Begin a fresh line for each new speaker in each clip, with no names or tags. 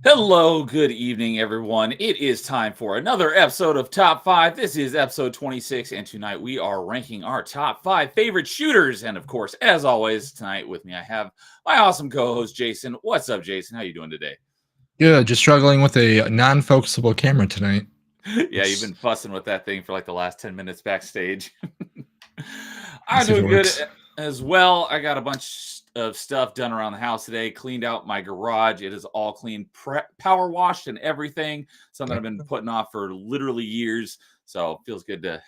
Hello, good evening, everyone. It is time for another episode of Top 5. This is episode 26, and tonight we are ranking our top 5 favorite shooters. And of course, as always, tonight with me I have my awesome co-host, Jason. What's up, Jason? How you doing today?
Good, just struggling with a non-focusable camera tonight.
Yeah, you've been fussing with that thing for like the last 10 minutes backstage. I'm doing good as well. I got a bunch of stuff done around the house today. Cleaned out my garage. It is all clean, power washed and everything. Something I've been putting off for literally years. So it feels good to.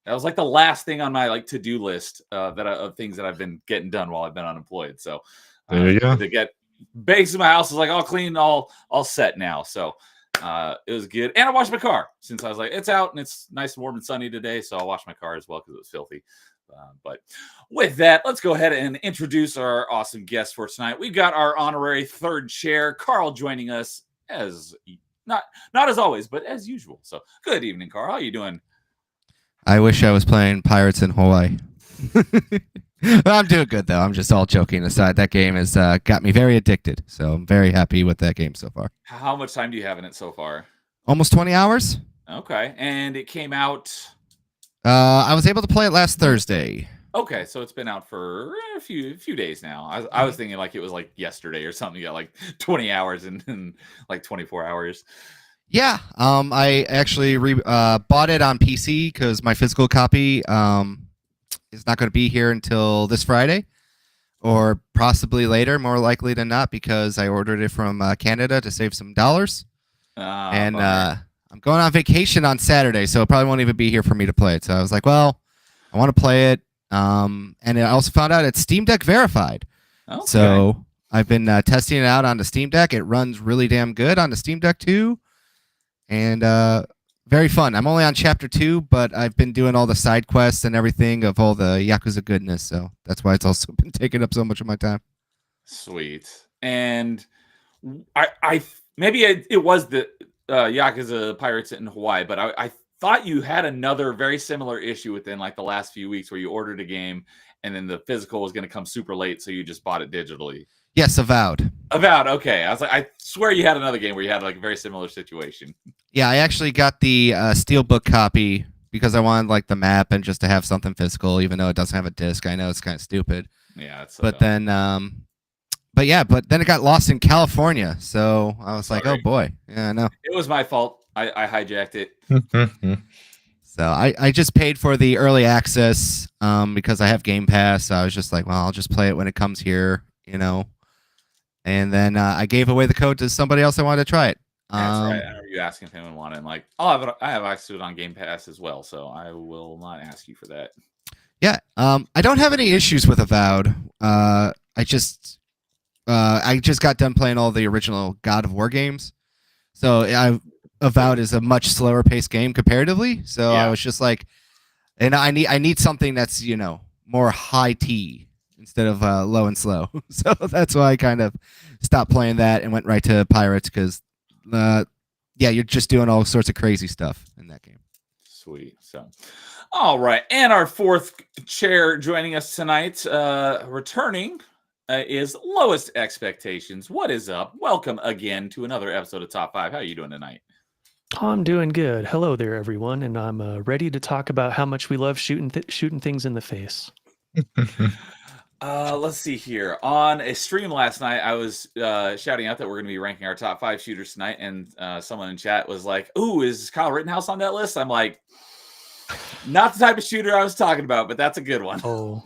That was like the last thing on my to-do list of things that I've been getting done while I've been unemployed. So
there you go.
To get base in my house is like all clean, all set now. So it was good. And I washed my car since I was like, it's out and it's nice and warm and sunny today. So I'll wash my car as well because it was filthy. But with that, let's go ahead and introduce our awesome guest for tonight. We've got our honorary third chair, Carl, joining us as not as always, but as usual. So good evening, Carl. How you doing?
I wish I was playing Pirates in Hawaii. I'm doing good, though. I'm just all joking aside. That game has got me very addicted, so I'm very happy with that game so far.
How much time do you have in it so far?
Almost 20 hours.
Okay, and it came out...
I was able to play it last Thursday.
Okay, so it's been out for a few days now. I was thinking like it was like yesterday or something. You got like 20 hours and like 24 hours.
Yeah, I actually bought it on PC because my physical copy is not going to be here until this Friday, or possibly later, more likely than not, because I ordered it from Canada to save some dollars. I'm going on vacation on Saturday, so it probably won't even be here for me to play it. So I was like, well, I want to play it. And I also found out it's Steam Deck verified. Okay. So I've been testing it out on the Steam Deck. It runs really damn good on the Steam Deck too. And very fun. I'm only on chapter 2, but I've been doing all the side quests and everything of all the Yakuza goodness. So that's why it's also been taking up so much of my time.
Sweet. And I maybe it was the Yakuza Pirates in Hawaii, but I thought you had another very similar issue within like the last few weeks where you ordered a game and then the physical was going to come super late, so you just bought it digitally.
Yes, Avowed.
Okay. I was like, I swear you had another game where you had like a very similar situation.
Yeah, I actually got the Steelbook copy because I wanted like the map and just to have something physical, even though it doesn't have a disc. I know it's kind of stupid.
Yeah, it's
but then it got lost in California, so I was like, oh boy, yeah, I know.
It was my fault. I hijacked it.
So I just paid for the early access because I have Game Pass. So I was just like, well, I'll just play it when it comes here, you know. And then I gave away the code to somebody else that wanted to try it.
That's right. I remember you asking if anyone wanted. I'm like, I have access to it on Game Pass as well, so I will not ask you for that.
Yeah. I don't have any issues with Avowed. I just got done playing all the original God of War games, so Avowed is a much slower paced game comparatively. So yeah. I was just like, and I need something that's more high T instead of low and slow. So that's why I kind of stopped playing that and went right to Pirates because, you're just doing all sorts of crazy stuff in that game.
Sweet. So, all right, and our fourth chair joining us tonight, returning. Is Lowest Expectations. What is up? Welcome again to another episode of Top 5. How are you doing tonight?
Oh, I'm doing good. Hello there, everyone, and I'm ready to talk about how much we love shooting things in the face.
Let's see here. On a stream last night, I was shouting out that we're going to be ranking our top 5 shooters tonight, and someone in chat was like, "Ooh, is Kyle Rittenhouse on that list?" I'm like, not the type of shooter I was talking about, but that's a good one.
Oh.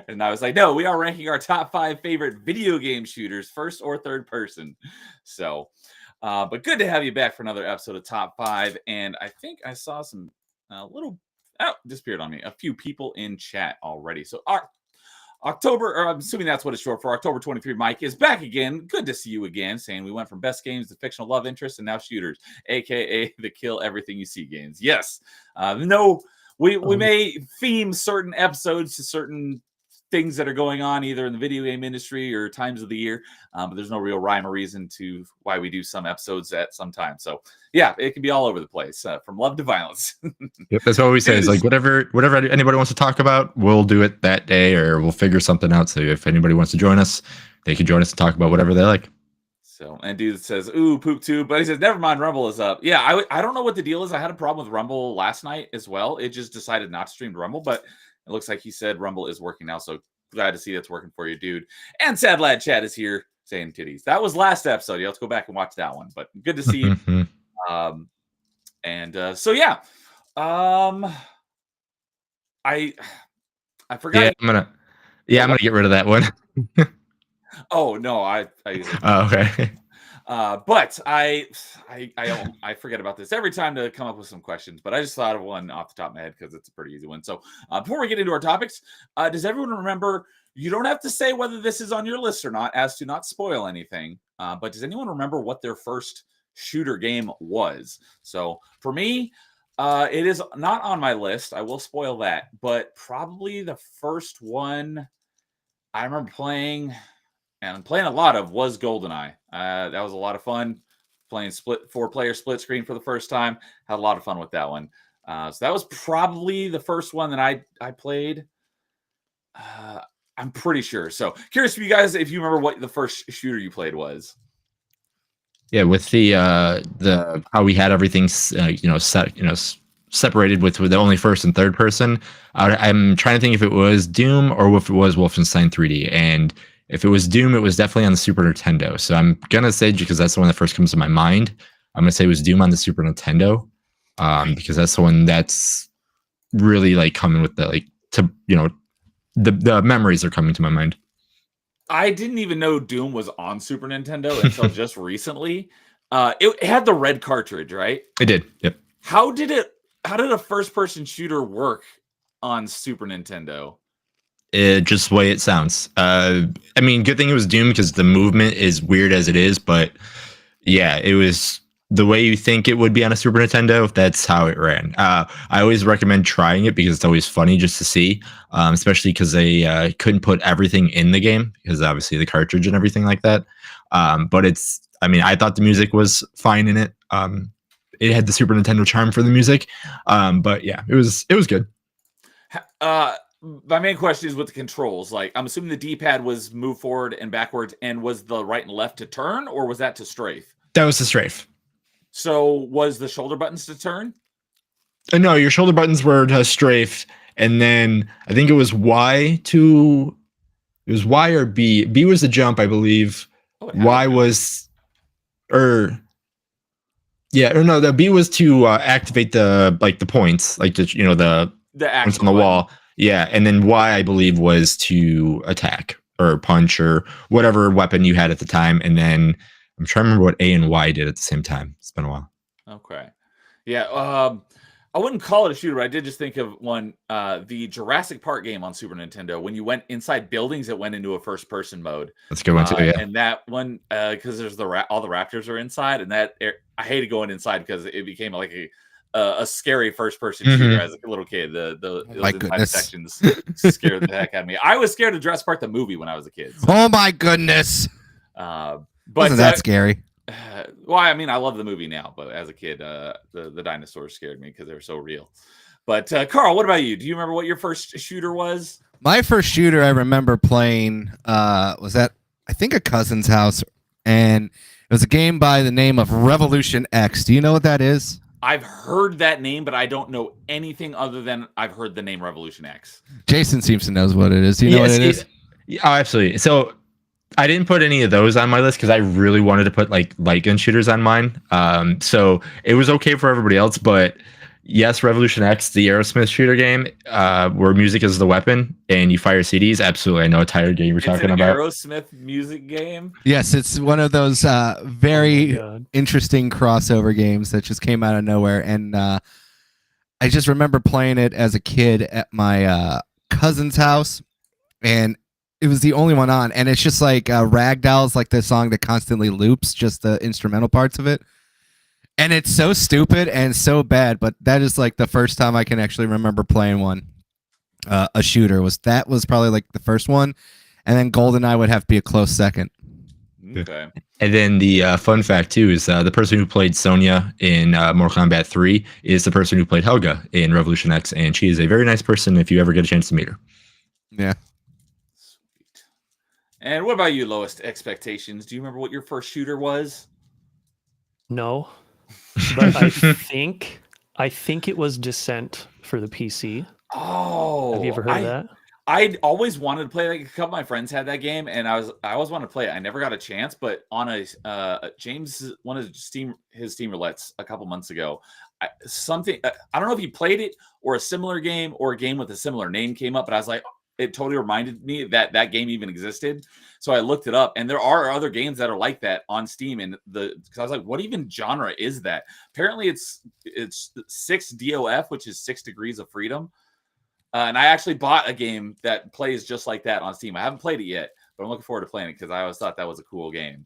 And I was like, no, we are ranking our top 5 favorite video game shooters, first or third person. So, but good to have you back for another episode of Top 5. And I think I saw some disappeared on me, a few people in chat already. So our October, or I'm assuming that's what it's short for, October 23 Mike is back again. Good to see you again, saying we went from best games to fictional love interests and now shooters, aka the kill everything you see games. Yes. We may theme certain episodes to certain things that are going on either in the video game industry or times of the year, but there's no real rhyme or reason to why we do some episodes at some time. So yeah, it can be all over the place, from love to violence.
Yep, that's what we say. Is like whatever anybody wants to talk about, we'll do it that day, or we'll figure something out. So if anybody wants to join us, they can join us and talk about whatever they like.
So, and dude says, "Ooh, poop tube," but he says, "Never mind, Rumble is up." Yeah, I don't know what the deal is. I had a problem with Rumble last night as well. It just decided not to stream to Rumble, but it looks like he said Rumble is working now. So glad to see that's working for you, dude. And Sad Lad Chat is here saying titties. That was last episode. You have to go back and watch that one. But good to see you. So yeah, I forgot.
Yeah, I'm gonna get rid of that one.
Oh no, I
Oh, okay.
But I forget about this every time to come up with some questions. But I just thought of one off the top of my head because it's a pretty easy one. So before we get into our topics, does everyone remember? You don't have to say whether this is on your list or not, as to not spoil anything. But does anyone remember what their first shooter game was? So for me, it is not on my list. I will spoil that. But probably the first one I remember playing. And playing a lot of was GoldenEye. That was a lot of fun. Playing 4-player split screen for the first time. Had a lot of fun with that one. So that was probably the first one that I played. I'm pretty sure. So curious for you guys if you remember what the first shooter you played was.
Yeah, with the how we had everything separated with the only first and third person. I'm trying to think if it was Doom or if it was Wolfenstein 3D. And if it was Doom, it was definitely on the Super Nintendo. So I'm gonna say, because that's the one that first comes to my mind, I'm gonna say it was Doom on the Super Nintendo, because that's the one that's really like coming with the the memories are coming to my mind.
I didn't even know Doom was on Super Nintendo until just recently. It had the red cartridge, right?
It did. Yep.
How did a first-person shooter work on Super Nintendo?
Just the way it sounds. I mean, good thing it was Doom because the movement is weird as it is, but yeah, it was the way you think it would be on a Super Nintendo. That's how it ran. I always recommend trying it because it's always funny just to see, especially because they couldn't put everything in the game because obviously the cartridge and everything like that. But I thought the music was fine in it. It had the Super Nintendo charm for the music, but yeah, it was good.
My main question is with the controls. Like, I'm assuming the D-pad was move forward and backwards, and was the right and left to turn, or was that to strafe?
That was the strafe.
So was the shoulder buttons to turn?
No, your shoulder buttons were to strafe, and then I think it was Y or B. B was the jump, I believe. Y was, the B was to activate the points, like the points on the wall. Yeah, and then Y, I believe, was to attack or punch or whatever weapon you had at the time. And then I'm trying to remember what A and Y did at the same time. It's been a while.
Okay. Yeah, I wouldn't call it a shooter. I did just think of one, the Jurassic Park game on Super Nintendo. When you went inside buildings, it went into a first-person mode.
That's a good one too, yeah.
And that one, because there's all the raptors are inside, and I hated going inside because it became like a scary first-person shooter as a little kid. Those inside sections scared the heck out of me. I was scared of Jurassic Park the movie when I was a kid. So.
Oh my goodness!
But
wasn't that scary?
Well, I mean, I love the movie now, but as a kid, the dinosaurs scared me because they were so real. But Carl, what about you? Do you remember what your first shooter was?
My first shooter I remember playing was at, I think, a cousin's house, and it was a game by the name of Revolution X. Do you know what that is?
I've heard that name, but I don't know anything other than I've heard the name Revolution X.
Jason seems to know what it is. Do you know what it is?
Oh, absolutely. So I didn't put any of those on my list because I really wanted to put like light gun shooters on mine. So it was okay for everybody else, but yes, Revolution X, the Aerosmith shooter game, where music is the weapon and you fire CDs. Absolutely, I know a tired game you're talking about.
Aerosmith music game.
Yes, it's one of those very interesting crossover games that just came out of nowhere, and I just remember playing it as a kid at my cousin's house, and it was the only one on, and it's just like Ragdoll's like the song that constantly loops, just the instrumental parts of it. And it's so stupid and so bad, but that is like the first time I can actually remember playing one. A shooter was probably like the first one, and then GoldenEye would have to be a close second.
Okay.
And then the fun fact too is the person who played Sonya in Mortal Kombat 3 is the person who played Helga in Revolution X, and she is a very nice person if you ever get a chance to meet her.
Yeah.
Sweet. And what about you, Lowest Expectations? Do you remember what your first shooter was?
No, but I think it was Descent for the PC.
Oh,
Have you ever heard of that?
I'd always wanted to play. Like a couple of my friends had that game, and I always wanted to play it. I never got a chance, but on James one of his Steam roulettes a couple months ago, I don't know if he played it or a similar game or a game with a similar name came up, but I was like, it totally reminded me that that game even existed. So I looked it up, and there are other games that are like that on Steam. And because I was like, what even genre is that? Apparently, it's 6 DOF, which is 6 Degrees of Freedom. And I actually bought a game that plays just like that on Steam. I haven't played it yet, but I'm looking forward to playing it because I always thought that was a cool game.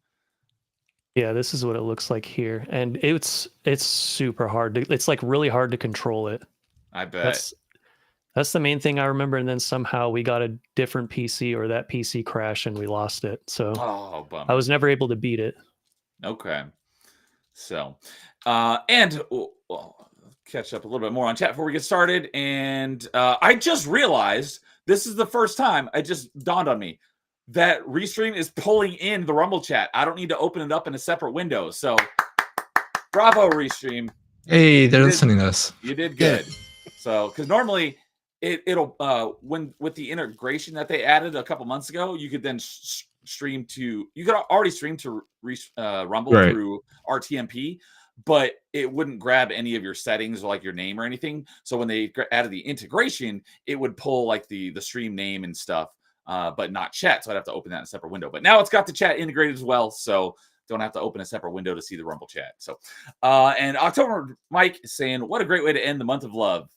Yeah, this is what it looks like here, and it's super hard. It's like really hard to control it.
I bet.
That's the main thing I remember. And then somehow we got a different PC, or that PC crashed and we lost it. So
bummer.
I was never able to beat it.
Okay. So, and catch up a little bit more on chat before we get started. And I just realized this is the first time it just dawned on me that Restream is pulling in the Rumble chat. I don't need to open it up in a separate window. So, bravo, Restream.
Hey, they're listening to us.
You did good. So, because normally it'll when with the integration that they added a couple months ago, you could then stream to. You could already stream to Rumble through RTMP, but it wouldn't grab any of your settings or like your name or anything. So when they added the integration, it would pull like the stream name and stuff, but not chat. So I'd have to open that in a separate window. But now it's got the chat integrated as well, so don't have to open a separate window to see the Rumble chat. So, and October Mike is saying, what a great way to end the month of love.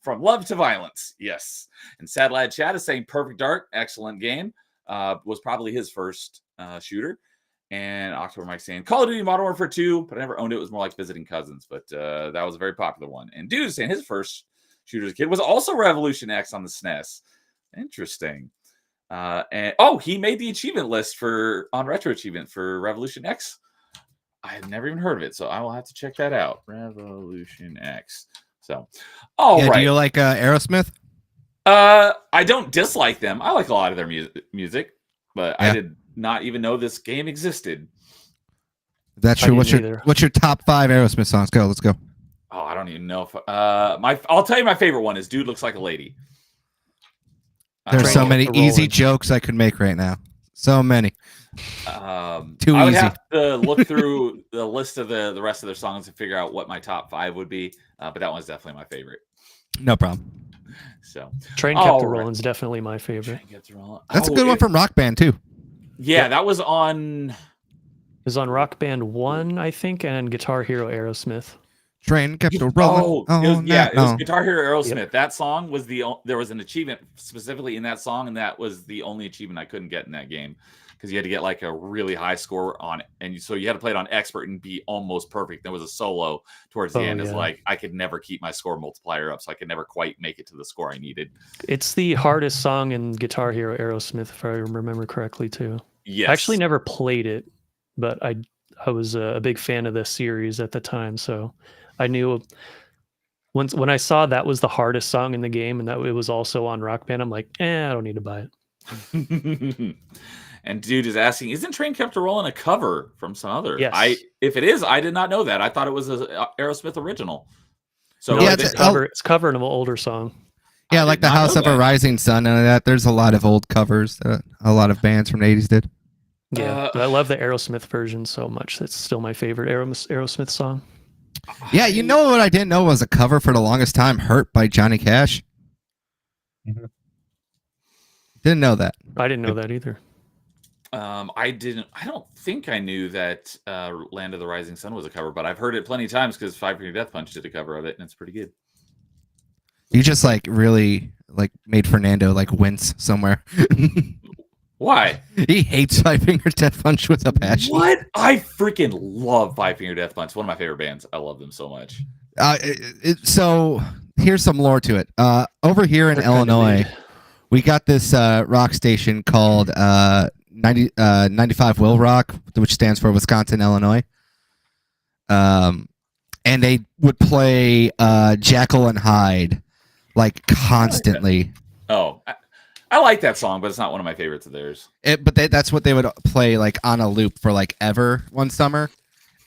From love to violence. Yes. And Sad Lad Chat is saying Perfect Dark, excellent game. Was probably his first shooter. And October Mike saying Call of Duty Modern Warfare 2, but I never owned it. It was more like visiting cousins, but that was a very popular one. And Dude is saying his first shooter as a kid was also Revolution X on the SNES. Interesting. And he made the achievement list on Retro Achievement for Revolution X. I had never even heard of it, so I will have to check that out. Revolution X. So, right.
Do you like Aerosmith?
I don't dislike them. I like a lot of their music, but I did not even know this game existed.
That's true. What's your top 5 Aerosmith songs? Let's go.
Oh, I don't even know if I'll tell you my favorite one is "Dude Looks Like a Lady."
There's so many easy jokes I could make right now. So many. Too
I would
easy.
have to look through the list of the rest of their songs to figure out what my top 5 would be. But that one's definitely my favorite.
No problem.
So
Train Kept a Rollin' is definitely my favorite.
That's a good one from Rock Band too.
Yeah, that was on.
It was on Rock Band 1, I think, and Guitar Hero Aerosmith.
Train kept a rolling.
It was Guitar Hero Aerosmith. Yep. That song was there was an achievement specifically in that song, and that was the only achievement I couldn't get in that game because you had to get like a really high score on it, and so you had to play it on expert and be almost perfect. There was a solo towards the end. It's like I could never keep my score multiplier up, so I could never quite make it to the score I needed.
It's the hardest song in Guitar Hero Aerosmith, if I remember correctly, too.
Yes.
I actually never played it, but I was a big fan of the series at the time, so I knew when I saw that was the hardest song in the game and that it was also on Rock Band, I'm like, I don't need to buy
it. And Dude is asking, isn't Train Kept a Rollin' a cover from some other?
Yes.
If it is, I did not know that. I thought it was an Aerosmith original. So
no, it's cover of an older song.
Yeah, like the House of a Rising Sun and that. There's a lot of old covers that a lot of bands from the 80s did.
Yeah, I love the Aerosmith version so much. It's still my favorite Aerosmith song.
Yeah, you know what I didn't know was a cover for the longest time, Hurt by Johnny Cash? Mm-hmm. Didn't know that.
I didn't know that either.
I don't think I knew that Land of the Rising Sun was a cover, but I've heard it plenty of times because Five Finger Death Punch did a cover of it, and it's pretty good.
You just really made Fernando wince somewhere.
Why?
He hates Five Finger Death Punch with a passion.
What? I freaking love Five Finger Death Punch. One of my favorite bands. I love them so much.
So here's some lore to it. Over here in Illinois, we got this rock station called 95 Will Rock, which stands for Wisconsin, Illinois. And they would play Jekyll and Hyde constantly.
I like that song, but it's not one of my favorites of theirs.
That's what they would play like on a loop for like ever one summer,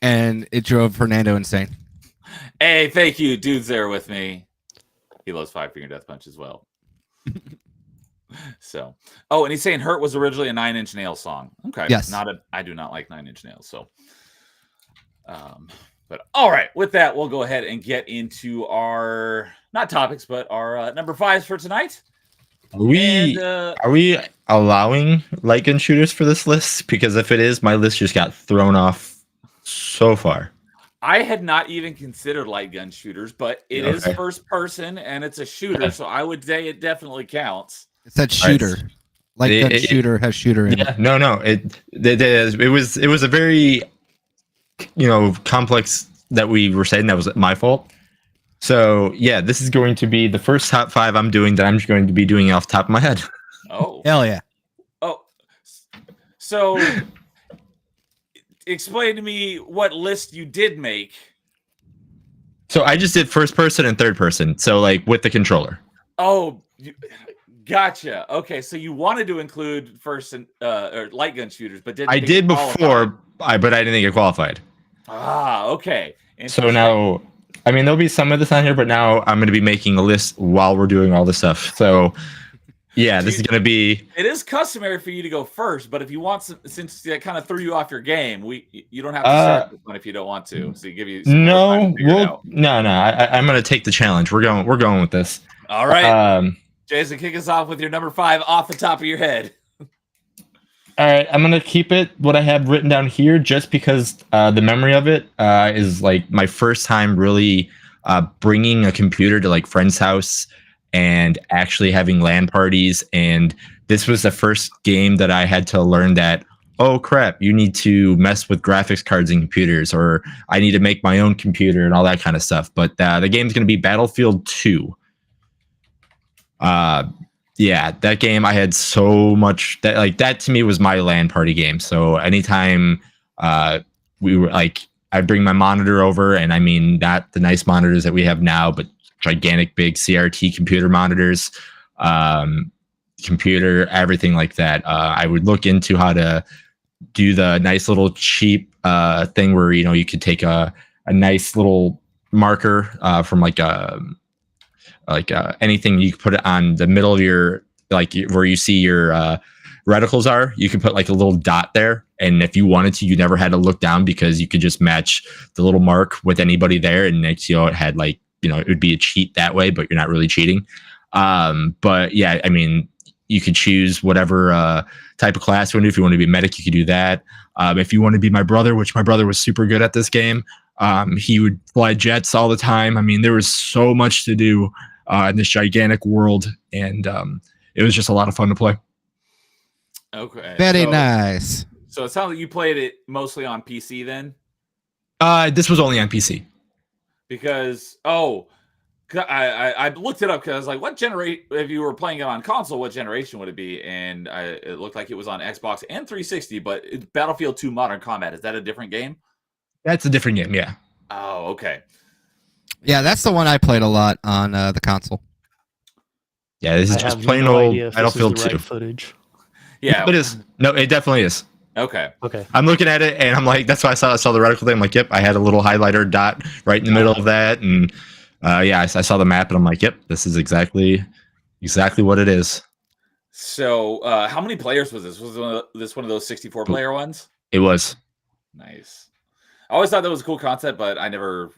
and it drove Fernando insane.
Hey, thank you. Dude's there with me. He loves Five Finger Death Punch as well. So, oh, and he's saying "Hurt" was originally a Nine Inch Nails song. Okay,
Yes.
I do not like Nine Inch Nails. So, but all right, with that, we'll go ahead and get into our not topics, but our number fives for tonight.
Are we allowing light gun shooters for this list? Because if it is, my list just got thrown off so far.
I had not even considered light gun shooters, but it is first person and it's a shooter, so I would say it definitely counts.
It's that shooter. Light gun shooter has shooter in it.
Yeah, no. It was a very complex that we were saying. That was my fault. So yeah, this is going to be the first top five I'm doing that I'm just going to be doing off the top of my head.
Oh,
hell yeah!
Oh, so explain to me what list you did make.
So I just did first person and third person. So like with the controller.
Oh, gotcha. Okay, so you wanted to include first and or light gun shooters, but didn't.
I did before, but I didn't think it qualified.
Ah, okay.
So now, I mean, there'll be some of this on here, but now I'm going to be making a list while we're doing all this stuff. So, yeah, this is going to be.
It is customary for you to go first, but if you want, since that kind of threw you off your game, you don't have to start this one if you don't want to. So you give you some more time to figure it out.
No. I'm going to take the challenge. We're going with this.
All right, Jason, kick us off with your number five off the top of your head.
All right, I'm gonna keep it what I have written down here, just because the memory of it is like my first time really bringing a computer to like friend's house and actually having LAN parties. And this was the first game that I had to learn that, oh crap, you need to mess with graphics cards in computers, or I need to make my own computer and all that kind of stuff. But the game's gonna be Battlefield 2. Yeah, that game I had so much that to me was my LAN party game. So anytime we were like, I'd bring my monitor over, and I mean not the nice monitors that we have now, but gigantic big CRT computer monitors, computer, everything like that. I would look into how to do the nice little cheap thing where you could take a nice little marker from anything, you could put it on the middle of your, like where you see your reticles are. You can put like a little dot there, and if you wanted to, you never had to look down because you could just match the little mark with anybody there, and next it had it would be a cheat that way, but you're not really cheating. But yeah, I mean, you could choose whatever type of class you want to do. If you want to be a medic, you could do that. If you want to be my brother, which my brother was super good at this game, he would fly jets all the time. I mean, there was so much to do in this gigantic world, and it was just a lot of fun to play.
Okay.
Very nice.
So it sounds like you played it mostly on PC then?
This was only on PC.
Because, I looked it up because I was like, what generation, if you were playing it on console, what generation would it be? And it looked like it was on Xbox and 360, but Battlefield 2 Modern Combat, is that a different game?
That's a different game, yeah.
Oh, okay.
Yeah, that's the one I played a lot on the console.
Yeah, this is just plain old Battlefield 2
footage.
Yeah,
it is. No, it definitely is.
Okay.
I'm looking at it, and I'm like, that's why I saw the reticle thing. I'm like, yep, I had a little highlighter dot right in the middle of that, and I saw the map, and I'm like, yep, this is exactly what it is.
So, how many players was this? Was this one of those 64-player ones?
It was.
Nice. I always thought that was a cool concept, but I never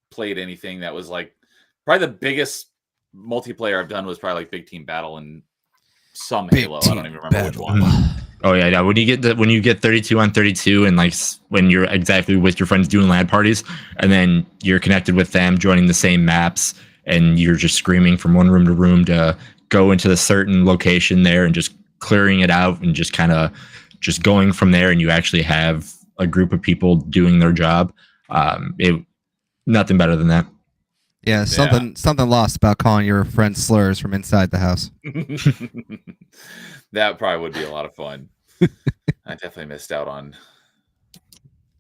played anything that was like, probably the biggest multiplayer I've done was probably like Big Team Battle and some Halo. I don't even remember which one.
Oh yeah. When you get 32 on 32, and like when you're exactly with your friends doing LAN parties, and then you're connected with them, joining the same maps, and you're just screaming from one room to room to go into the certain location there, and just clearing it out, and just kind of just going from there, and you actually have a group of people doing their job. Nothing better than that.
Yeah, something lost about calling your friends slurs from inside the house.
That probably would be a lot of fun. I definitely missed out on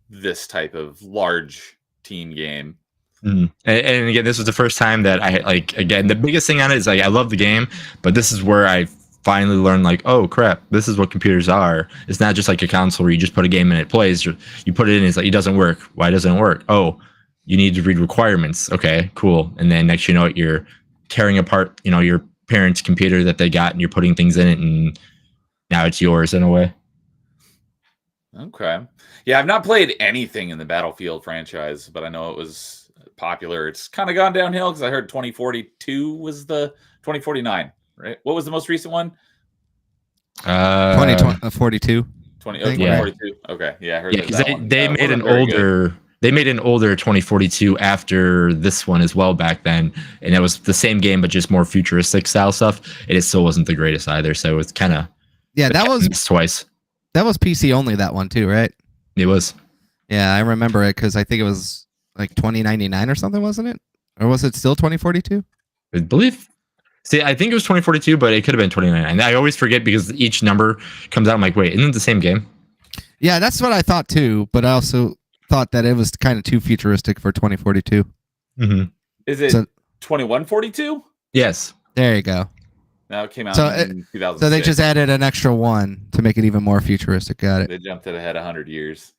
this type of large team game.
And again, this was the first time that I again, the biggest thing on it is I love the game, but this is where I finally learned like, oh crap, this is what computers are. It's not just like a console where you just put a game in, it plays. You put it in, it's like it doesn't work. Why doesn't it work? Oh, you need to read requirements. Okay, cool. And then next you know it, you're tearing apart, your parents' computer that they got, and you're putting things in it, and now it's yours in a way.
Okay. Yeah, I've not played anything in the Battlefield franchise, but I know it was popular. It's kind of gone downhill because I heard 2042 was the 2049, right? What was the most recent one?
2042.
2042. Okay. Yeah, I heard
because
that one.
they made
wasn't
an
very
older
good.
they made an older 2042 after this one as well back then, and it was the same game but just more futuristic style stuff, and it still wasn't the greatest either. So it's kind of
that was
twice.
That was PC only, that one too, right?
It was.
Yeah, I remember it because I think it was like 2099 or something, wasn't it? Or was it still 2042?
I believe. See, I think it was 2042, but it could have been 2099. I always forget because each number comes out. I'm like, wait, isn't it the same game?
Yeah, that's what I thought too. But I also thought that it was kind of too futuristic for 2042.
Mm-hmm.
Is it 2142?
Yes.
There you go.
No, it came out in 2006.
So they just added an extra one to make it even more futuristic. Got it.
They jumped it ahead 100 years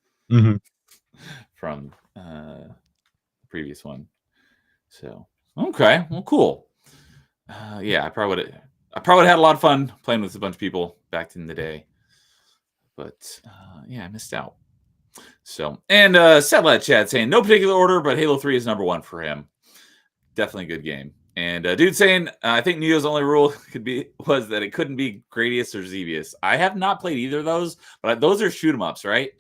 from the previous one. So, okay. Well, cool. Yeah, I probably would have had a lot of fun playing with a bunch of people back in the day. But yeah, I missed out. So, and Satellite Chat saying no particular order, but Halo 3 is number one for him. Definitely a good game. And dude saying, I think Neo's only rule was that it couldn't be Gradius or Xevious. I have not played either of those, but those are shoot 'em ups, right?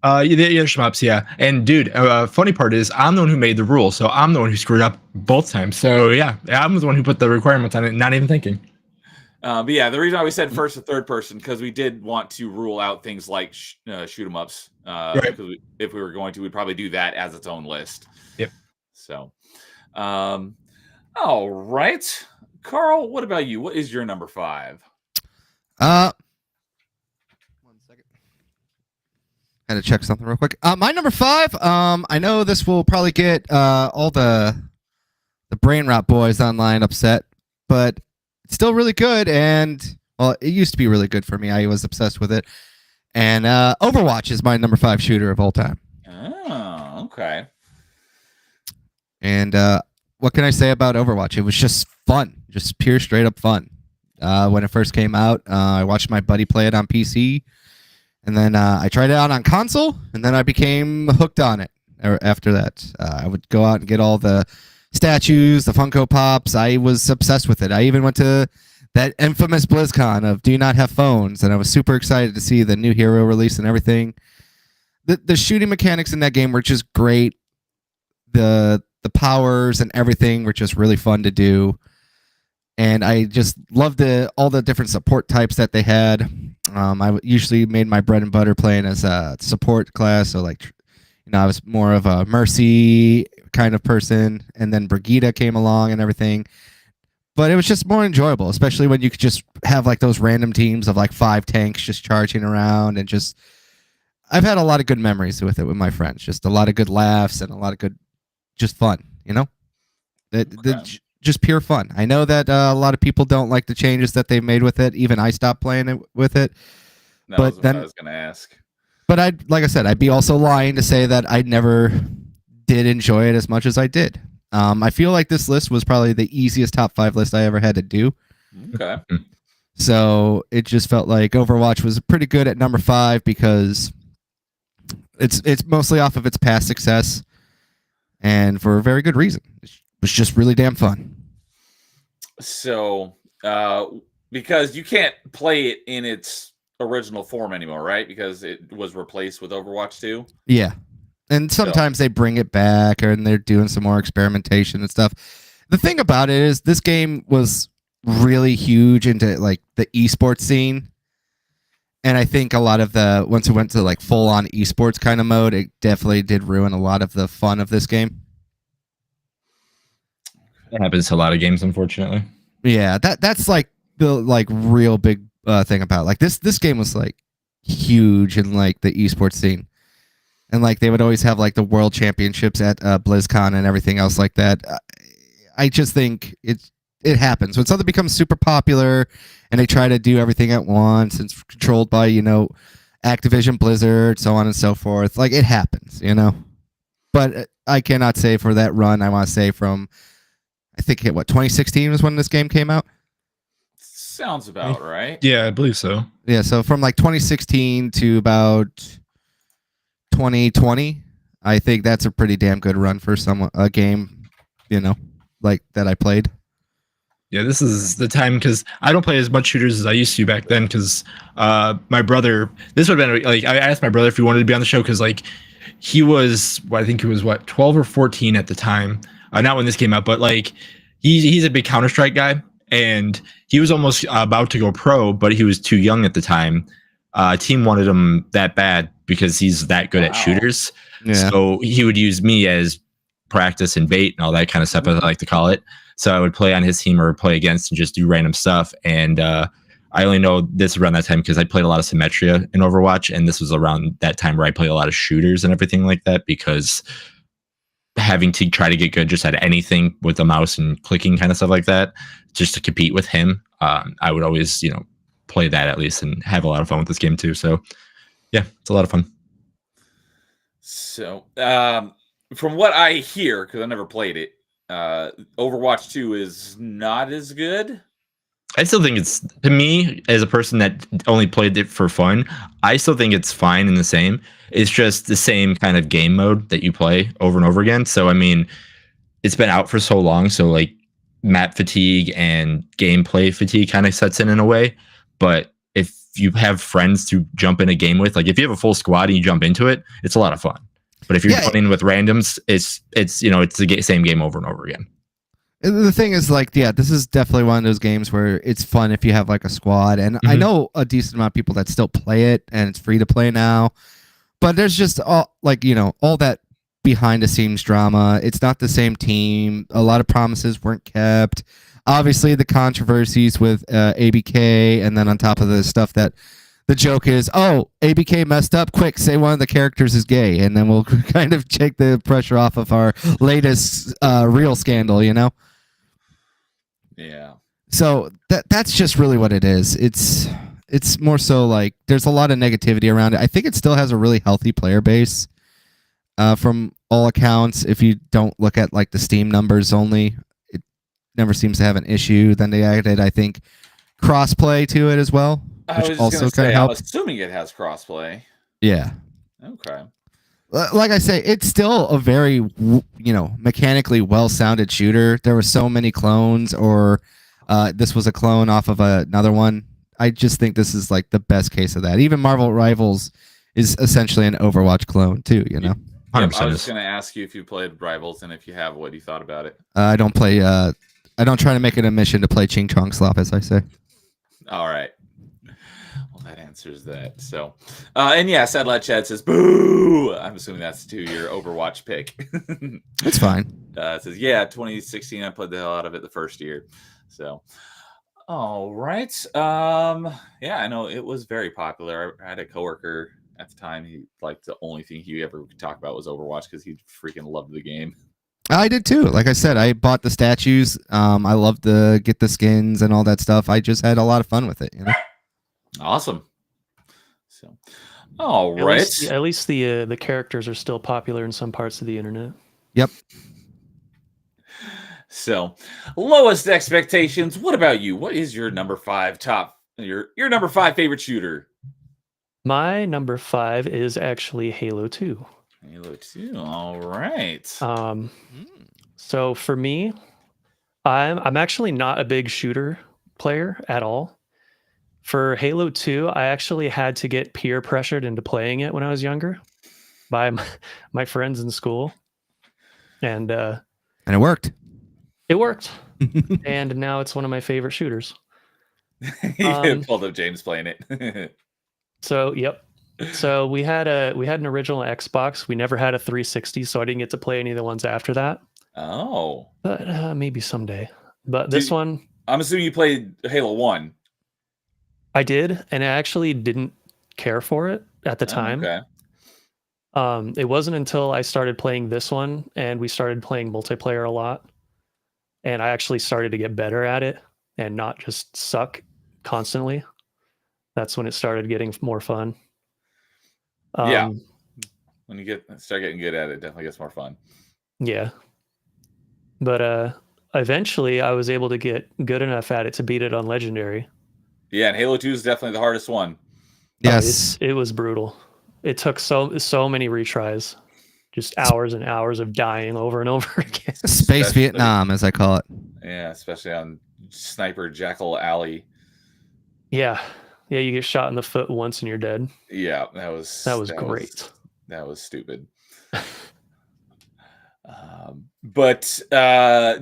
Yeah, shmups, yeah. And dude, funny part is I'm the one who made the rule, so I'm the one who screwed up both times. So yeah, I'm the one who put the requirements on it, not even thinking.
But yeah, the reason why we said first or third person because we did want to rule out things like shoot 'em ups.
Right.
Because if we were going to, we'd probably do that as its own list.
Yep.
So, all right, Carl. What about you? What is your number 5?
1 second. Had to check something real quick. My number 5. I know this will probably get all the brain rot boys online upset, but it's still really good. And well, it used to be really good for me. I was obsessed with it. And Overwatch is my number 5 shooter of all time.
Oh, okay.
And what can I say about Overwatch? It was just fun, just pure straight up fun. When it first came out, I watched my buddy play it on PC, and then I tried it out on console, and then I became hooked on it. After that, I would go out and get all the statues, the Funko Pops. I was obsessed with it. I even went to that infamous BlizzCon of Do You Not Have Phones, and I was super excited to see the new hero release and everything. The shooting mechanics in that game were just great. The powers and everything were just really fun to do. And I just loved all the different support types that they had. I usually made my bread and butter playing as a support class. So I was more of a Mercy kind of person. And then Brigitte came along and everything. But it was just more enjoyable, especially when you could just have like those random teams of like 5 tanks just charging around and just... I've had a lot of good memories with it with my friends. Just a lot of good laughs and a lot of good... just fun, just pure fun. I know that a lot of people don't like the changes that they made with it. Even I stopped playing it with it.
That was what I was going to ask.
But like I said, I'd be also lying to say that I never did enjoy it as much as I did. I feel like this list was probably the easiest top 5 list I ever had to do.
Okay.
So it just felt like Overwatch was pretty good at number 5 because it's mostly off of its past success. And for a very good reason. It was just really damn fun.
So, because you can't play it in its original form anymore, right? Because it was replaced with Overwatch 2?
Yeah. And sometimes they bring it back and they're doing some more experimentation and stuff. The thing about it is this game was really huge into like the esports scene. And I think a lot of once it went to like full on esports kind of mode, it definitely did ruin a lot of the fun of this game.
It happens to a lot of games, unfortunately.
Yeah, that's like the like real big thing about like this game was like huge in like the esports scene. And like they would always have like the world championships at BlizzCon and everything else like that. I just think it happens when something becomes super popular, and they try to do everything at once. And it's controlled by Activision Blizzard, so on and so forth. Like, it happens, But I cannot say for that run. I want to say from, I think 2016 was when this game came out.
Sounds about right.
Yeah, I believe so.
Yeah, so from like 2016 to about 2020, I think that's a pretty damn good run for a game, like that I played.
Yeah, this is the time because I don't play as much shooters as I used to back then because my brother, this would have been like, I asked my brother if he wanted to be on the show because like he was, I think he was 12 or 14 at the time. Not when this came out, but like he's a big Counter-Strike guy and he was almost about to go pro, but he was too young at the time. Team wanted him that bad because he's that good at shooters. Yeah. So he would use me as practice and bait and all that kind of stuff, as I like to call it. So I would play on his team or play against and just do random stuff. And I only know this around that time because I played a lot of Symmetria in Overwatch. And this was around that time where I played a lot of shooters and everything like that because having to try to get good just at anything with the mouse and clicking kind of stuff like that, just to compete with him, I would always, play that at least and have a lot of fun with this game too. So yeah, it's a lot of fun.
So from what I hear, because I never played it, Overwatch 2 is not as good.
I still think it's, to me, as a person that only played it for fun, I still think it's fine and the same. It's just the same kind of game mode that you play over and over again. So, I mean, it's been out for so long. So, like, map fatigue and gameplay fatigue kind of sets in a way. But if you have friends to jump in a game with, like, if you have a full squad and you jump into it, it's a lot of fun. But if you're playing with randoms, it's the same game over and over again.
The thing is, like, this is definitely one of those games where it's fun if you have like a squad. And I know a decent amount of people that still play it, and it's free to play now. But there's just all that behind the scenes drama. It's not the same team. A lot of promises weren't kept. Obviously, the controversies with ABK, and then on top of the stuff that. The joke is, ABK messed up. Quick, say one of the characters is gay, and then we'll kind of take the pressure off of our latest real scandal,
Yeah.
So that's just really what it is. It's more so like there's a lot of negativity around it. I think it still has a really healthy player base, from all accounts. If you don't look at like the Steam numbers only, it never seems to have an issue. Then they added, I think, crossplay to it as well.
I was just going to say, I'm assuming it has crossplay.
Yeah.
Okay.
Like I say, it's still a very, mechanically well-sounded shooter. There were so many clones, or this was a clone off of another one. I just think this is like the best case of that. Even Marvel Rivals is essentially an Overwatch clone too,
Yep, I was just going to ask you if you played Rivals, and if you have, what you thought about it.
I don't play. I don't try to make it a mission to play Ching Chong Slop, as I say.
All right. That answers that. So, and yeah, Sadlat Chad says, boo! I'm assuming that's to your Overwatch pick.
It's fine.
It says, yeah, 2016, I played the hell out of it the first year. So, all right. Yeah, I know it was very popular. I had a coworker at the time. He, like, the only thing he ever could talk about was Overwatch because he freaking loved the game.
I did too. Like I said, I bought the statues. I loved to get the skins and all that stuff. I just had a lot of fun with it,
Awesome. So, all right.
At least the characters are still popular in some parts of the internet.
Yep.
So, lowest expectations. What about you? What is your number 5 your number 5 favorite shooter?
My number 5 is actually Halo 2.
Halo 2. All right.
So for me, I'm actually not a big shooter player at all. For Halo 2, I actually had to get peer pressured into playing it when I was younger by my friends in school. And
it worked.
It worked. And now it's one of my favorite shooters.
You pulled up James playing it.
So, yep. So we had an original Xbox. We never had a 360, so I didn't get to play any of the ones after that.
Oh.
But maybe someday. But this one...
I'm assuming you played Halo 1.
I did, and I actually didn't care for it at the time.
Okay.
It wasn't until I started playing this one and we started playing multiplayer a lot. and I actually started to get better at it and not just suck constantly. That's when it started getting more fun.
Yeah. When you start getting good at it, it definitely gets more fun.
Yeah. But eventually I was able to get good enough at it to beat it on Legendary.
Yeah, and Halo 2 is definitely the hardest one.
Yes.
It was brutal. It took so many retries. Just hours and hours of dying over and over again.
Space
Especially-
Vietnam, as I call it.
Yeah, especially on Sniper Jackal Alley.
Yeah. Yeah, you get shot in the foot once and you're dead.
Yeah, that was
great.
That was stupid. But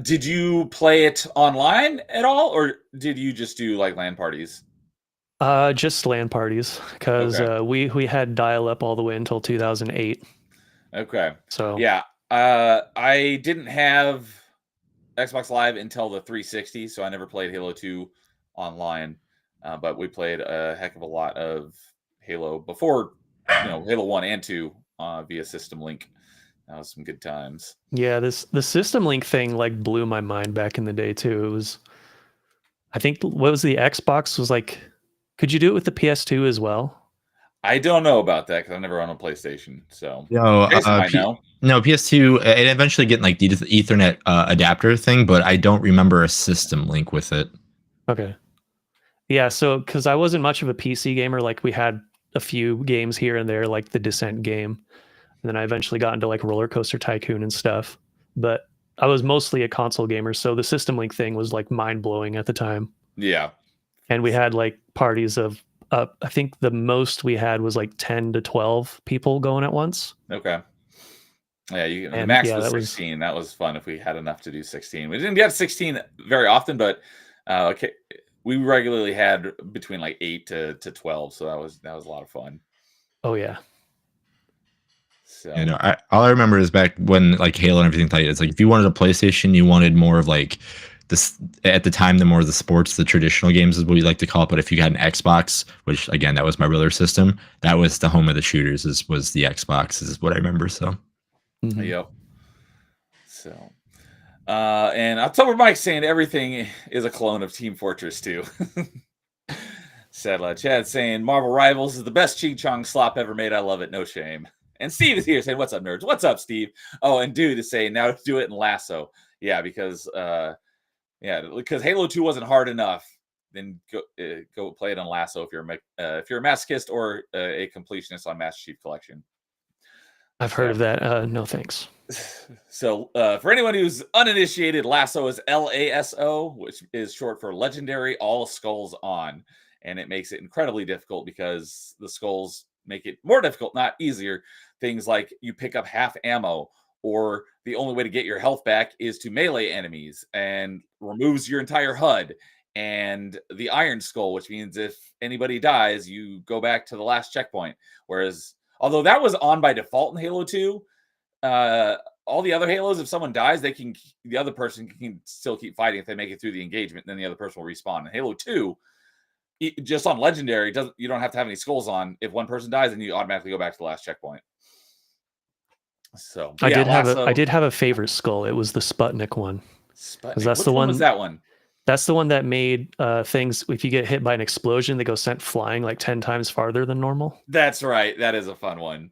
did you play it online at all, or did you just do like LAN parties?
Just LAN parties, because
Okay.
we had dial up all the way until 2008.
Okay.
So
Yeah, I didn't have Xbox Live until the 360, so I never played Halo 2 online. But we played a heck of a lot of Halo before, Halo 1 and 2 via System Link. That was some good times.
yeah, the System Link thing like blew my mind back in the day too. It was, I think, what was the Xbox was like? Could you do it with the PS2 as well?
I don't know about that because I never owned a PlayStation. So
No,
Jason might know.
No, PS2. It eventually get like the Ethernet adapter thing, but I don't remember a system link with it.
Okay. Yeah, so because I wasn't much of a PC gamer, like we had a few games here and there, like the Descent game, and then I eventually got into like Roller Coaster Tycoon and stuff. But I was mostly a console gamer, so the System Link thing was like mind blowing at the time.
Yeah.
And we had like parties of, I think the most we had was like 10 to 12 people going at once.
Okay. Yeah, the
And
max
yeah,
was
that was-
16. That was fun if we had enough to do 16. We didn't get 16 very often, but okay, we regularly had between like 8 to 12, so that was a lot of fun.
Oh yeah.
So
all I remember is back when like Halo and everything. It's like if you wanted a PlayStation, you wanted more of like this at the time. The more of the sports, the traditional games is what we like to call it. But if you had an Xbox, which again that was my brother's system, that was the home of the shooters. Was the Xbox? Is what I remember. So.
Mhm.
Yep. So, and October Mike saying everything is a clone of Team Fortress 2. Said Chad saying Marvel Rivals is the best Ching Chong slop ever made. I love it. No shame. And Steve is here saying, "What's up, nerds? What's up, Steve?" Oh, and Dude is saying now do it in Lasso. Yeah, because Halo 2 wasn't hard enough. Then go play it on Lasso if you're a masochist or a completionist on Master Chief Collection.
I've heard of that. No thanks.
So for anyone who's uninitiated, Lasso is LASO, which is short for Legendary All Skulls On. And it makes it incredibly difficult because the skulls make it more difficult, not easier. Things like you pick up half ammo, or the only way to get your health back is to melee enemies and removes your entire HUD. And the Iron Skull, which means if anybody dies, you go back to the last checkpoint. Whereas, although that was on by default in Halo 2, all the other Halos, if someone dies, the other person can still keep fighting if they make it through the engagement, and then the other person will respawn. In Halo 2, just on Legendary, you don't have to have any skulls on. If one person dies, then you automatically go back to the last checkpoint. So
I did have a favorite skull. It was the Sputnik one.
Sputnik.
That's
Which
the one.
Was that one?
That's the one that made things. If you get hit by an explosion, they go sent flying like 10 times farther than normal.
That's right. That is a fun one.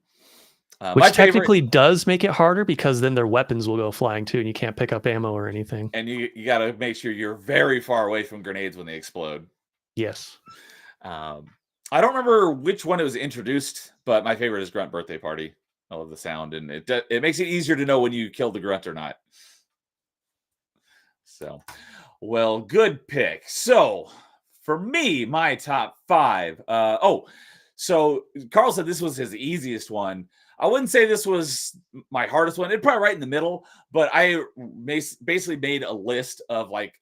Which technically does make it harder because then their weapons will go flying too, and you can't pick up ammo or anything.
And you got to make sure you're very far away from grenades when they explode.
Yes.
I don't remember which one it was introduced, but my favorite is Grunt Birthday Party. I love the sound, and it makes it easier to know when you killed the grunt or not. So, well, good pick. So, for me, my top 5. So Carl said this was his easiest one. I wouldn't say this was my hardest one. It'd probably right in the middle, but I basically made a list of like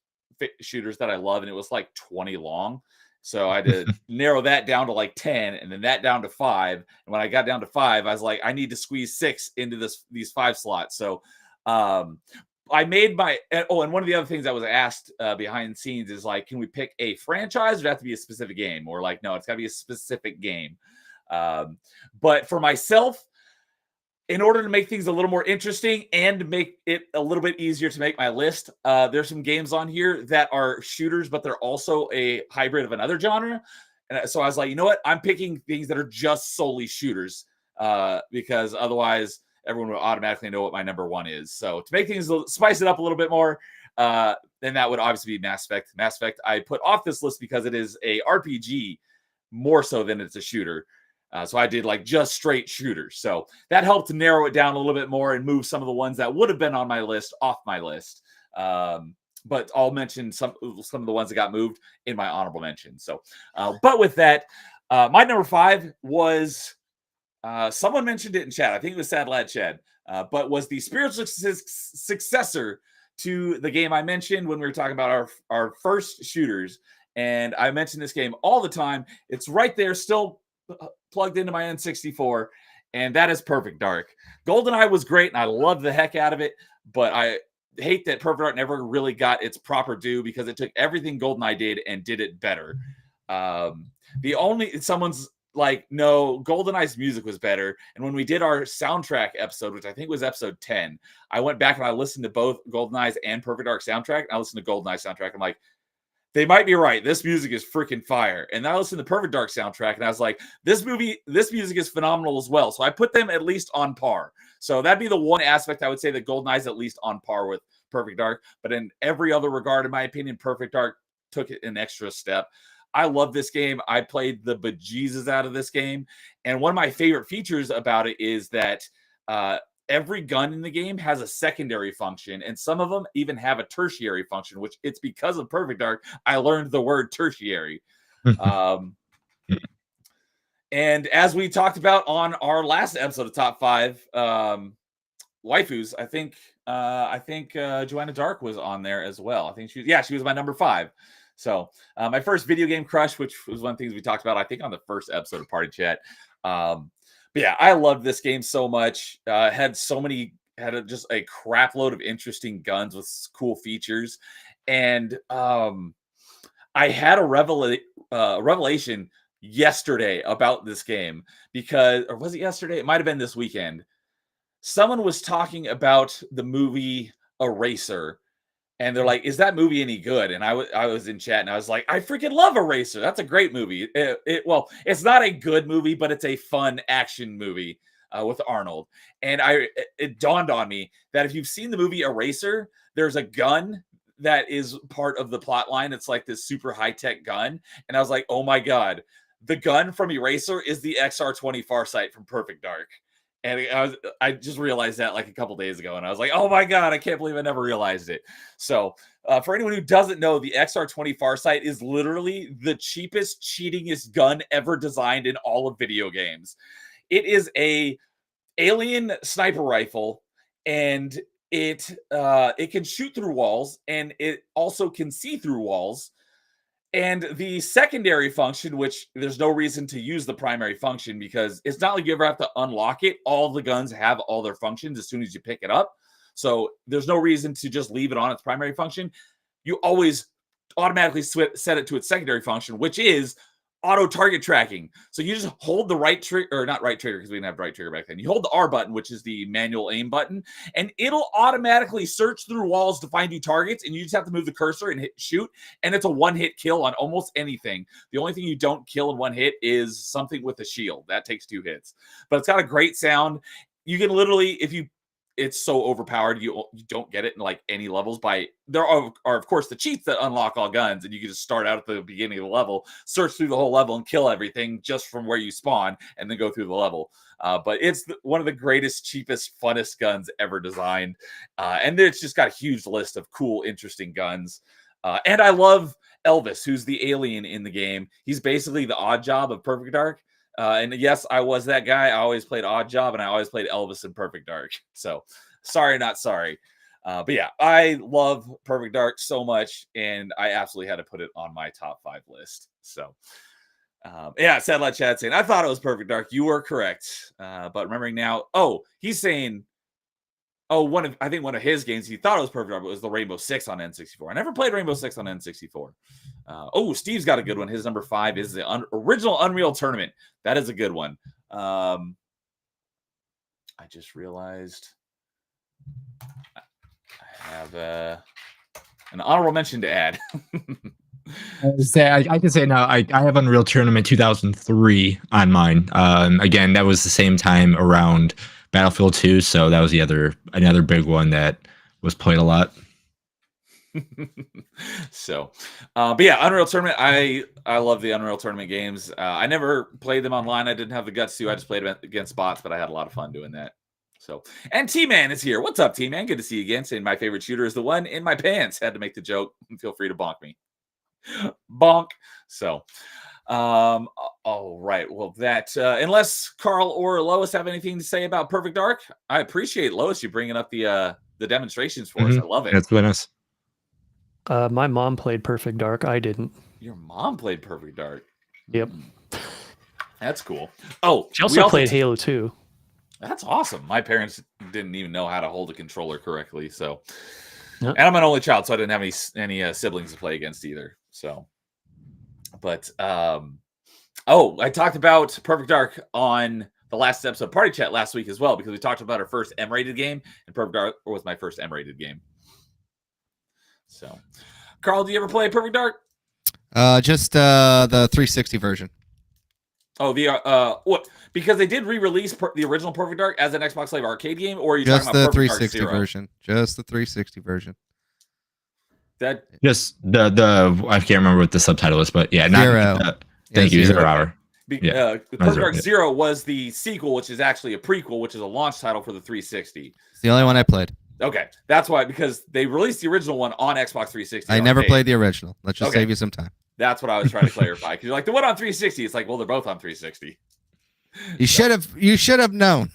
shooters that I love, and it was like 20 long. So I had to narrow that down to like 10, and then that down to 5. And when I got down to 5, I was like, I need to squeeze 6 into these 5 slots. So I made and one of the other things I was asked behind the scenes is like, can we pick a franchise, or does it have to be a specific game? Or like, no, it's got to be a specific game. But for myself, in order to make things a little more interesting and make it a little bit easier to make my list, there's some games on here that are shooters, but they're also a hybrid of another genre. And so I was like, you know what? I'm picking things that are just solely shooters because otherwise everyone will automatically know what my number one is. So to make things spice it up a little bit more, then that would obviously be Mass Effect. Mass Effect I put off this list because it is a RPG more so than it's a shooter. So I did like just straight shooters. So that helped to narrow it down a little bit more and move some of the ones that would have been on my list off my list. But I'll mention some of the ones that got moved in my honorable mention. So, but with that, my number 5 was someone mentioned it in chat. I think it was Sad Lad Chad, but was the spiritual successor to the game I mentioned when we were talking about our first shooters. And I mention this game all the time. It's right there, still plugged into my N64, and that is Perfect Dark. GoldenEye was great, and I loved the heck out of it, but I hate that Perfect Dark never really got its proper due because it took everything GoldenEye did and did it better. Someone's like, no, GoldenEye's music was better. And when we did our soundtrack episode, which I think was episode 10, I went back and I listened to both GoldenEye's and Perfect Dark soundtrack. And I listened to GoldenEye soundtrack. I'm like, they might be right. This music is freaking fire. And then I listened to Perfect Dark soundtrack and I was like, this music is phenomenal as well. So I put them at least on par. So that'd be the one aspect I would say that GoldenEye's at least on par with Perfect Dark. But in every other regard, in my opinion, Perfect Dark took it an extra step. I love this game. I played the bejesus out of this game. And one of my favorite features about it is that every gun in the game has a secondary function, and some of them even have a tertiary function, which it's because of Perfect Dark I learned the word tertiary. And as we talked about on our last episode of Top 5 waifus, I think Joanna Dark was on there as well. I think she was my number 5. So my first video game crush, which was one of the things we talked about, I think on the first episode of Party Chat. But yeah, I loved this game so much. Had just a crap load of interesting guns with cool features. And I had a revelation yesterday about this game or was it yesterday? It might have been this weekend. Someone was talking about the movie Eraser. And they're like, is that movie any good? And I was in chat and I was like, I freaking love Eraser. That's a great movie. Well, it's not a good movie, but it's a fun action movie with Arnold. And it dawned on me that if you've seen the movie Eraser, there's a gun that is part of the plot line. It's like this super high-tech gun. And I was like, oh my God, the gun from Eraser is the XR20 Farsight from Perfect Dark. And I just realized that like a couple days ago, and I was like, "Oh my God, I can't believe I never realized it." So, for anyone who doesn't know, the XR20 Farsight is literally the cheapest, cheatingest gun ever designed in all of video games. It is a alien sniper rifle, and it can shoot through walls, and it also can see through walls. And the secondary function, which there's no reason to use the primary function because it's not like you ever have to unlock it. All the guns have all their functions as soon as you pick it up. So there's no reason to just leave it on its primary function. You always automatically set it to its secondary function, which is auto target tracking. So you just hold the right trigger, or not right trigger because we didn't have right trigger back then. You hold the R button, which is the manual aim button, and it'll automatically search through walls to find you targets, and you just have to move the cursor and hit shoot, and it's a one-hit kill on almost anything. The only thing you don't kill in one hit is something with a shield. That takes 2 hits. But it's got a great sound. You can literally, it's so overpowered, you don't get it in like any levels. There are of course the cheats that unlock all guns, and you can just start out at the beginning of the level, search through the whole level, and kill everything just from where you spawn, and then go through the level. But it's one of the greatest, cheapest, funnest guns ever designed, and it's just got a huge list of cool, interesting guns. And I love Elvis, who's the alien in the game. He's basically the odd job of Perfect Dark. And yes, I was that guy. I always played Odd Job, and I always played Elvis in Perfect Dark. So sorry, not sorry. But yeah, I love Perfect Dark so much, and I absolutely had to put it on my top 5 list. So yeah, Sad Lad Chad saying, I thought it was Perfect Dark. You were correct. But remembering now, he's saying, I think one of his games, he thought it was Perfect Dark, but it was the Rainbow Six on N64. I never played Rainbow Six on N64. Steve's got a good one. His number 5 is the original Unreal Tournament. That is a good one. I I just realized I have an honorable mention to add.
I can say now I have Unreal Tournament 2003 on mine. Again, that was the same time around Battlefield 2, so that was another big one that was played a lot.
So, but yeah, Unreal Tournament. I love the Unreal Tournament games. I never played them online. I didn't have the guts to. I just played them against bots, but I had a lot of fun doing that. So, and T-Man is here. What's up, T-Man? Good to see you again. Saying my favorite shooter is the one in my pants. Had to make the joke. Feel free to bonk me. Bonk. So, all right. Well, that unless Carl or Lois have anything to say about Perfect Dark, I appreciate Lois you bringing up the demonstrations for us. I love it.
That's really nice.
My mom played Perfect Dark. I didn't.
Your mom played Perfect Dark.
Yep.
That's cool. Oh,
she also played Halo 2.
That's awesome. My parents didn't even know how to hold a controller correctly. So,
Yep.
And I'm an only child, so I didn't have any siblings to play against either. So, but I talked about Perfect Dark on the last episode of Party Chat last week as well, because we talked about our first M-rated game, and Perfect Dark was my first M-rated game. So, Carl, do you ever play Perfect Dark?
Just the 360 version.
Oh, what? Because they did re-release the original Perfect Dark as an Xbox Live Arcade game, or are you
Just
talking about
the
Perfect
360
Dark Zero?
version. Just the 360 version.
That
just the I can't remember what the subtitle is, but yeah, not
Zero.
Thank you, 0
Okay.
hour.
Perfect Dark Zero was the sequel, which is actually a prequel, which is a launch title for the 360.
It's the only one I played.
Okay, that's why, because they released the original one on Xbox 360.
I never played the original. Let's just save you some time.
That's what I was trying to clarify, because you're like, the one on 360. It's like, well, they're both on 360.
You should have known.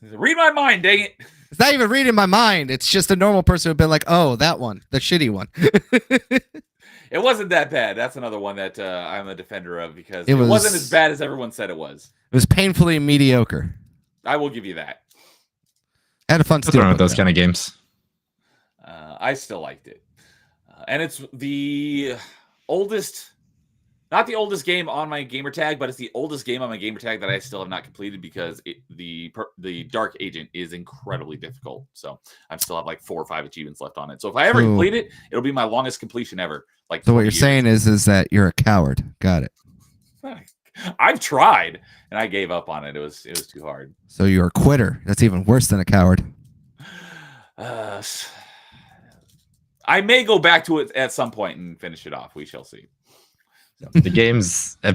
Read my mind, dang it.
It's not even reading my mind. It's just a normal person who'd been like, oh, that one, the shitty one.
It wasn't that bad. That's another one that I'm a defender of, because it wasn't as bad as everyone said it was.
It was painfully mediocre.
I will give you that.
I had a fun
What's wrong with those kind of games?
I still liked it. And it's the oldest, not the oldest game on my gamer tag, but it's the oldest game on my gamer tag that I still have not completed, because the Dark Agent is incredibly difficult. So I still have like 4 or 5 achievements left on it. So if I ever complete it, it'll be my longest completion ever. Like,
so what you're saying is that you're a coward. Got it.
I've tried and I gave up on it. It was too hard.
So you're a quitter. That's even worse than a coward.
I may go back to it at some point and finish it off. We shall see. So.
If a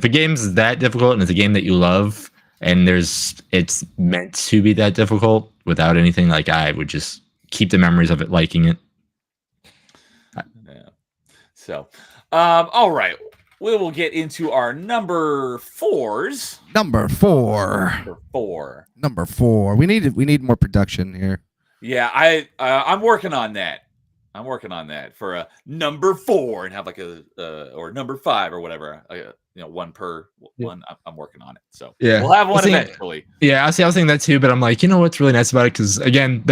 game's that difficult and it's a game that you love and it's meant to be that difficult without anything, like, I would just keep the memories of it, liking it.
Yeah. So, all right. We will get into our number 4s.
Number 4. Number 4. We need more production here.
Yeah, I'm working on that. I'm working on that for a number 4 and have like or number 5 or whatever. One per one. I'm working on it. So
yeah,
we'll have one eventually.
Yeah, I was thinking that too, but I'm like, what's really nice about it? Because again,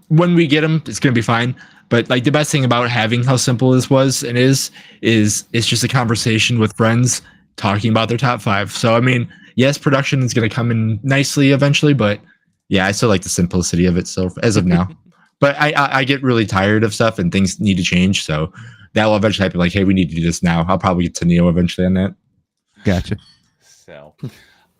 when we get them, it's gonna be fine. But like, the best thing about having how simple this was and is it's just a conversation with friends talking about their top 5. So I mean, yes, production is gonna come in nicely eventually, but yeah, I still like the simplicity of it. So as of now. But I get really tired of stuff and things need to change. So that will eventually happen. Like, hey, we need to do this now. I'll probably get to Neo eventually on that.
Gotcha.
So,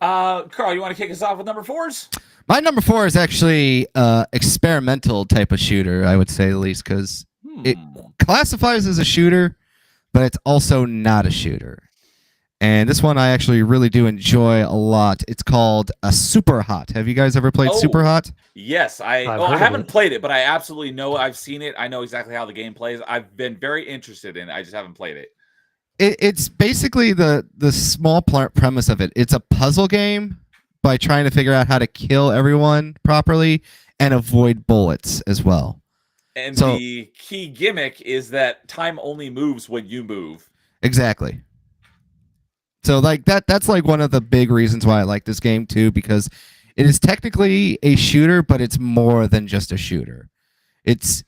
Carl, you want to kick us off with number 4s?
My number 4 is actually experimental type of shooter, I would say, at least, because it classifies as a shooter, but it's also not a shooter. And this one I actually really do enjoy a lot. It's called Super Hot. Have you guys ever played Super Hot?
Yes, I haven't played it, but I absolutely know. I've seen it. I know exactly how the game plays. I've been very interested in it. I just haven't played it.
It's basically the small premise of it. It's a puzzle game by trying to figure out how to kill everyone properly and avoid bullets as well.
And the key gimmick is that time only moves when you move.
Exactly. So like that's like one of the big reasons why I like this game too, because it is technically a shooter, but it's more than just a shooter. It's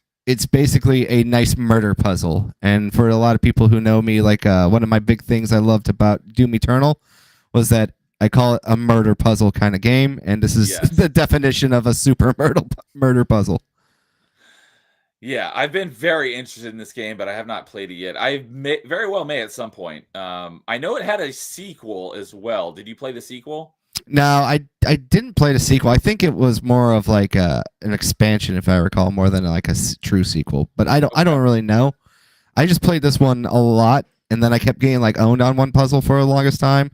basically a nice murder puzzle. And for a lot of people who know me, like one of my big things I loved about Doom Eternal was that I call it a murder puzzle kind of game, and this is
Yes.
the definition of a super murder puzzle.
Yeah, I've been very interested in this game, but I have not played it yet. Very well may at some point. I know it had a sequel as well. Did you play the sequel?
No, I didn't play the sequel. I think it was more of like an expansion, if I recall, more than like a true sequel. But I don't really know. I just played this one a lot, and then I kept getting like owned on one puzzle for the longest time.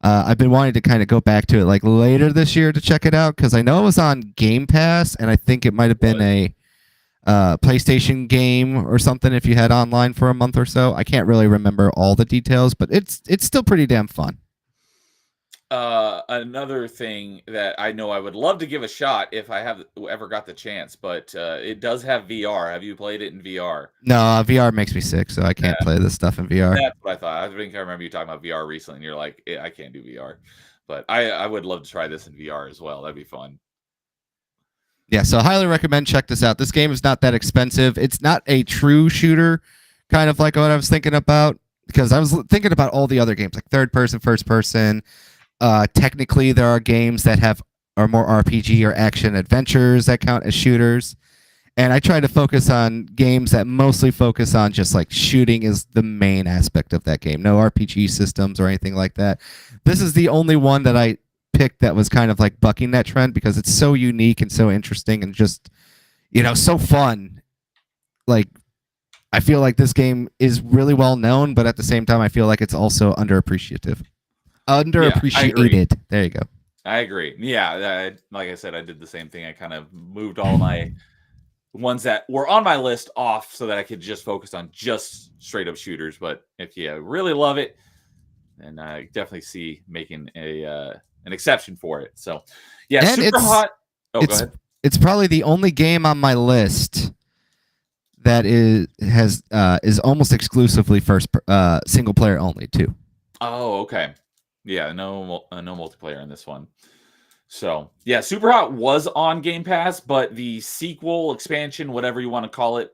I've been wanting to kind of go back to it like later this year to check it out because I know it was on Game Pass, and I think it might have been a PlayStation game or something if you had online for a month or so. I can't really remember all the details, but it's still pretty damn fun.
Another thing that I know I would love to give a shot if I have ever got the chance, but it does have VR. Have you played it in VR?
No, VR makes me sick, so I can't play this stuff in VR.
That's what I thought. I think I remember you talking about VR recently, and you're like, I can't do VR. But I would love to try this in VR as well. That'd be fun.
Yeah, so I highly recommend check this out. This game is not that expensive. It's not a true shooter, kind of like what I was thinking about, because I was thinking about all the other games, like third person, first person. Technically, there are games that are more RPG or action adventures that count as shooters. And I try to focus on games that mostly focus on just like shooting is the main aspect of that game. No RPG systems or anything like that. This is the only one that I picked that was kind of like bucking that trend because it's so unique and so interesting and just, so fun. Like, I feel like this game is really well known, but at the same time, I feel like it's also underappreciated. There you go.
I agree. Yeah, like I said, I did the same thing. I kind of moved all my ones that were on my list off so that I could just focus on just straight up shooters. But if you really love it, then I definitely see making an exception for it. So, yeah,
and
super hot. Oh, go ahead.
It's probably the only game on my list that is almost exclusively single player only too.
Oh, okay. Yeah, no multiplayer in this one. So, yeah, Superhot was on Game Pass, but the sequel, expansion, whatever you want to call it,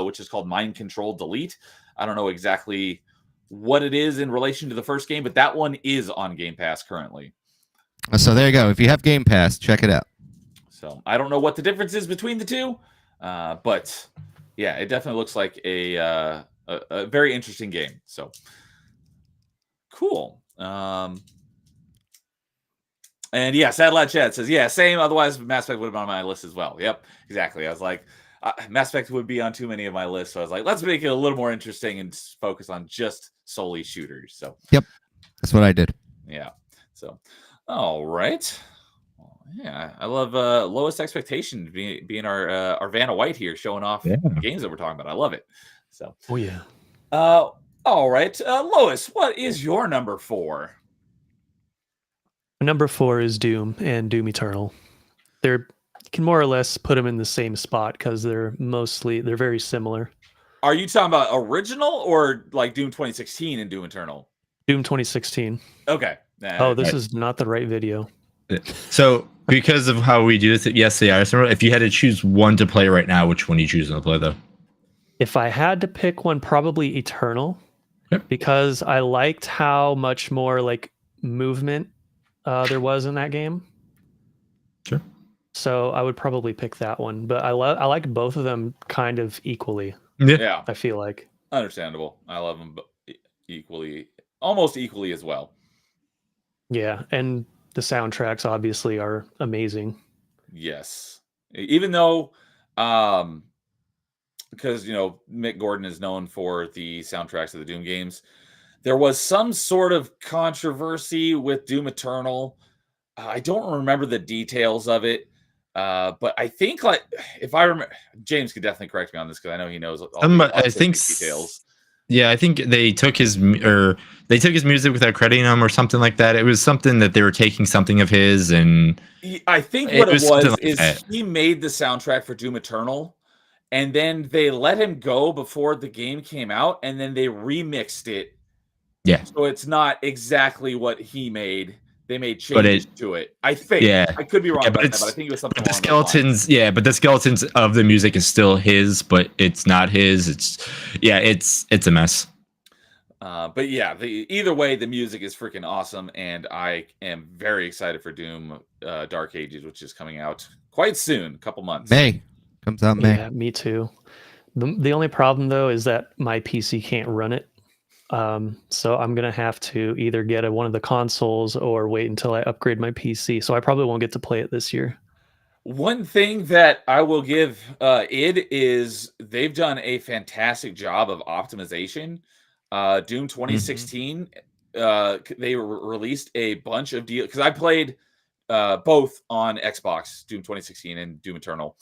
which is called Mind Control Delete. I don't know exactly what it is in relation to the first game, but that one is on Game Pass currently.
So there you go. If you have Game Pass, check it out.
So I don't know what the difference is between the two, but yeah, it definitely looks like a very interesting game. So cool. And yeah, Satellite Chat says, yeah, same. Otherwise, Mass Effect would have been on my list as well. Yep, exactly. I was like, Mass Effect would be on too many of my lists. So I was like, let's make it a little more interesting and focus on just solely shooters. So,
yep, that's what I did.
Yeah. So, all right. Well, yeah, I love Lowest Expectation being our Vanna White here, showing off the games that we're talking about. I love it. So,
oh yeah.
All right, Lois, what is your number 4?
Number 4 is Doom and Doom Eternal. You can more or less put them in the same spot because they're very similar.
Are you talking about original or like Doom 2016 and Doom Eternal?
Doom 2016.
Okay.
This is not the right video.
So because of how we do this, yes, they are similar. If you had to choose one to play right now, which one are you choosing to play though?
If I had to pick one, probably Eternal. Yep. Because I liked how much more like movement there was in that game.
Sure.
So
I would probably pick that one, but I like both of them kind of equally.
Yeah.
I feel like
understandable. I love them almost equally as well.
Yeah, and the soundtracks obviously are amazing.
Yes. Even though because Mick Gordon is known for the soundtracks of the Doom games, there was some sort of controversy with Doom Eternal. I don't remember the details of it, but I think if I remember, James could definitely correct me on this because I know he knows all the details.
Yeah, I think they took his music without crediting him or something like that. It was something that they were taking something of his, and
I think what it was is he made the soundtrack for Doom Eternal. And then they let him go before the game came out, and then they remixed it.
Yeah.
So it's not exactly what he made. They made changes to it. I think. Yeah. I could be wrong about that, but I think it was something.
But the skeletons, but the skeletons of the music is still his, but it's not his. It's a mess.
But yeah, either way, the music is freaking awesome, and I am very excited for Doom Dark Ages, which is coming out quite soon, a couple months.
May comes out May.
Yeah, me too. The only problem though is that my PC can't run it. So I'm gonna have to either get one of the consoles or wait until I upgrade my PC. So I probably won't get to play it this year.
One thing that I will give id is they've done a fantastic job of optimization. Doom 2016, they released a bunch of deals because I played both on Xbox, Doom 2016 and Doom Eternal.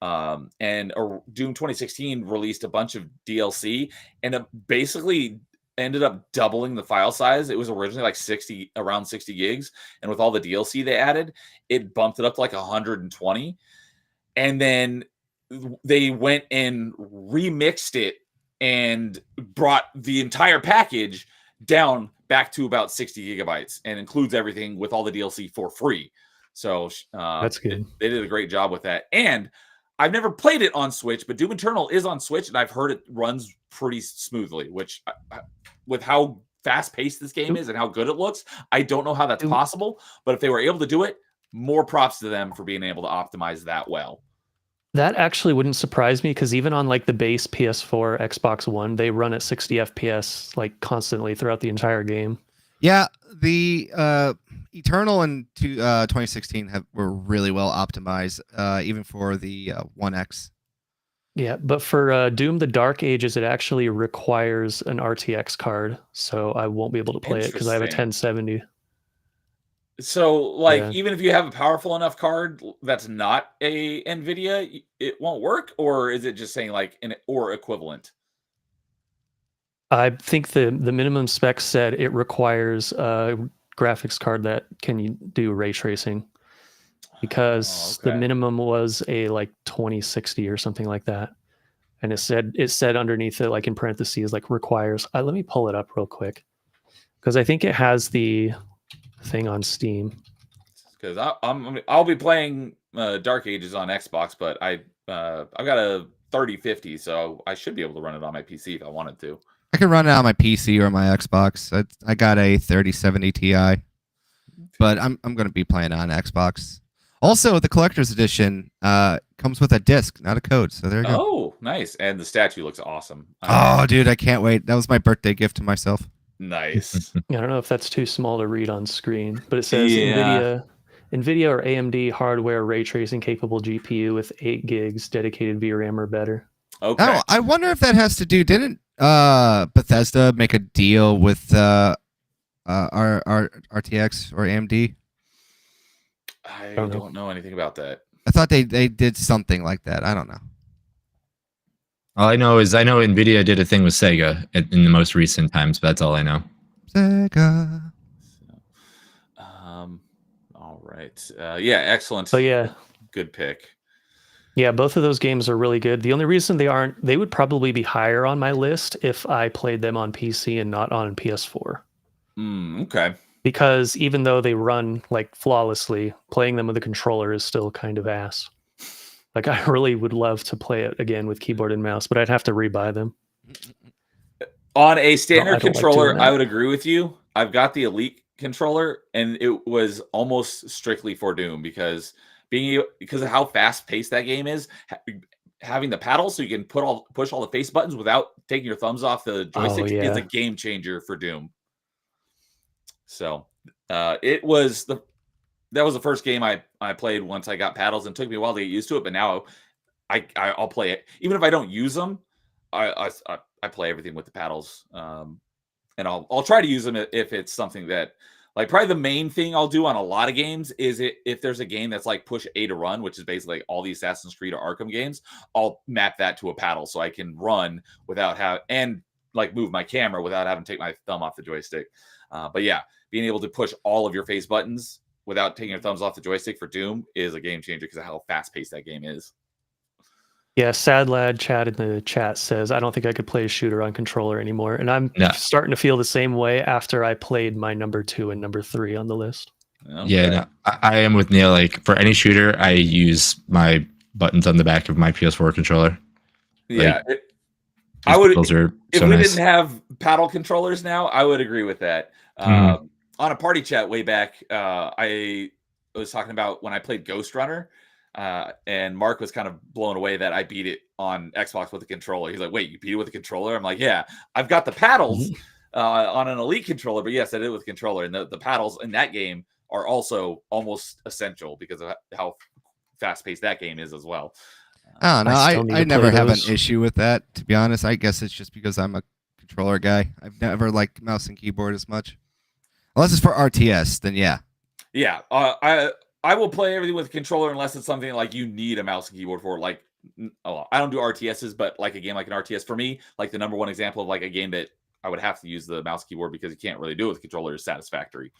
And Doom 2016 released a bunch of DLC and basically ended up doubling the file size. It was originally like around 60 gigs. And with all the DLC they added, it bumped it up to like 120. And then they went and remixed it and brought the entire package down back to about 60 gigabytes and includes everything with all the DLC for free. So
that's good.
They did a great job with that. And I've never played it on Switch, but Doom Eternal is on Switch, and I've heard it runs pretty smoothly, which with how fast-paced this game is and how good it looks, I don't know how that's possible, but if they were able to do it, more props to them for being able to optimize that well.
That actually wouldn't surprise me because even on like the base PS4, Xbox One, they run at 60 FPS like constantly throughout the entire game.
Yeah, the Eternal and 2016 were really well optimized, even for the One X.
Yeah, but for Doom: The Dark Ages, it actually requires an RTX card, so I won't be able to play it because I have a 1070.
So, even if you have a powerful enough card that's not a NVIDIA, it won't work? Or is it just saying or equivalent?
I think the minimum specs said it requires a graphics card that can do ray tracing because the minimum was a 2060 or something like that. And it said underneath it, in parentheses, requires. Let me pull it up real quick because I think it has the thing on Steam.
Because I'll be playing Dark Ages on Xbox, but I've got a 3050, so I should be able to run it on my PC if I wanted to.
I can run it on my PC or my Xbox. I got a 3070 Ti, but I'm going to be playing on Xbox. Also, the collector's edition comes with a disc, not a code. So there you go.
Oh, nice! And the statue looks awesome.
Oh, dude, I can't wait. That was my birthday gift to myself.
Nice.
I don't know if that's too small to read on screen, but it says NVIDIA or AMD hardware ray tracing capable GPU with 8 gigs dedicated VRAM or better.
Okay.
Now, I wonder if that has to do. Didn't Bethesda make a deal with our RTX or AMD?
I don't know anything about that.
I thought they did something like that. I don't know.
All I know is NVIDIA did a thing with Sega in the most recent times, but that's all I know.
Sega.
All right. Yeah, excellent.
So yeah.
Good pick.
Yeah, both of those games are really good. The only reason they would probably be higher on my list if I played them on PC and not on PS4.
Okay.
Because even though they run flawlessly, playing them with a controller is still kind of ass. I really would love to play it again with keyboard and mouse, but I'd have to rebuy them.
On a standard controller, I would agree with you. I've got the Elite controller, and it was almost strictly for Doom because of how fast paced that game is. Having the paddle so you can push all the face buttons without taking your thumbs off the joystick is a game changer for Doom. So that was the first game I played once I got paddles, and it took me a while to get used to it. But now I'll play it even if I don't use them. I play everything with the paddles, and I'll try to use them if it's something that probably the main thing I'll do on a lot of games is if there's a game that's push A to run, which is basically all the Assassin's Creed or Arkham games, I'll map that to a paddle so I can run without move my camera without having to take my thumb off the joystick. But yeah, being able to push all of your face buttons without taking your thumbs off the joystick for Doom is a game changer because of how fast paced that game is.
Yeah, Sad Lad Chad in the chat says, I don't think I could play a shooter on controller anymore. And I'm starting to feel the same way after I played my number 2 and number 3 on the list.
Okay. Yeah, no, I am with Neil. For any shooter, I use my buttons on the back of my PS4 controller.
Yeah. I would
Those are
if
so
we
nice.
didn't have paddle controllers now, I would agree with that.
Mhm.
On a party chat way back, I was talking about when I played Ghost Runner, and Mark was kind of blown away that I beat it on Xbox with a controller. He's like, "Wait, you beat it with a controller?" I'm like, "Yeah, I've got the paddles on an Elite controller, but yes, I did it with a controller." And the paddles in that game are also almost essential because of how fast paced that game is as well.
I don't know.
I still need
I
to
never
play
have an
those.
issue with that, to be honest. I guess it's just because I'm a controller guy. I've never liked mouse and keyboard as much. Unless it's for RTS, then yeah.
Yeah, I will play everything with a controller unless it's something like you need a mouse and keyboard for. Like, I don't do RTSs, but like a game like an RTS for me, like the number one example of like a game that I would have to use the mouse and keyboard because you can't really do it with a controller is Satisfactory.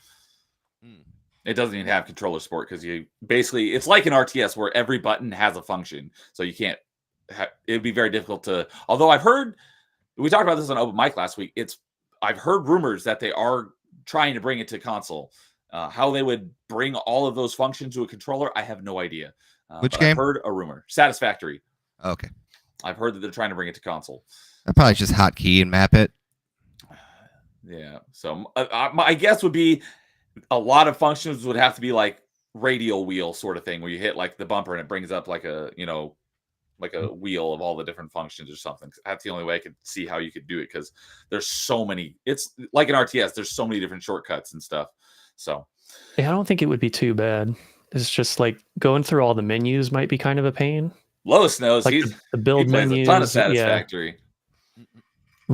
It doesn't even have controller support because you basically it's like an RTS where every button has a function, so you can't. It'd be very difficult to. Although I've heard we talked about this on open mic last week. I've heard rumors that they are trying to bring it to console. How they would bring all of those functions to a controller, I have no idea.
Which
but
game?
I've heard a rumor. Satisfactory.
Okay.
I've heard that they're trying to bring it to console.
I'll probably just hotkey and map it.
Yeah. So my guess would be a lot of functions would have to be like radial wheel sort of thing where you hit like the bumper and it brings up like a, like a wheel of all the different functions or something. That's the only way I could see how you could do it because there's so many. It's like an RTS. There's so many different shortcuts and stuff. So
Yeah, I don't think it would be too bad. It's just like going through all the menus might be kind of a pain.
Lois knows
Like the build
he plays
menus.
a ton of Satisfactory.
Yeah,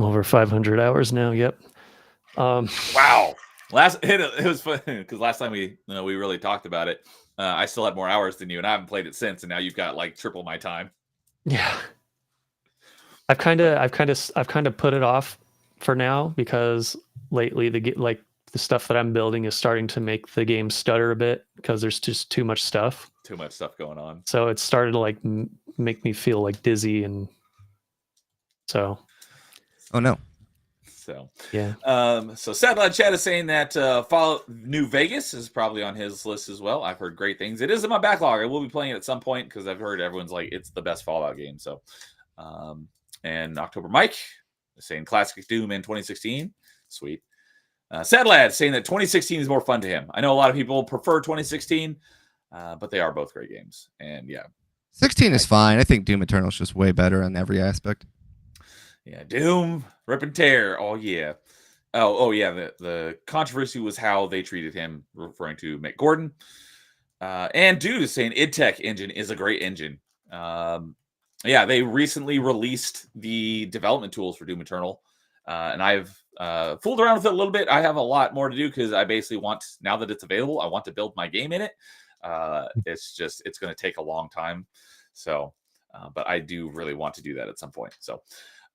over 500 hours now. Yep.
Wow. It was fun because last time we really talked about it. I still had more hours than you, and I haven't played it since. And now you've got like triple my time.
Yeah. I've kind of put it off for now because lately the stuff that I'm building is starting to make the game stutter a bit because there's just too much stuff.
Too much stuff going on.
So it started to like make me feel like dizzy, and so.
Oh no.
So
yeah.
So Sadlad Chat is saying that follow New Vegas is probably on his list as well. I've heard great things. It is in my backlog. I will be playing it at some point because I've heard everyone's like it's the best Fallout game. So, and October Mike is saying Classic Doom in 2016. Sweet. Sadlad saying that 2016 is more fun to him. I know a lot of people prefer 2016, but they are both great games. And yeah,
16 is fine. I think Doom Eternal is just way better on every aspect.
Yeah, Doom, rip and tear. Oh yeah. Oh yeah. The controversy was how they treated him, referring to Mick Gordon. And Dude is saying IdTech engine is a great engine. Yeah, they recently released the development tools for Doom Eternal, and I've fooled around with it a little bit. I have a lot more to do because I basically want, now that it's available, I want to build my game in it. It's going to take a long time. So, but I do really want to do that at some point. So.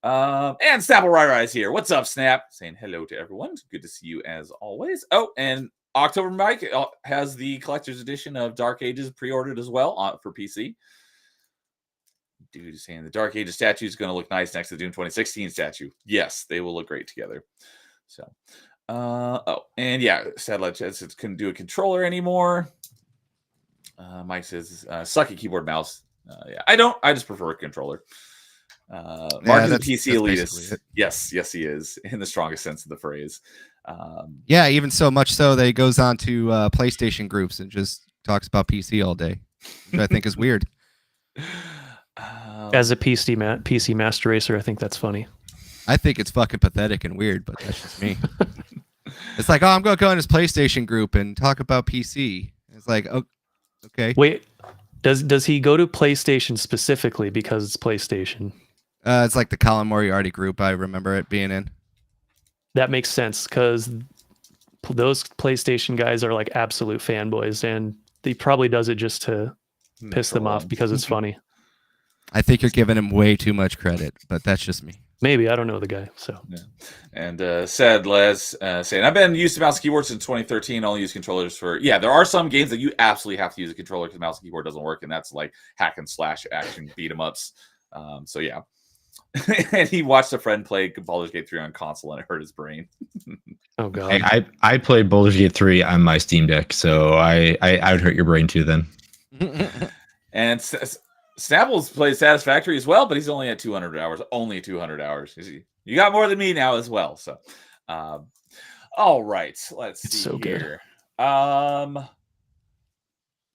And Snapple Ryder is here. What's up, Snap? Saying hello to everyone. Good to see you as always. Oh, and October Mike has the collector's edition of Dark Ages pre-ordered as well for PC. Dude is saying the Dark Ages statue is going to look nice next to the Doom 2016 statue. Yes, they will look great together. So, and yeah, Satellite says it couldn't do a controller anymore. Mike says, sucky keyboard mouse. Yeah, I just prefer a controller. Mark is a PC elitist. Yes, he is, in the strongest sense of the phrase.
Yeah, even so much so that he goes on to PlayStation groups and just talks about PC all day, which I think is weird.
As a PC master racer, I think that's funny.
I think it's fucking pathetic and weird, but that's just me. It's like, oh, I'm going to go in his PlayStation group and talk about PC. It's like, oh, okay.
Wait, does he go to PlayStation specifically because it's PlayStation?
It's like the Colin Moriarty group. I remember it being in.
That makes sense because those PlayStation guys are like absolute fanboys, and he probably does it just to piss them off because it's funny.
I think you're giving him way too much credit, but that's just me.
Maybe, I don't know the guy. So
yeah. And said Les saying, I've been used to mouse and keyboard since 2013. Only use controllers for there are some games that you absolutely have to use a controller because mouse and keyboard doesn't work, and that's like hack and slash action beat 'em ups. So yeah. And he watched a friend play Baldur's Gate 3 on console and it hurt his brain.
Oh god.
Hey, I played Baldur's Gate 3 on my Steam Deck, so I would hurt your brain too then.
And Snapple's played Satisfactory as well, but he's only at 200 hours. Only 200 hours. You got more than me now as well. So, all right. Let's
It's
see
so good.
here.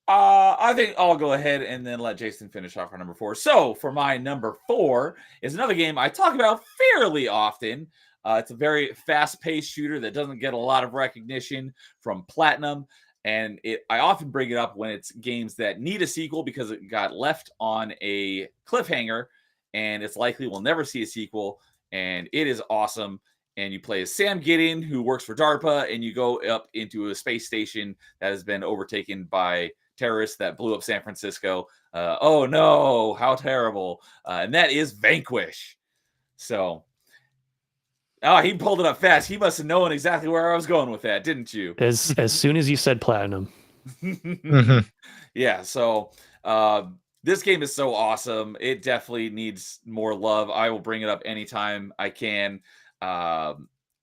I think I'll go ahead and then let Jason finish off our number 4. So for my number 4 is another game I talk about fairly often. It's a very fast-paced shooter that doesn't get a lot of recognition from Platinum, and I often bring it up when it's games that need a sequel because it got left on a cliffhanger, and it's likely we'll never see a sequel. And it is awesome. And you play as Sam Gideon, who works for DARPA, and you go up into a space station that has been overtaken by terrorists that blew up San Francisco. Oh no, how terrible. And that is Vanquish. So, he pulled it up fast. He must have known exactly where I was going with that, didn't you?
As soon as you said Platinum.
Mhm.
Yeah, so this game is so awesome. It definitely needs more love. I will bring it up anytime I can.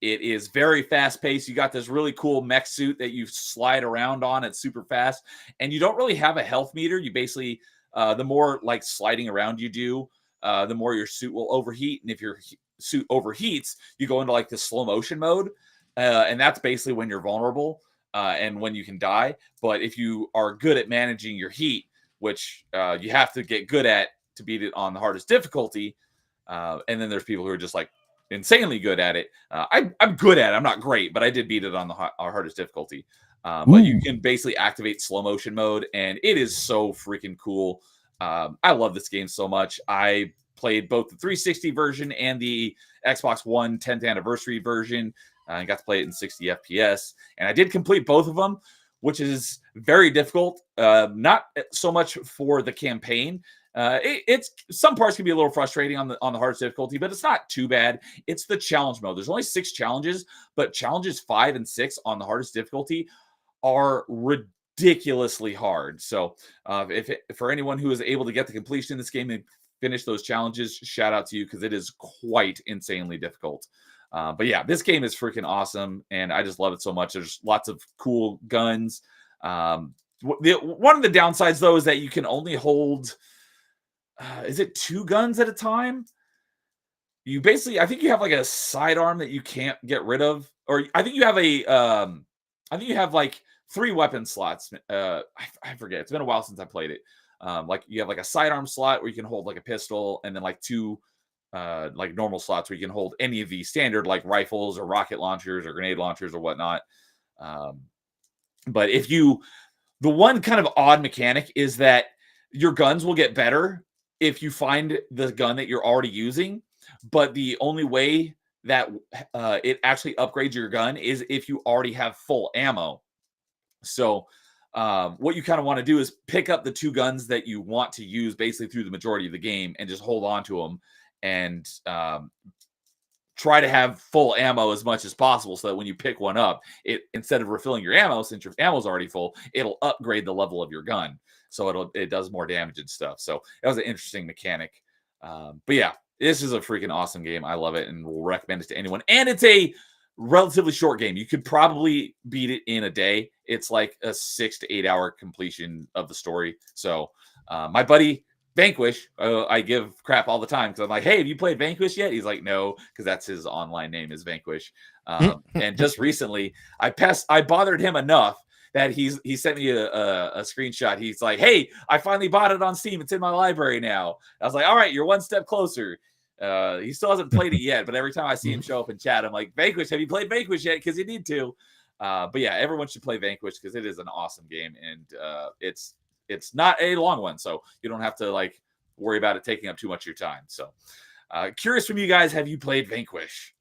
It is very fast paced. You got this really cool mech suit that you slide around on. It's super fast, and you don't really have a health meter. You basically, the more like sliding around you do, the more your suit will overheat. And if your suit overheats, you go into like the slow motion mode, and that's basically when you're vulnerable and when you can die. But if you are good at managing your heat, which you have to get good at to beat it on the hardest difficulty, and then there's people who are just like insanely good at it. I'm good at it. I'm not great, but I did beat it on the hardest difficulty. But you can basically activate slow motion mode, and it is so freaking cool. I love this game so much. I played both the 360 version and the Xbox One 10th anniversary version. I got to play it in 60 FPS, and I did complete both of them, which is very difficult. Not so much for the campaign. It's some parts can be a little frustrating on the hardest difficulty, but it's not too bad. It's the challenge mode. There's only 6 challenges, but challenges 5 and 6 on the hardest difficulty are ridiculously hard. So for anyone who is able to get the completion in this game and finish those challenges, shout out to you because it is quite insanely difficult. But yeah, this game is freaking awesome, and I just love it so much. There's lots of cool guns. One of the downsides, though, is that you can only hold, is it 2 guns at a time? You basically, I think you have like a sidearm that you can't get rid of, or I think you have I think you have like 3 weapon slots. I forget. It's been a while since I played it. Like you have like a sidearm slot where you can hold like a pistol, and then like 2 like normal slots where you can hold any of the standard like rifles or rocket launchers or grenade launchers or whatnot. But the one kind of odd mechanic is that your guns will get better if you find the gun that you're already using, but the only way that it actually upgrades your gun is if you already have full ammo. So what you kind of want to do is pick up the 2 guns that you want to use basically through the majority of the game and just hold on to them and try to have full ammo as much as possible so that when you pick one up, it instead of refilling your ammo, since your ammo's already full, it'll upgrade the level of your gun. So it does more damage and stuff. So that was an interesting mechanic. But yeah, this is a freaking awesome game. I love it and will recommend it to anyone. And it's a relatively short game. You could probably beat it in a day. It's like a 6 to 8 hour completion of the story. So my buddy Vanquish, I give crap all the time because I'm like, hey, have you played Vanquish yet? He's like, no, because that's his online name is Vanquish. And just recently, I bothered him enough that he sent me a screenshot. He's like, hey, I finally bought it on Steam. It's in my library now. I was like, all right, you're one step closer. He still hasn't played it yet, but every time I see him show up in chat, I'm like, Vanquish, have you played Vanquish yet? Because you need to. But yeah, everyone should play Vanquish because it is an awesome game, and it's not a long one, so you don't have to like worry about it taking up too much of your time. So curious from you guys, have you played Vanquish?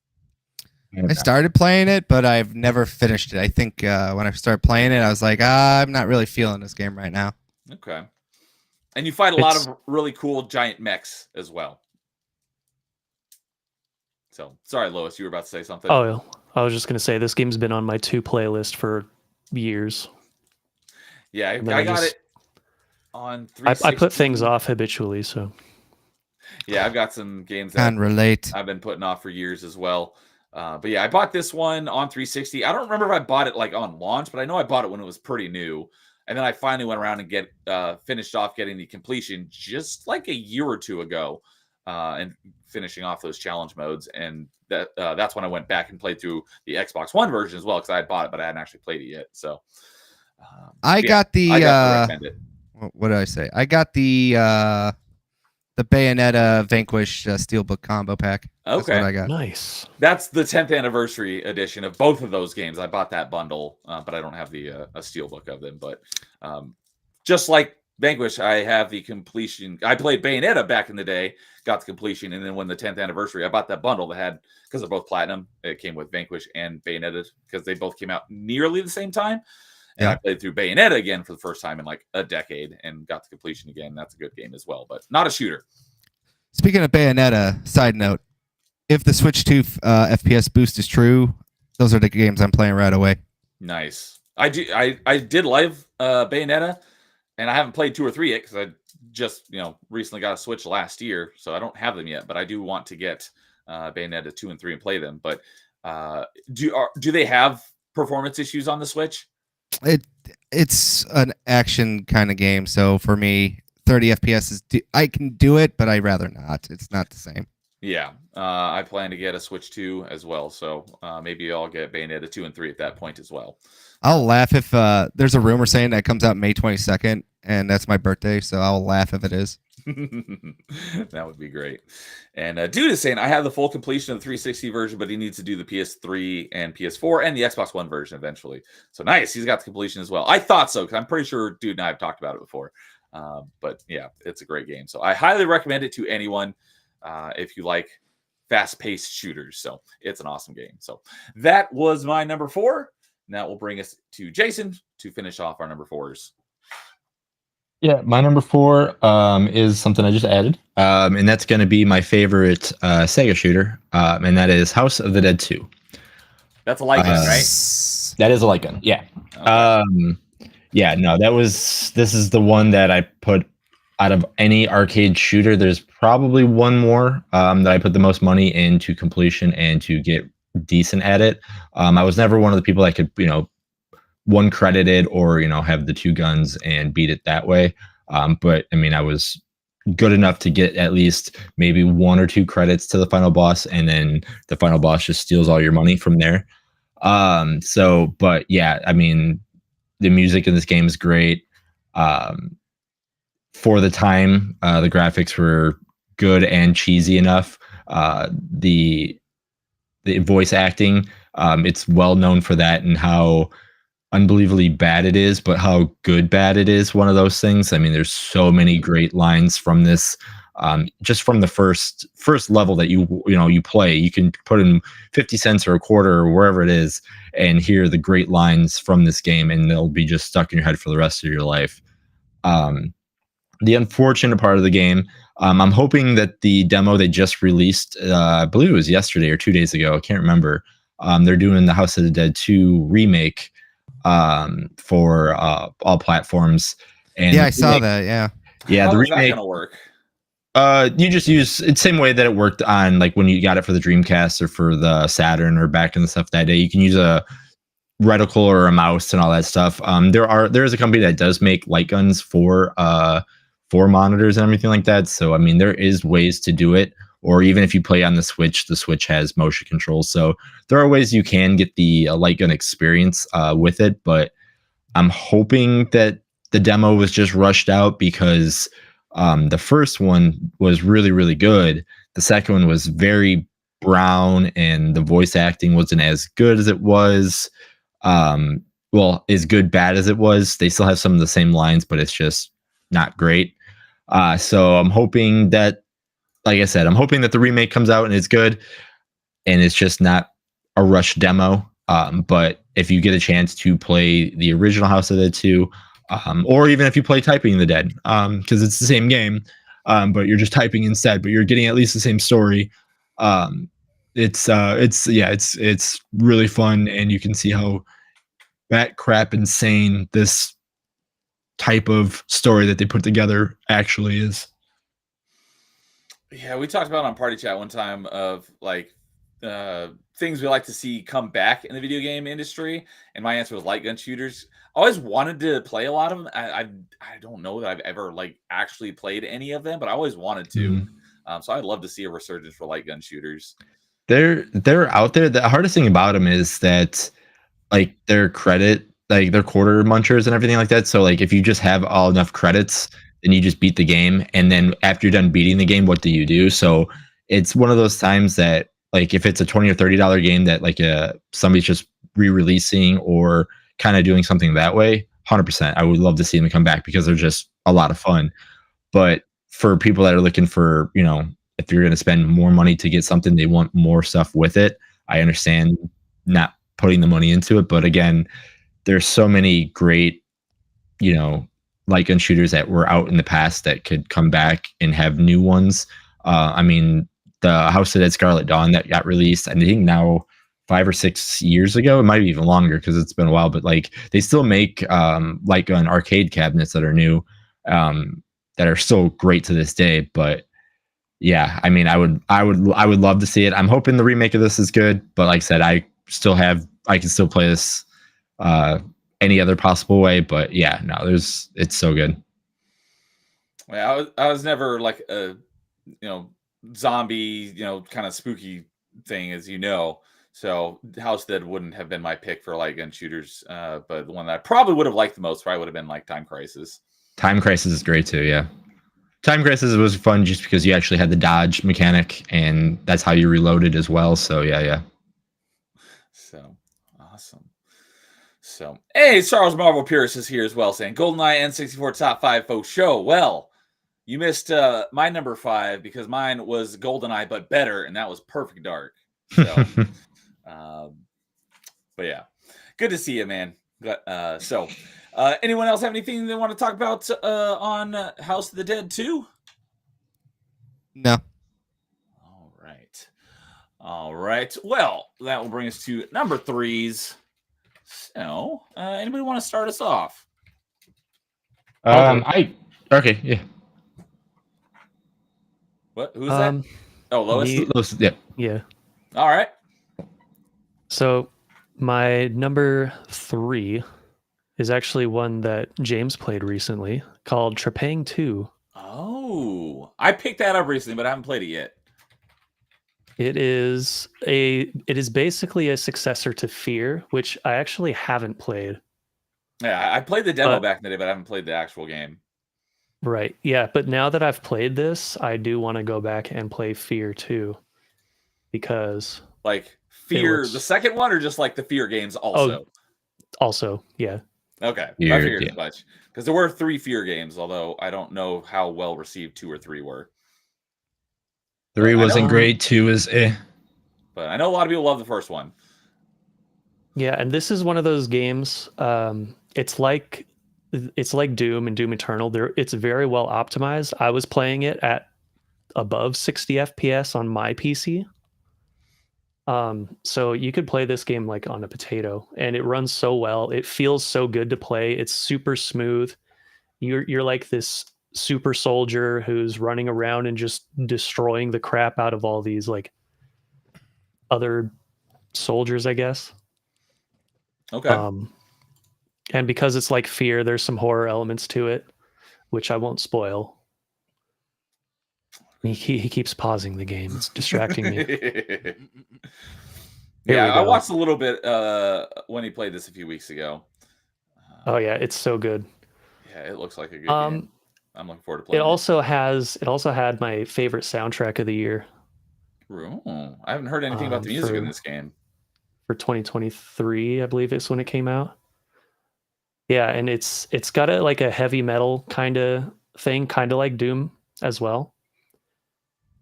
I started playing it, but I've never finished it. I think when I started playing it, I was like, I'm not really feeling this game right now.
Okay. And you fight a lot of really cool giant mechs as well. So sorry, Lois, you were about to say something.
Oh, I was just going to say this game's been on my 2 playlist for years.
Yeah, I got it on 360.
I put things off habitually, so.
Yeah, I've got some games that
Can relate.
I've been putting off for years as well. But yeah, I bought this one on 360. I don't remember if I bought it like on launch, but I know I bought it when it was pretty new. And then I finally went around and finished off getting the completion just like a year or two ago, and finishing off those challenge modes. And that's when I went back and played through the Xbox One version as well, because I had bought it, but I hadn't actually played it yet. So
I got the.
I definitely recommend it.
What did I say? I got the Bayonetta Vanquish Steelbook combo pack. That's
Okay.
what I got.
Nice.
That's the 10th anniversary edition of both of those games. I bought that bundle, but I don't have the a steelbook of them. But just like Vanquish, I have the completion. I played Bayonetta back in the day, got the completion, and then when the 10th anniversary, I bought that bundle that had, because they're both platinum, it came with Vanquish and Bayonetta because they both came out nearly the same time. And I played through Bayonetta again for the first time in like a decade and got the completion again. That's a good game as well, but not a shooter.
Speaking of Bayonetta, side note, if the Switch 2 FPS boost is true, those are the games I'm playing right away.
Nice. I did live Bayonetta, and I haven't played 2 or 3 yet because I just recently got a Switch last year, so I don't have them yet. But I do want to get Bayonetta 2 and 3 and play them. But do they have performance issues on the Switch?
It's an action kind of game, so for me, 30 FPS is I can do it, but I'd rather not. It's not the same.
Yeah, I plan to get a Switch 2 as well, so maybe I'll get Bayonetta 2 and 3 at that point as well.
I'll laugh if there's a rumor saying that it comes out May 22nd, and that's my birthday, so I'll laugh if it is.
That would be great. And Dude is saying, I have the full completion of the 360 version, but he needs to do the PS3 and PS4 and the Xbox One version eventually. So nice. He's got the completion as well. I thought so, because I'm pretty sure Dude and I have talked about it before. But yeah, it's a great game. So I highly recommend it to anyone if you like fast-paced shooters. So it's an awesome game. So that was my number 4. And that will bring us to Jason to finish off our number 4s.
Yeah, my number 4 is something I just added, and that's going to be my favorite Sega shooter, and that is House of the Dead 2.
That's a light gun, right?
That is a light gun, yeah.
Okay.
Yeah, no, this is the one that I put out of any arcade shooter. There's probably one more that I put the most money into completion and to get decent at it. I was never one of the people that could, one credited or have the 2 guns and beat it that way, but I mean I was good enough to get at least maybe 1 or 2 credits to the final boss, and then the final boss just steals all your money from there. But yeah, I mean the music in this game is great. For the time, the graphics were good and cheesy enough. The voice acting, it's well known for that, and how unbelievably bad it is, but how good bad it is. One of those things. I mean, there's so many great lines from this. Just from the first level that you play, you can put in 50 cents or a quarter or wherever it is, and hear the great lines from this game, and they'll be just stuck in your head for the rest of your life. The unfortunate part of the game, I'm hoping that the demo they just released, I believe it was yesterday or 2 days ago, I can't remember. They're doing the House of the Dead 2 remake for all platforms. And
yeah, I saw that. Yeah.
Yeah,
How
the
is that
remake.
gonna work?
You just use it's the same way that it worked on like when you got it for the Dreamcast or for the Saturn or back in the stuff that day. You can use a reticle or a mouse and all that stuff. There is a company that does make light guns for monitors and everything like that. So I mean, there is ways to do it. Or even if you play on the Switch has motion controls. So there are ways you can get the light gun experience with it. But I'm hoping that the demo was just rushed out, because the first one was really, really good. The second one was very brown, and the voice acting wasn't as good as it was. As good, bad as it was. They still have some of the same lines, but it's just not great. So I'm hoping that, like I said, I'm hoping that the remake comes out and it's good, and it's just not a rush demo. But if you get a chance to play the original House of the Dead 2, or even if you play Typing the Dead, because it's the same game, but you're just typing instead, but you're getting at least the same story. It's really fun, and you can see how bat crap insane this type of story that they put together actually is.
Yeah, we talked about it on Party Chat one time of like things we like to see come back in the video game industry, and my answer was light gun shooters. I always wanted to play a lot of them. I don't know that I've ever like actually played any of them, but I always wanted to. So I'd love to see a resurgence for light gun shooters.
They're out there. The hardest thing about them is that like their credit, like their quarter munchers and everything like that. So like if you just have all enough credits, then you just beat the game. And then after you're done beating the game, what do you do? So it's one of those times that like if it's a $20 or $30 game that like somebody's just re-releasing or kind of doing something that way, 100%. I would love to see them come back because they're just a lot of fun. But for people that are looking for, if you're going to spend more money to get something, they want more stuff with it. I understand not putting the money into it, but again, there's so many great, light gun shooters that were out in the past that could come back and have new ones. I mean, the House of Dead Scarlet Dawn that got released, I think now 5 or 6 years ago, it might be even longer because it's been a while, but like they still make light gun arcade cabinets that are new, that are still great to this day. But yeah, I mean, I would love to see it. I'm hoping the remake of this is good, but like I said, I can still play this any other possible way. But yeah, no, it's so good.
Yeah, I was never like a zombie kind of spooky thing, as you know. So House Dead wouldn't have been my pick for light gun shooters, but the one that I probably would have liked the most probably would have been like Time Crisis.
Time Crisis is great too, yeah. Time Crisis was fun just because you actually had the dodge mechanic, and that's how you reloaded as well. So yeah.
So awesome. So hey, Charles Marvel Pierce is here as well, saying GoldenEye N64 top 5 faux show. Well, you missed my number 5 because mine was GoldenEye but better, and that was Perfect Dark. So, but yeah, good to see you, man. Anyone else have anything they want to talk about on House of the Dead 2?
No.
All right. Well, that will bring us to number 3s. So, anybody want to start us off?
Okay, yeah.
What? Who's that? Oh, Lois.
Lois, yeah.
Yeah.
All right.
So my number 3 is actually one that James played recently called Trepang 2.
Oh, I picked that up recently, but I haven't played it yet.
It is basically a successor to Fear, which I actually haven't played.
Yeah, I played the demo back in the day, but I haven't played the actual game.
Right. Yeah, but now that I've played this, I do want to go back and play Fear 2 because
like Fear the second one, or just like the Fear games also?
Oh, also, yeah.
Okay, I figured as much because there were 3 Fear games, although I don't know how well received 2 or 3 were.
3 wasn't great. 2 is
But I know a lot of people love the first one.
Yeah, and this is one of those games. It's like Doom and Doom Eternal. It's very well optimized. I was playing it at above 60 FPS on my PC. So you could play this game like on a potato, and it runs so well. It feels so good to play. It's super smooth. You're like this super soldier who's running around and just destroying the crap out of all these like other soldiers, I guess.
Okay.
And because it's like Fear, there's some horror elements to it, which I won't spoil. He keeps pausing the game. It's distracting me.
Yeah, I watched a little bit when he played this a few weeks ago.
Oh yeah, it's so good.
Yeah, it looks like a good game. I'm looking forward to playing
it. It also had my favorite soundtrack of the year.
Ooh, I haven't heard anything about the music in this game.
For 2023, I believe it's when it came out. Yeah, and it's got a heavy metal kind of thing, kind of like Doom as well.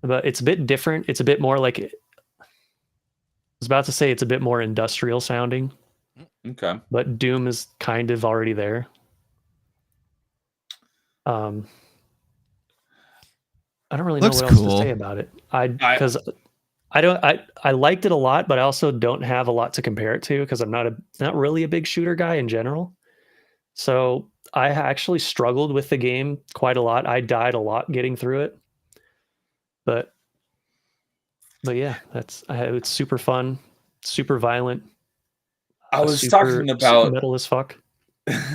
But it's a bit different. It's a bit more like, I was about to say it's a bit more industrial sounding.
Okay.
But Doom is kind of already there. I don't really know what else to say about it. Because I liked it a lot, but I also don't have a lot to compare it to because I'm not really a big shooter guy in general. So I actually struggled with the game quite a lot. I died a lot getting through it. But But yeah, it's super fun, super violent.
I was
super
talking about
metal as fuck.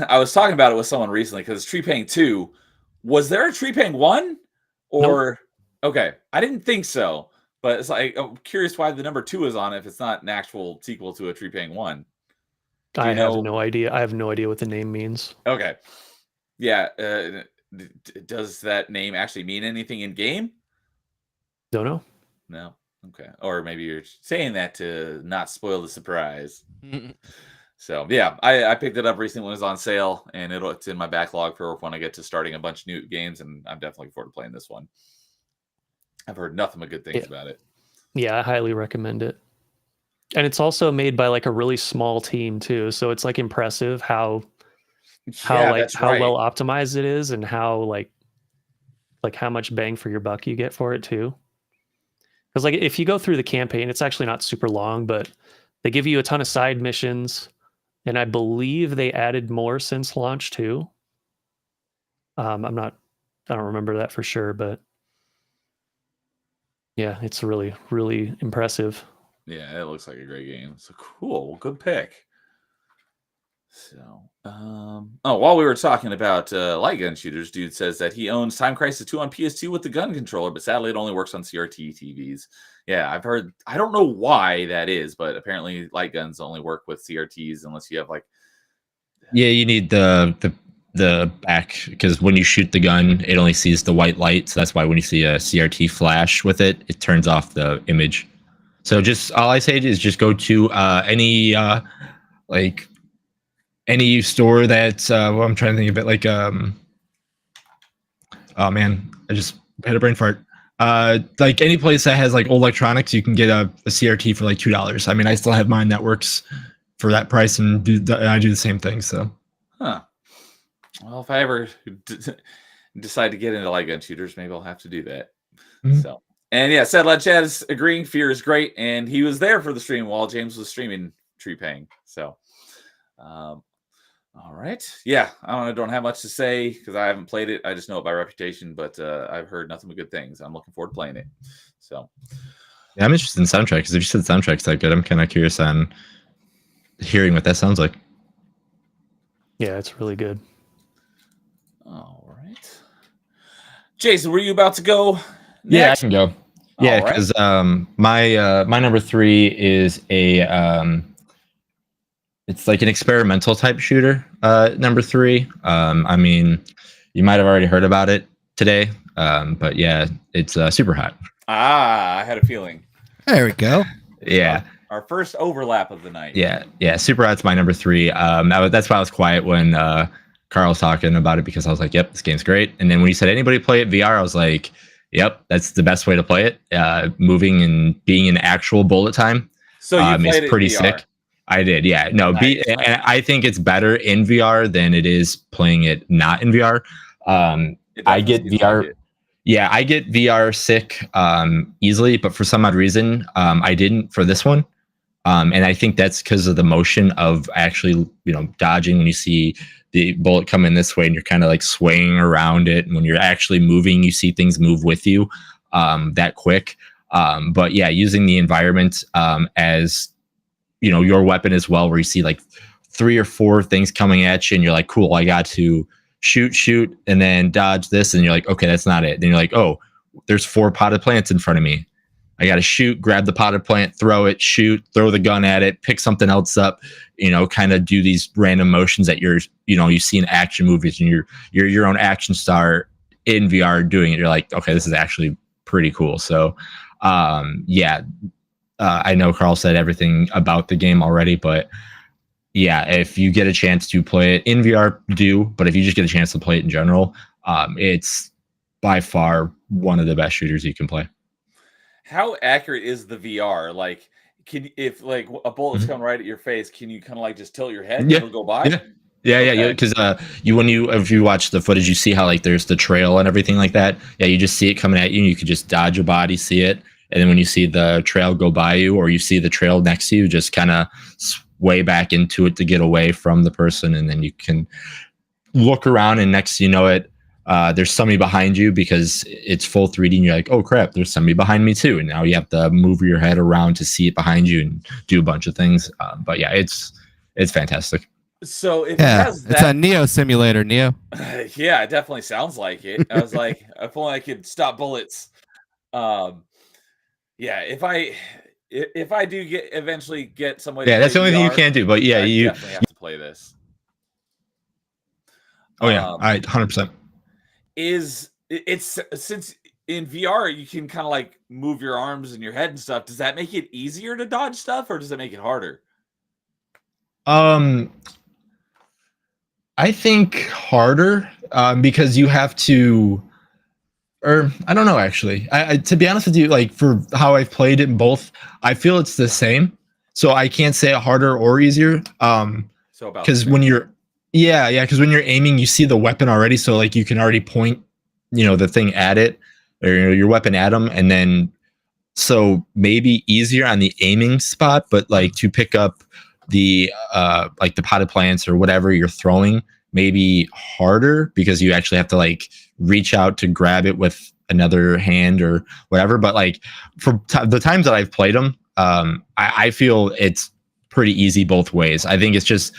I was talking about it with someone recently because Tree Pang 2. Was there a Tree Pang 1? Or okay, I didn't think so. But it's like I'm curious why the number 2 is on it if it's not an actual sequel to a Tree Pang 1. Do
I
you
have
know?
no idea. I have no idea what the name means.
Okay. Yeah, does that name actually mean anything in game?
Don't know.
No. Okay. Or maybe you're saying that to not spoil the surprise. So yeah, I picked it up recently when it was on sale, and it's in my backlog for when I get to starting a bunch of new games, and I'm definitely looking forward to playing this one. I've heard nothing but good things about it.
Yeah, I highly recommend it. And it's also made by like a really small team too, so it's like impressive how
That's
how
right.
well optimized it is, and how like how much bang for your buck you get for it too. Because like if you go through the campaign, it's actually not super long, but they give you a ton of side missions, and I believe they added more since launch too. I don't remember that for sure, but yeah, it's really, really impressive.
Yeah, it looks like a great game. So cool. Well, good pick. So, while we were talking about light gun shooters, dude says that he owns Time Crisis 2 on PS2 with the gun controller, but sadly it only works on CRT TVs. Yeah, I've heard. I don't know why that is, but apparently light guns only work with CRTs unless you have like.
Yeah, you need the back because when you shoot the gun, it only sees the white light. So that's why when you see a CRT flash with it, it turns off the image. So just all I say is just go to like any store that well, I'm trying to think of it like oh man, I just had a brain fart. Like any place that has like old electronics, you can get a CRT for like $2. I mean, I still have mine that works for that price, and I do the same thing. So,
Huh. Well, if I ever decide to get into light gun shooters, maybe I'll have to do that.
Mhm.
So, and yeah, Sad Chad is agreeing. Fear is great, and he was there for the stream while James was streaming Tree Pang. So, all right, yeah, I don't have much to say because I haven't played it. I just know it by reputation, but I've heard nothing but good things. I'm looking forward to playing it. So,
yeah, I'm interested in soundtrack because if you said soundtrack's that good, I'm kind of curious on hearing what that sounds like.
Yeah, it's really good.
all right, Jason, were you about to go? Next?
Yeah, I can go. Yeah,
All right.
because my number 3 is a it's like an experimental type shooter. Number 3. I mean, you might have already heard about it today, but yeah, it's Super Hot.
I had a feeling.
There we go.
Yeah.
Our first overlap of the night.
Yeah. Super Hot's my number 3. That's why I was quiet when Carl was talking about it because I was like, "Yep, this game's great." And then when you said anybody play it VR, I was like, "Yep, that's the best way to play it." Moving and being in actual bullet time,
So you played
is pretty
it in VR.
sick. I did, yeah. No,
Nice.
and I think it's better in VR than it is playing it not in VR. I get VR.
Like
Yeah, I get VR sick easily, but for some odd reason, I didn't for this one. And I think that's because of the motion of actually, dodging when you see the bullet come in this way and you're kind of like swaying around it. And when you're actually moving, you see things move with you that quick. But yeah, using the environment as, your weapon as well, where you see like 3 or 4 things coming at you and you're like, cool, I got to shoot, and then dodge this. And you're like, okay, that's not it. Then you're like, oh, there's 4 potted plants in front of me. I got to shoot, grab the potted plant, throw it, shoot, throw the gun at it, pick something else up, kind of do these random motions that you see in action movies, and you're your own action star in VR doing it. You're like, okay, this is actually pretty cool. So, yeah, I know Carl said everything about the game already, but yeah, if you get a chance to play it in VR, do. But if you just get a chance to play it in general, it's by far one of the best shooters you can play.
How accurate is the VR? Like, if like a bullet's coming right at your face, can you kind of like just tilt your head and it'll go by?
Yeah. Because if you watch the footage, you see how like there's the trail and everything like that. Yeah, you just see it coming at you, and you could just dodge your body, see it, and then when you see the trail go by you, or you see the trail next to you, just kind of sway back into it to get away from the person, and then you can look around, and next you know it, there's somebody behind you because it's full 3D and you're like, oh crap, there's somebody behind me too. And now you have to move your head around to see it behind you and do a bunch of things. But yeah, it's fantastic.
So if it
Yeah,
has
it's a
that,
Neo simulator. Neo.
yeah, it definitely sounds like it. I was like, if only I could stop bullets. Um, yeah, if I do eventually get some way to
Yeah,
play
that's the only thing you
VR,
can't do. But yeah,
I
you.
definitely have to play this.
Oh yeah,
Um,
I 100%.
it's since in VR you can kind of like move your arms and your head and stuff. Does that make it easier to dodge stuff, or does it make it harder?
I think harder because you have to, or I don't know actually. To be honest with you, like for how I've played it in both, I feel it's the same. So I can't say it harder or easier.
So about the
Because
same.
when you're, yeah, because when you're aiming, you see the weapon already, so like you can already point, the thing at it, or your weapon at them, and then so maybe easier on the aiming spot, but like to pick up the like the potted plants or whatever you're throwing, maybe harder because you actually have to like reach out to grab it with another hand or whatever. But like for the times that I've played them, I feel it's pretty easy both ways. I think it's just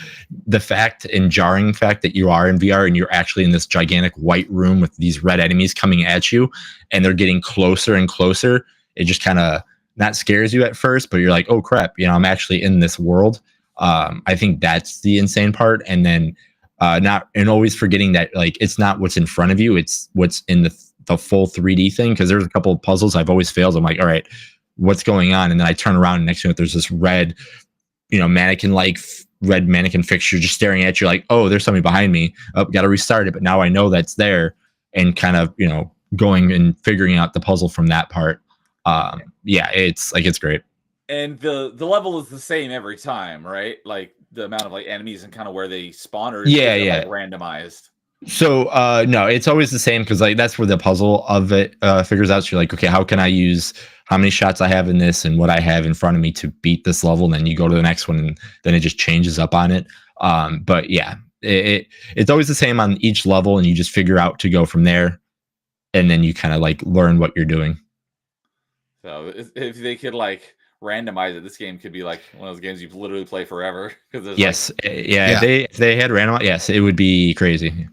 the fact and jarring fact that you are in VR and you're actually in this gigantic white room with these red enemies coming at you and they're getting closer and closer. It just kind of not scares you at first, but you're like, oh crap, I'm actually in this world. I think that's the insane part. And then not and always forgetting that like it's not what's in front of you, it's what's in the full 3D thing. Because there's a couple of puzzles I've always failed. I'm like, all right, what's going on? And then I turn around and next to it, there's this red, mannequin like red mannequin fixture just staring at you like, oh, there's something behind me. Oh, got to restart it. But now I know that's there and kind of, going and figuring out the puzzle from that part. Yeah, it's great.
And the level is the same every time, right? Like the amount of like enemies and kind of where they spawn, or is
Yeah,
it
yeah.
like randomized?
So no, it's always the same because like that's where the puzzle of it figures out. So you're like, okay, how can I use how many shots I have in this and what I have in front of me to beat this level? And then you go to the next one and then it just changes up on it. But yeah, it's always the same on each level and you just figure out to go from there. And then you kind of like learn what you're doing.
So if they could like randomize it, this game could be like one of those games you literally play forever. Because
yes, yeah. If they had randomized, yes, it would be crazy.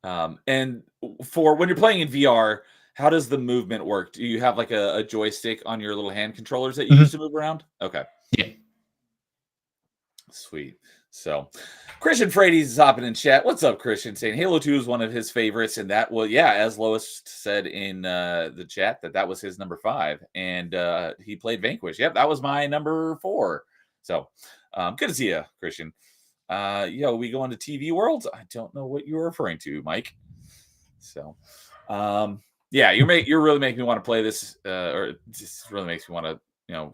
And for when you're playing in VR, how does the movement work? Do you have like a joystick on your little hand controllers that you use to move around? Okay.
Yeah.
Sweet. So Christian Frady's is hopping in chat. What's up, Christian? Saying Halo 2 is one of his favorites, and that was, yeah, as Lois said in the chat, that was his number 5, and he played Vanquish. Yep, that was my number 4. So good to see you, Christian. We go into TV worlds. I don't know what you're referring to, Mike. So yeah, you're really making me want to play this, or it just really makes me want to,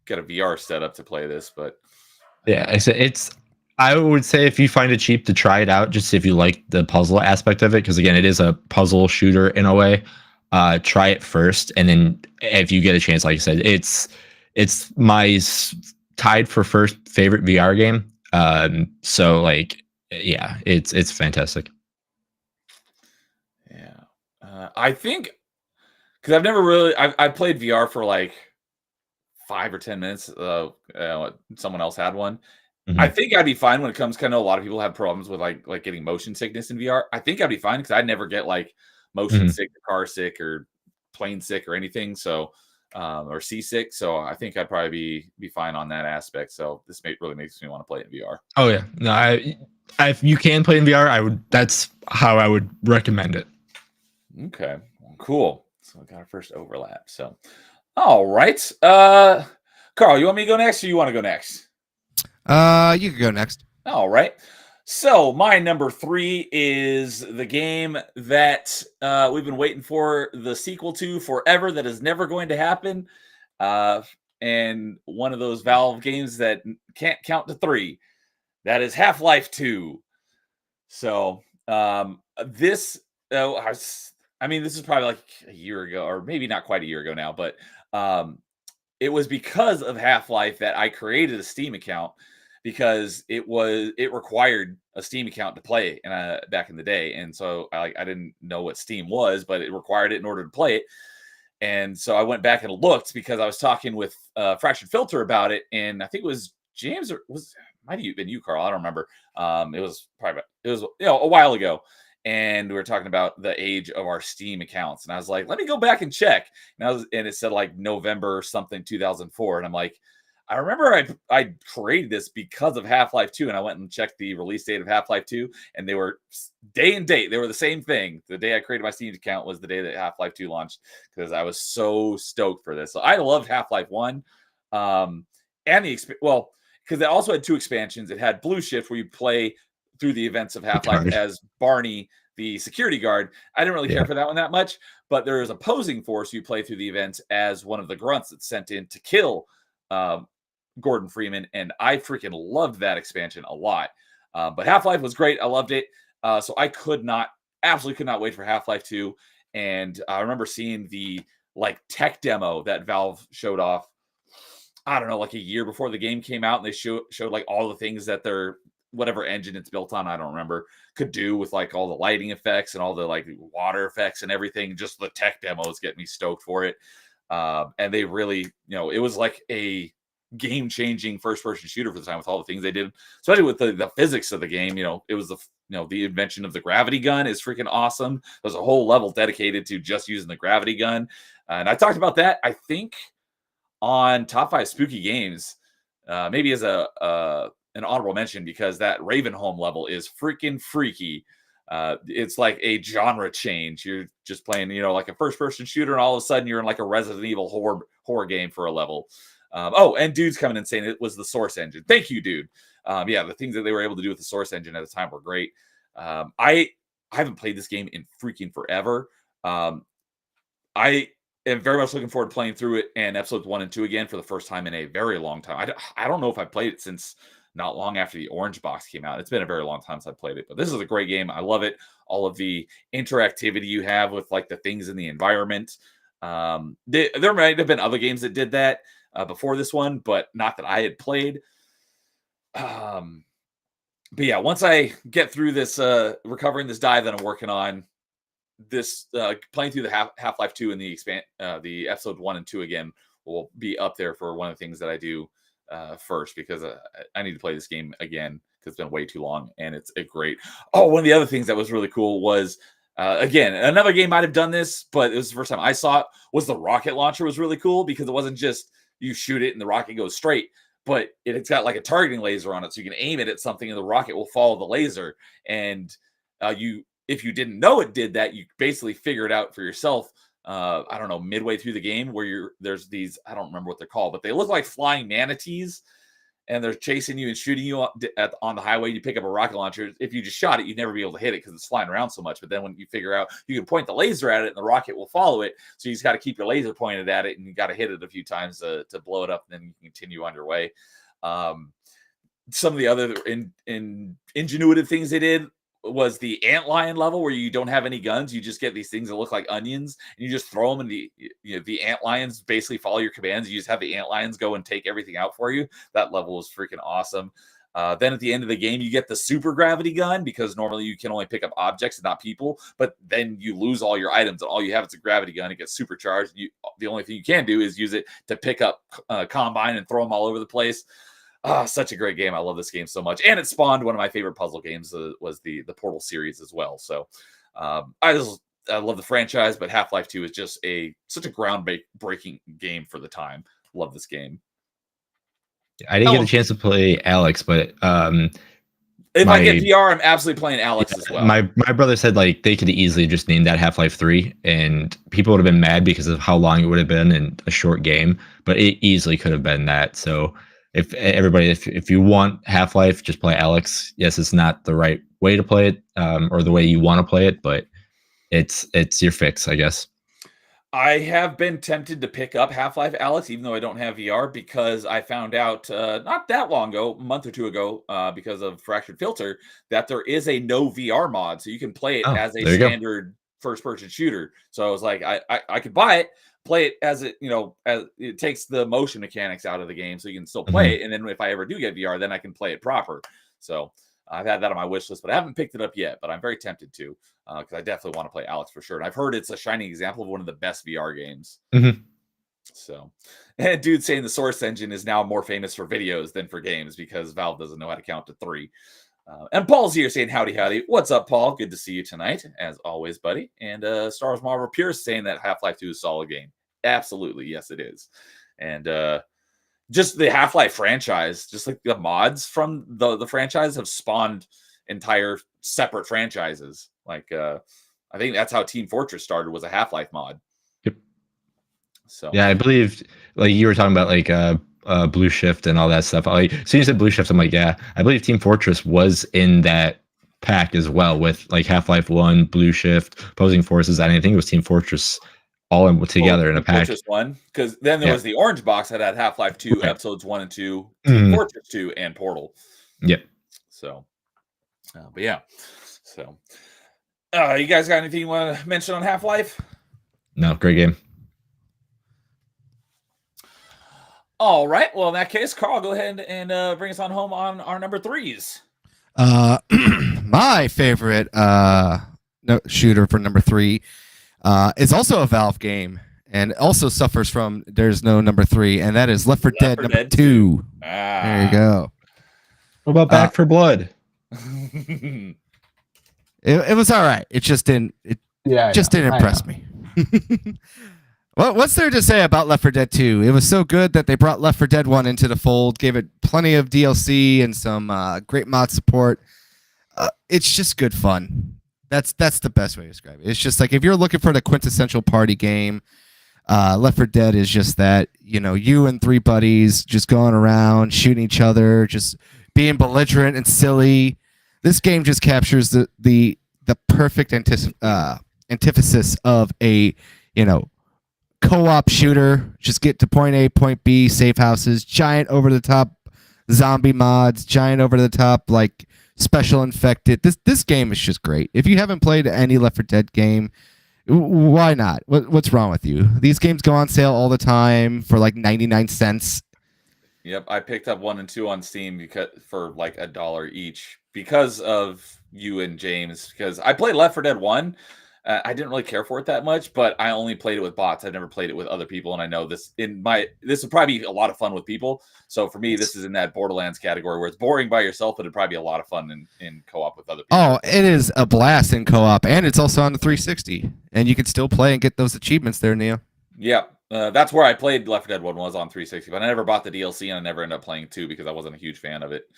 get a VR setup to play this, but
yeah, I would say if you find it cheap to try it out, just if you like the puzzle aspect of it, because again, it is a puzzle shooter in a way. Try it first, and then if you get a chance, like I said, it's my tied for first favorite VR game. So like, yeah, it's fantastic.
Yeah, I think because I've never really I played VR for like 5 or 10 minutes. Someone else had one.
Mm-hmm.
I think I'd be fine when it comes. Kind of a lot of people have problems with like getting motion sickness in VR. I think I'd be fine because I'd never get like motion sick, or car sick, or plane sick, or anything. So, or seasick. So I think I'd probably be fine on that aspect. So this really makes me want to play it in VR.
Oh yeah, no, if you can play in VR, that's how I would recommend it.
Okay, cool. So we got our first overlap. So, all right, Carl, you want me to go next, or you want to go next?
You can go next.
All right. So my number 3 is the game that we've been waiting for the sequel to forever. That is never going to happen. And one of those Valve games that can't count to 3. That is Half-Life 2. So this, this is probably like a year ago, or maybe not quite a year ago now, but it was because of Half-Life that I created a Steam account. because it required a Steam account to play back in the day, and so I didn't know what Steam was, but it required it in order to play it. And so I went back and looked because I was talking with Fractured Filter about it, and I think it was James or might have been you, Carl. I don't remember. It was a while ago, and we were talking about the age of our Steam accounts, and I was like, let me go back and check. And it said like November something 2004, and I'm like, I remember I created this because of Half-Life 2, and I went and checked the release date of Half-Life 2, and they were day and date. They were the same thing. The day I created my Steam account was the day that Half-Life 2 launched, because I was so stoked for this. So I loved Half-Life 1, and because it also had 2 expansions. It had Blue Shift, where you play through the events of Half-Life as Barney, the security guard. I didn't really care for that one that much, but there is Opposing Force. You play through the events as one of the grunts that's sent in to kill Gordon Freeman, and I freaking loved that expansion a lot. But Half-Life was great. I loved it. So I absolutely could not wait for Half-Life 2. And I remember seeing the tech demo that Valve showed off, I don't know, like a year before the game came out, and they showed like all the things that their whatever engine it's built on, I don't remember, could do with like all the lighting effects and all the like water effects and everything. Just the tech demos get me stoked for it. And they really, it was like a game-changing first-person shooter for the time with all the things they did, especially with the physics of the game. It was the invention of the gravity gun is freaking awesome. There's a whole level dedicated to just using the gravity gun, and I talked about that, I think, on Top 5 Spooky Games, maybe as an honorable mention, because that Ravenholm level is freaking freaky. It's like a genre change. You're just playing, like a first-person shooter, and all of a sudden you're in like a Resident Evil horror game for a level. And Dude's coming and saying it was the Source engine. Thank you, Dude. The things that they were able to do with the Source engine at the time were great. I haven't played this game in freaking forever. I am very much looking forward to playing through it and episodes 1 and 2 again for the first time in a very long time. I don't know if I played it since not long after the Orange Box came out. It's been a very long time since I played it, but this is a great game. I love it. All of the interactivity you have with like the things in the environment. There might have been other games that did that before this one, but not that I had played. But yeah, once I get through this, recovering this dive that I'm working on, this playing through the Half-Life 2 and the episode 1 and 2 again will be up there for one of the things that I do first, because I need to play this game again because it's been way too long, and it's a great. Oh, one of the other things that was really cool was again, another game might have done this, but it was the first time I saw it, was the rocket launcher was really cool, because it wasn't just you shoot it and the rocket goes straight, but it's got like a targeting laser on it, so you can aim it at something and the rocket will follow the laser. And if you didn't know it did that, you basically figure it out for yourself. I don't know, midway through the game, where there's these, I don't remember what they're called, but they look like flying manatees, and they're chasing you and shooting you on the highway. You pick up a rocket launcher. If you just shot it, you'd never be able to hit it because it's flying around so much. But then when you figure out you can point the laser at it and the rocket will follow it, so you just got to keep your laser pointed at it, and you got to hit it a few times to blow it up, and then you can continue on your way. Some of the other ingenuitive things they did was the antlion level, where you don't have any guns. You just get these things that look like onions, and you just throw them, and the antlions basically follow your commands. You just have the antlions go and take everything out for you. That level was freaking awesome. Then at the end of the game, you get the super gravity gun, because normally you can only pick up objects and not people, but then you lose all your items, and all you have is a gravity gun. It gets supercharged. The only thing you can do is use it to pick up Combine and throw them all over the place. Such a great game. I love this game so much. And it spawned one of my favorite puzzle games, was the Portal series as well. So I love the franchise, but Half-Life 2 is just such a groundbreaking game for the time. Love this game.
I didn't get a chance to play Alex, but
if I get VR, I'm absolutely playing Alex as well.
My brother said like they could easily just name that Half-Life 3, and people would have been mad because of how long it would have been in a short game, but it easily could have been that. So if you want Half-Life, just play Alex. Yes, it's not the right way to play it, or the way you want to play it, but it's your fix, I guess.
I have been tempted to pick up Half-Life Alex, even though I don't have VR, because I found out not that long ago, a month or two ago, because of Fractured Filter, that there is a no VR mod, so you can play it as a standard first-person shooter. So I was like, I could buy it, play it as it, as it takes the motion mechanics out of the game, so you can still play it. And then if I ever do get VR, then I can play it proper. So I've had that on my wish list, but I haven't picked it up yet. But I'm very tempted to, because I definitely want to play Alex for sure. And I've heard it's a shining example of one of the best VR games. So, and dude saying the Source engine is now more famous for videos than for games because Valve doesn't know how to count to 3. And Paul's here saying howdy howdy. What's up, Paul? Good to see you tonight, as always, buddy. And Star Wars Marvel Pierce saying that Half-Life 2 is a solid game. Absolutely, yes, it is. And just the Half-Life franchise, just like the mods from the franchise have spawned entire separate franchises. Like I think that's how Team Fortress started, was a Half-Life mod.
Yep.
So
yeah, I believe like you were talking about like Blue Shift and all that stuff. Like, so you said Blue Shift, I'm like, yeah, I believe Team Fortress was in that pack as well with like Half-Life 1, Blue Shift, Opposing Forces, and I think it was Team Fortress all together in a pack.
Fortress 1, because then there was the orange box that had Half-Life 2, episodes 1 and 2, Team Fortress 2, and Portal.
Yep.
So, but yeah. So, you guys got anything you want to mention on Half-Life?
No, great game.
All right. Well, in that case, Carl, go ahead and bring us on home on our number 3s.
My favorite shooter for number 3 is also a Valve game and also suffers from there's no number 3, and that is Left 4 Dead number 2. There you go.
What about Back for Blood?
It was all right. It just didn't. Didn't impress me. What's there to say about Left 4 Dead 2? It was so good that they brought Left 4 Dead 1 into the fold, gave it plenty of DLC and some great mod support. It's just good fun. That's the best way to describe it. It's just like if you're looking for the quintessential party game, Left 4 Dead is just that. You and 3 buddies just going around shooting each other, just being belligerent and silly. This game just captures the perfect antithesis of a co-op shooter. Just get to point A, point B, safe houses, giant over the top zombie mods, giant over the top like special infected. This game is just great. If you haven't played any Left 4 Dead game, why not? What's wrong with you? These games go on sale all the time for like 99 cents.
Yep, I picked up 1 and 2 on Steam for like $1 each because of you and James. Because I played Left 4 Dead 1. I didn't really care for it that much, but I only played it with bots. I've never played it with other people, and I know this would probably be a lot of fun with people. So for me, this is in that Borderlands category where it's boring by yourself, but it'd probably be a lot of fun in co-op with other people.
Oh, it is a blast in co-op, and it's also on the 360, and you can still play and get those achievements there, Neo.
Yeah, that's where I played Left 4 Dead 1 was on 360, but I never bought the DLC, and I never ended up playing 2 because I wasn't a huge fan of it.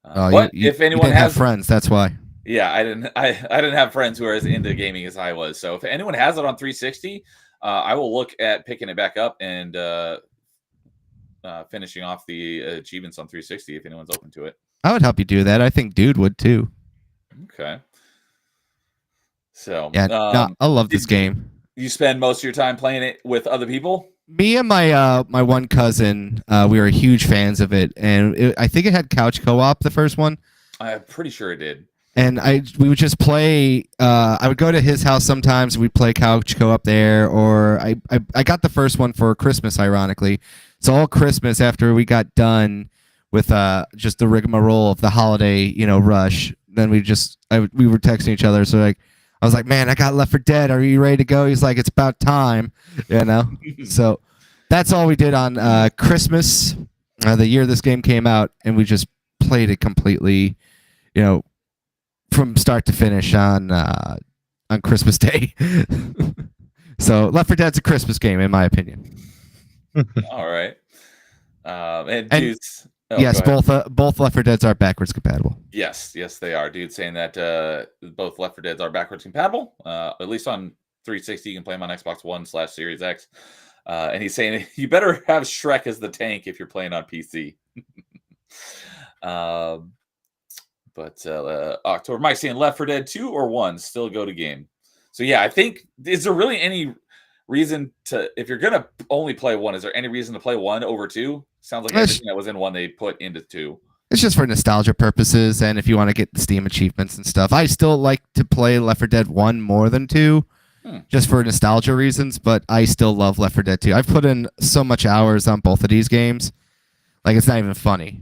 But if anyone
has friends, that's why.
Yeah, I didn't have friends who are as into gaming as I was. So if anyone has it on 360, I will look at picking it back up and finishing off the achievements on 360 if anyone's open to it.
I would help you do that. I think Dude would too.
Okay. So
yeah, I love this game.
You spend most of your time playing it with other people?
Me and my my one cousin, we were huge fans of it, and I think it had couch co-op, the first one.
I'm pretty sure it did.
And we would just play. I would go to his house sometimes. We'd play couch co-op there, or I got the first one for Christmas, ironically. So all Christmas after we got done with just the rigmarole of the holiday, rush, then we were texting each other. So like, I was like, man, I got Left 4 Dead. Are you ready to go? He's like, it's about time, So that's all we did on Christmas, the year this game came out, and we just played it completely, from start to finish on Christmas Day. So Left 4 Dead's a Christmas game, in my opinion.
All right. And dudes,
yes, both Left 4 Deads are backwards compatible.
Yes, they are. Dude saying that both Left 4 Deads are backwards compatible. At least on 360, you can play them on Xbox One / Series X. And he's saying you better have Shrek as the tank if you're playing on PC. But October, Mike saying Left 4 Dead 2 or 1 still go to game. So yeah, I think, is there really any reason to, if you're gonna only play 1, is there any reason to play 1 over 2? Sounds like everything that was in 1 they put into 2.
It's just for nostalgia purposes, and if you want to get the Steam achievements and stuff. I still like to play Left 4 Dead 1 more than 2. just for nostalgia reasons. But I still love Left 4 Dead 2. I've put in so much hours on both of these games, like it's not even funny.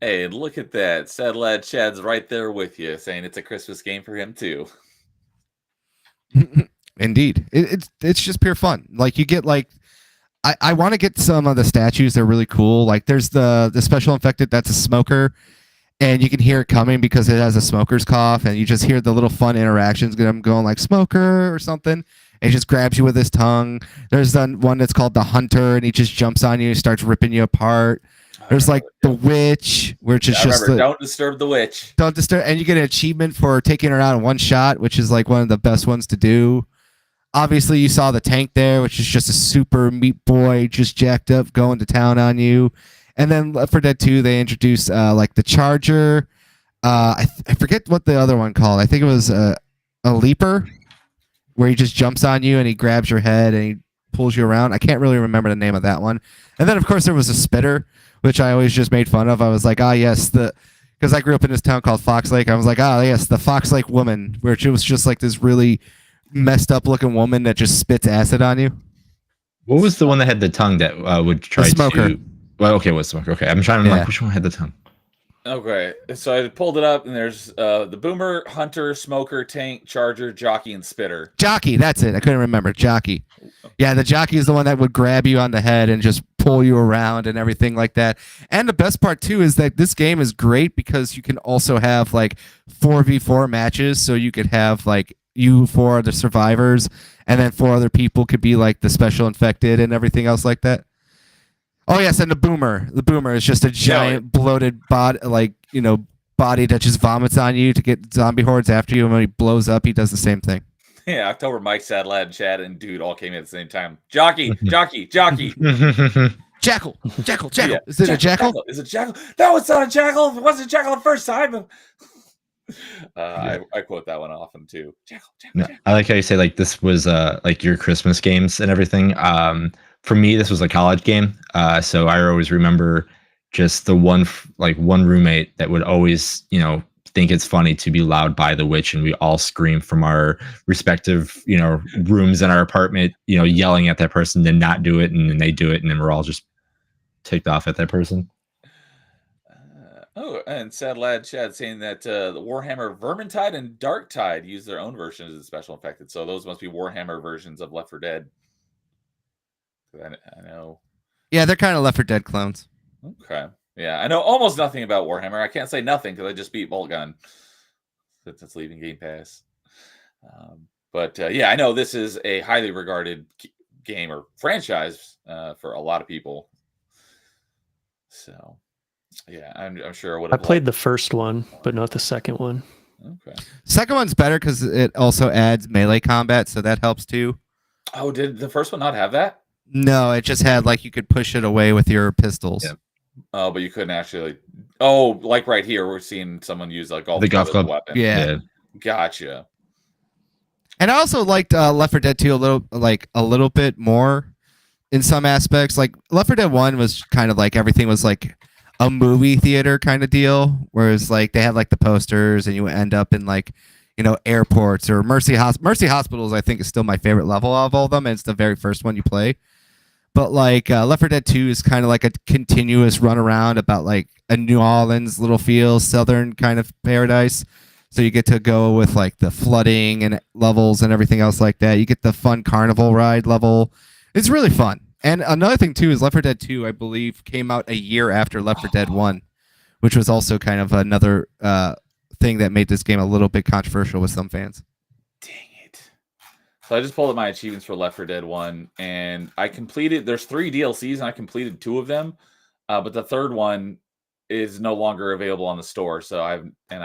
Hey, look at that. Sad Lad Chad's right there with you, saying it's a Christmas game for him too.
Indeed, it's just pure fun. Like you get like. I want to get some of the statues. They're really cool. Like there's the special infected that's a smoker, and you can hear it coming because it has a smoker's cough, and you just hear the little fun interactions. Them going like smoker or something, and he just grabs you with his tongue. There's the one that's called the hunter, and he just jumps on you, and starts ripping you apart. There's like the witch, which is just
don't disturb the witch.
Don't disturb, and you get an achievement for taking her out in one shot, which is like one of the best ones to do. Obviously, you saw the tank there, which is just a super meat boy, just jacked up, going to town on you. And then Left 4 Dead 2, they introduced like the Charger. I forget what the other one called. I think it was a Leaper, where he just jumps on you and he grabs your head and he pulls you around. I can't really remember the name of that one. And then, of course, there was a Spitter, which I always just made fun of. I was like, yes, because I grew up in this town called Fox Lake. I was like, yes, the Fox Lake woman, where it was just like this really messed up looking woman that just spits acid on you.
What was the one that had the tongue that would try
the smoker.
to? Well, okay, what's smoker? Okay, I'm trying to like which one had the tongue.
Okay, so I pulled it up, and there's the Boomer, Hunter, Smoker, Tank, Charger, Jockey, and Spitter.
Jockey, that's it. I couldn't remember. Jockey. Yeah, the Jockey is the one that would grab you on the head and just pull you around and everything like that. And the best part, too, is that this game is great because you can also have like 4v4 matches, so you could have like you 4 other survivors, and then 4 other people could be like the special infected and everything else like that. Oh yes, and the Boomer. The Boomer is just a giant bloated body that just vomits on you to get zombie hordes after you, and when he blows up, he does the same thing.
Yeah, October, Mike, Sad Lad, Chad, and Dude all came in at the same time. Jockey, Jockey.
Jackal.
Yeah.
Is it a jackal?
Is it jackal? No, it's not a jackal. It wasn't a jackal the first time. I quote that one often too. Jackal.
I like how you say like this was like your Christmas games and everything. For me, this was a college game. So I always remember just the one roommate that would always, think it's funny to be loud by the witch, and we all scream from our respective, rooms in our apartment, yelling at that person, then not do it, and then they do it, and then we're all just ticked off at that person.
And Sad Lad Chad saying that the Warhammer Vermintide and Darktide use their own versions of the special infected. So those must be Warhammer versions of Left 4 Dead. I know.
Yeah, they're kind of Left 4 Dead clones.
Okay. Yeah, I know almost nothing about Warhammer. I can't say nothing because I just beat Bolt Gun. That's leaving Game Pass. But yeah, I know this is a highly regarded game or franchise for a lot of people. So, yeah, I'm sure I
played the first one, but not the second one.
Okay.
Second one's better because it also adds melee combat, so that helps too.
Oh, did the first one not have that?
No, it just had like you could push it away with your pistols.
Yeah. Oh, but you couldn't actually. Oh, like right here, we're seeing someone use like
the golf club
weapon.
Yeah.
Gotcha.
And I also liked Left 4 Dead 2 a little bit more in some aspects. Like Left 4 Dead 1 was kind of like everything was like a movie theater kind of deal, whereas like they had like the posters and you end up in like airports or Mercy Hospitals. I think is still my favorite level of all of them, and it's the very first one you play. But like Left 4 Dead 2 is kind of like a continuous run around about like a New Orleans little feel, southern kind of paradise. So you get to go with like the flooding and levels and everything else like that. You get the fun carnival ride level. It's really fun. And another thing too is Left 4 Dead 2, I believe, came out a year after Left 4 Dead 1, which was also kind of another thing that made this game a little bit controversial with some fans.
Dang it. So I just pulled up my achievements for Left 4 Dead 1, and I completed, there's 3 DLCs, and I completed 2 of them, but the third one is no longer available on the store, so I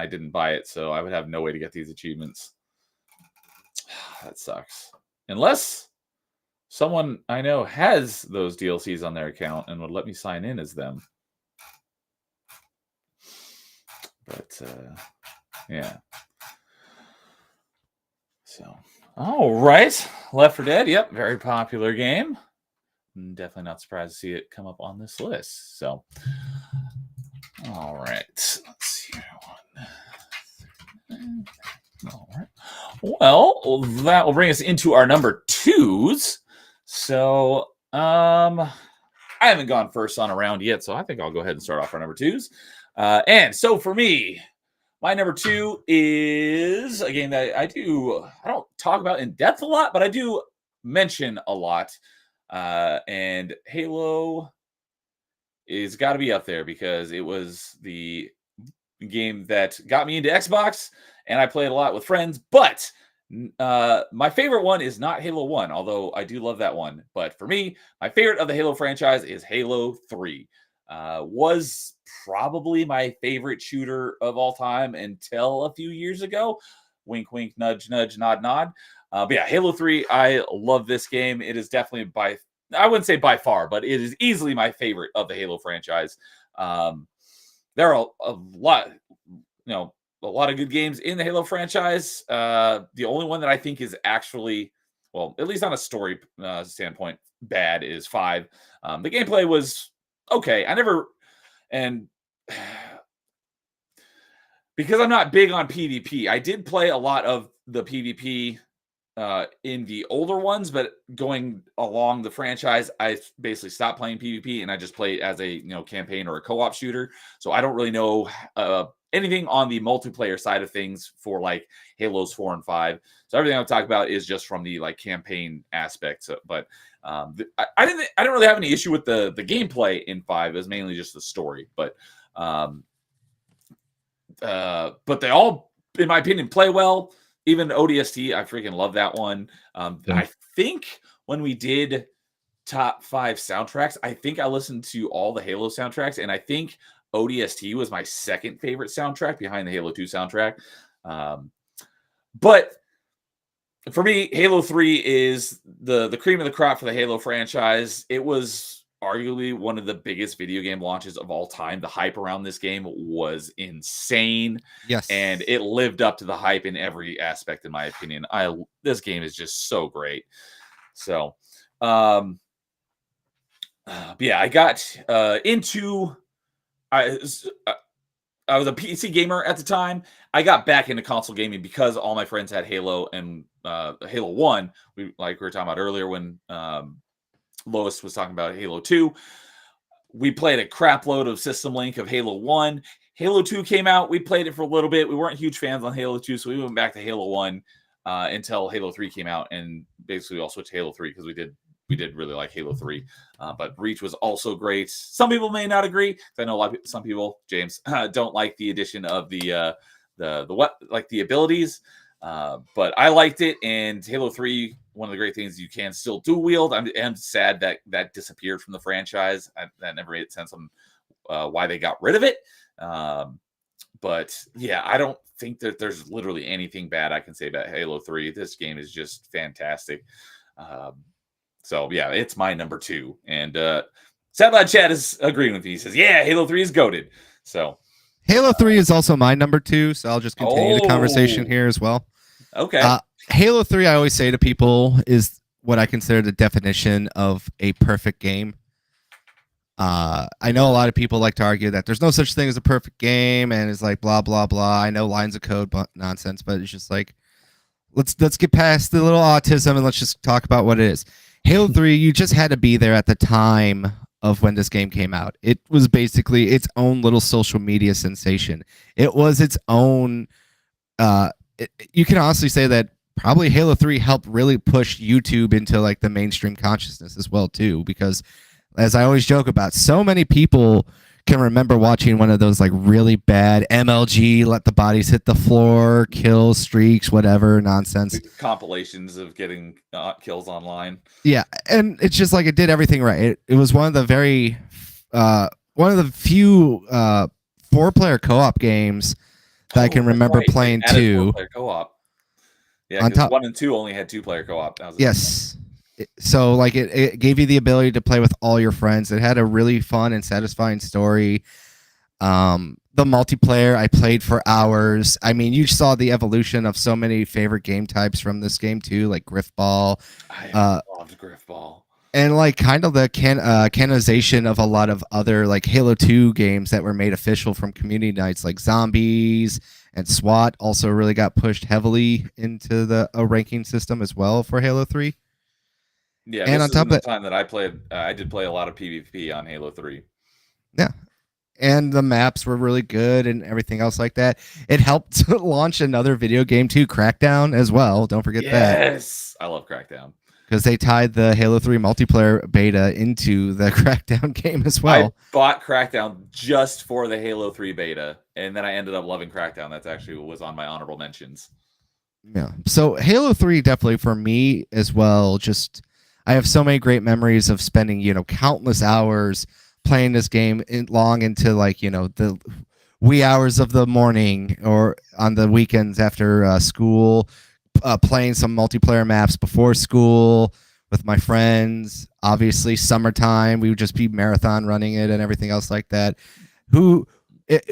didn't buy it, so I would have no way to get these achievements. That sucks. Unless someone I know has those DLCs on their account and would let me sign in as them. But, yeah. So, all right. Left 4 Dead, yep, very popular game. Definitely not surprised to see it come up on this list. So, all right. Let's see. All right. Well, that will bring us into our number 2s. So, I haven't gone first on a round yet, so I think I'll go ahead and start off our number 2s. And so for me, my number 2 is a game that I don't talk about in depth a lot, but I do mention a lot. And Halo is got to be up there because it was the game that got me into Xbox, and I played a lot with friends. But my favorite one is not Halo 1, although I do love that one. But for me, my favorite of the Halo franchise is Halo 3. Was probably my favorite shooter of all time until a few years ago. Wink, wink, nudge, nudge, nod, nod. But yeah, Halo 3, I love this game. It is definitely I wouldn't say by far, but it is easily my favorite of the Halo franchise. There are a lot, a lot of good games in the Halo franchise. The only one that I think is actually, well, at least on a story standpoint, bad is 5. The gameplay was okay. And because I'm not big on PvP, I did play a lot of the PvP in the older ones, but going along the franchise, I basically stopped playing PvP and I just play it as a campaign or a co-op shooter. So I don't really know anything on the multiplayer side of things for like Halos 4 and 5. So everything I'll talk about is just from the like campaign aspect. So, but I didn't really have any issue with the gameplay in 5. It was mainly just the story. But they all, in my opinion, play well. Even ODST, I freaking love that one. I think when we did top 5 soundtracks, I think I listened to all the Halo soundtracks, and I think ODST was my second favorite soundtrack behind the Halo 2 soundtrack. But for me, Halo 3 is the cream of the crop for the Halo franchise. It was arguably one of the biggest video game launches of all time. The hype around this game was insane.
Yes.
And it lived up to the hype in every aspect, in my opinion. This game is just so great. So, yeah, I got into... I was a PC gamer at the time. I got back into console gaming because all my friends had Halo and Halo 1. We were talking about earlier when Lois was talking about Halo 2. We played a crap load of System Link of Halo 1. Halo 2 came out. We played it for a little bit. We weren't huge fans on Halo 2, so we went back to Halo 1 until Halo 3 came out, and basically we all switched to Halo 3 because we did really like Halo 3. But Reach was also great. Some people may not agree. I know some people, James, don't like the addition of the abilities. But I liked it, and Halo 3, one of the great things, you can still dual wield. I'm sad that disappeared from the franchise. That never made sense on why they got rid of it. But yeah, I don't think that there's literally anything bad I can say about Halo 3. This game is just fantastic. So yeah, it's my number 2. And Sad Lad Chad is agreeing with me. He says, yeah, Halo 3 is goated. So
Halo 3 is also my number 2, so I'll just continue the conversation here as well.
Okay.
Halo 3, I always say to people, is what I consider the definition of a perfect game. I know a lot of people like to argue that there's no such thing as a perfect game, and it's like blah blah blah. I know lines of code nonsense, but it's just like let's get past the little autism and let's just talk about what it is. Halo 3, you just had to be there at the time of when this game came out. It was basically its own little social media sensation. It was its own. You can honestly say that probably Halo 3 helped really push YouTube into like the mainstream consciousness as well too, because as I always joke about, so many people can remember watching one of those like really bad MLG, let the bodies hit the floor, kill streaks, whatever nonsense.
Compilations of getting kills online.
Yeah, and it's just like it did everything right. It was one of the few 4-player co-op games that I can remember playing too.
4-player co-op. Yeah, because 1 and 2 only had 2-player co-op.
Yes. So like it gave you the ability to play with all your friends. It had a really fun and satisfying story. The multiplayer I played for hours. I mean, you saw the evolution of so many favorite game types from this game too, like Griffball.
I loved Griffball.
and like kind of the canonization of a lot of other like Halo 2 games that were made official from community nights, like Zombies and SWAT also really got pushed heavily into the ranking system as well for Halo 3.
Yeah,
And
this
on
is in
top
the
of
time that I played. I did play a lot of PvP on Halo 3.
yeah, and the maps were really good and everything else like that. It helped to launch another video game too, Crackdown as well. Don't forget that,
Yes, I love Crackdown.
because they tied the Halo 3 multiplayer beta into the Crackdown game as
I
well.
bought Crackdown just for the Halo 3 beta, and then I ended up loving Crackdown. That's actually what was on my honorable mentions.
Yeah. So Halo 3 definitely for me as well. Just I have so many great memories of spending, countless hours playing this game long into like, the wee hours of the morning or on the weekends after school, playing some multiplayer maps before school with my friends. Obviously, summertime, we would just be marathon running it and everything else like that. Who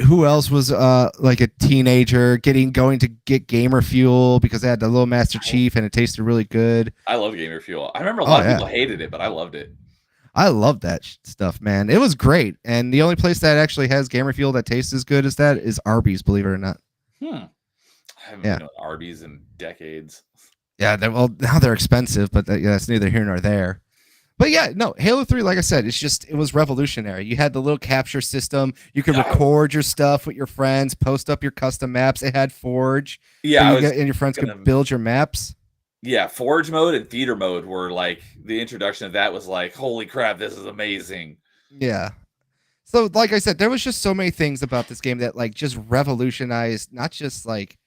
who else was like a teenager going to get gamer fuel because they had the little Master Chief and it tasted really good.
I love Gamer Fuel. I remember a
Oh
lot of
yeah,
people hated it, but I loved it.
I love that stuff, man. It was great, and the only place that actually has gamer fuel that tastes as good as that is Arby's, believe it or not.
I haven't
Yeah.
been to Arby's in decades.
Yeah, well now they're expensive, but that's neither here nor there. But yeah, no, Halo 3, like I said, it was revolutionary. You had the little capture system. You could record your stuff with your friends, post up your custom maps. It had Forge.
Yeah,
And your friends could build your maps.
Yeah, Forge mode and Theater mode were like the introduction of that was like, holy crap, this is amazing.
Yeah. So, like I said, there was just so many things about this game that like just revolutionized, not just like,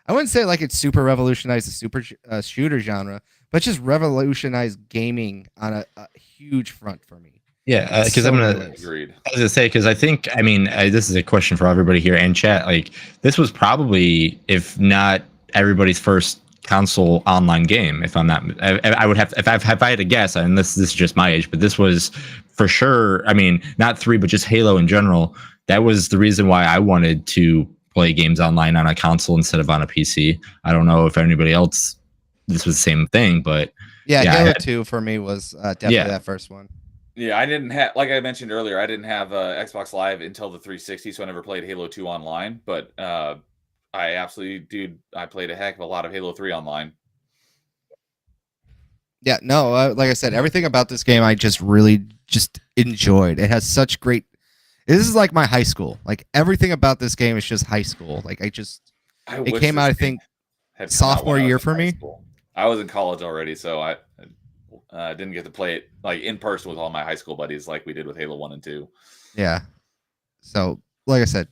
I wouldn't say like it super revolutionized the super shooter genre, but just revolutionized gaming on a huge front for me.
Yeah, because
So
I'm
many
gonna.
ways.
Agreed.
I was gonna say because I mean, this is a question for everybody here and chat. Like, this was probably, if not everybody's first console online game. If I'm not, I would have if I had to guess, and this is just my age, but this was for sure. I mean, not 3, but just Halo in general. That was the reason why I wanted to play games online on a console instead of on a PC. I don't know if anybody else this was the same thing, but
Yeah,
yeah,
Halo 2 for me was definitely
Yeah.
that first one.
Yeah, I didn't have, like I mentioned earlier, I didn't have Xbox Live until the 360, so I never played Halo 2 online. But I absolutely, dude, I played a heck of a lot of Halo 3 online.
Yeah, no, like I said, everything about this game I just really just enjoyed. It has such great. This is like my high school. Like everything about this game is just high school. Like it
wish
came out, I
this game
think,
had come out
sophomore
when I was
year
in
for
high
me.
school. I was in college already, so I didn't get to play it like in person with all my high school buddies like we did with Halo 1 and 2.
Yeah. So, like I said,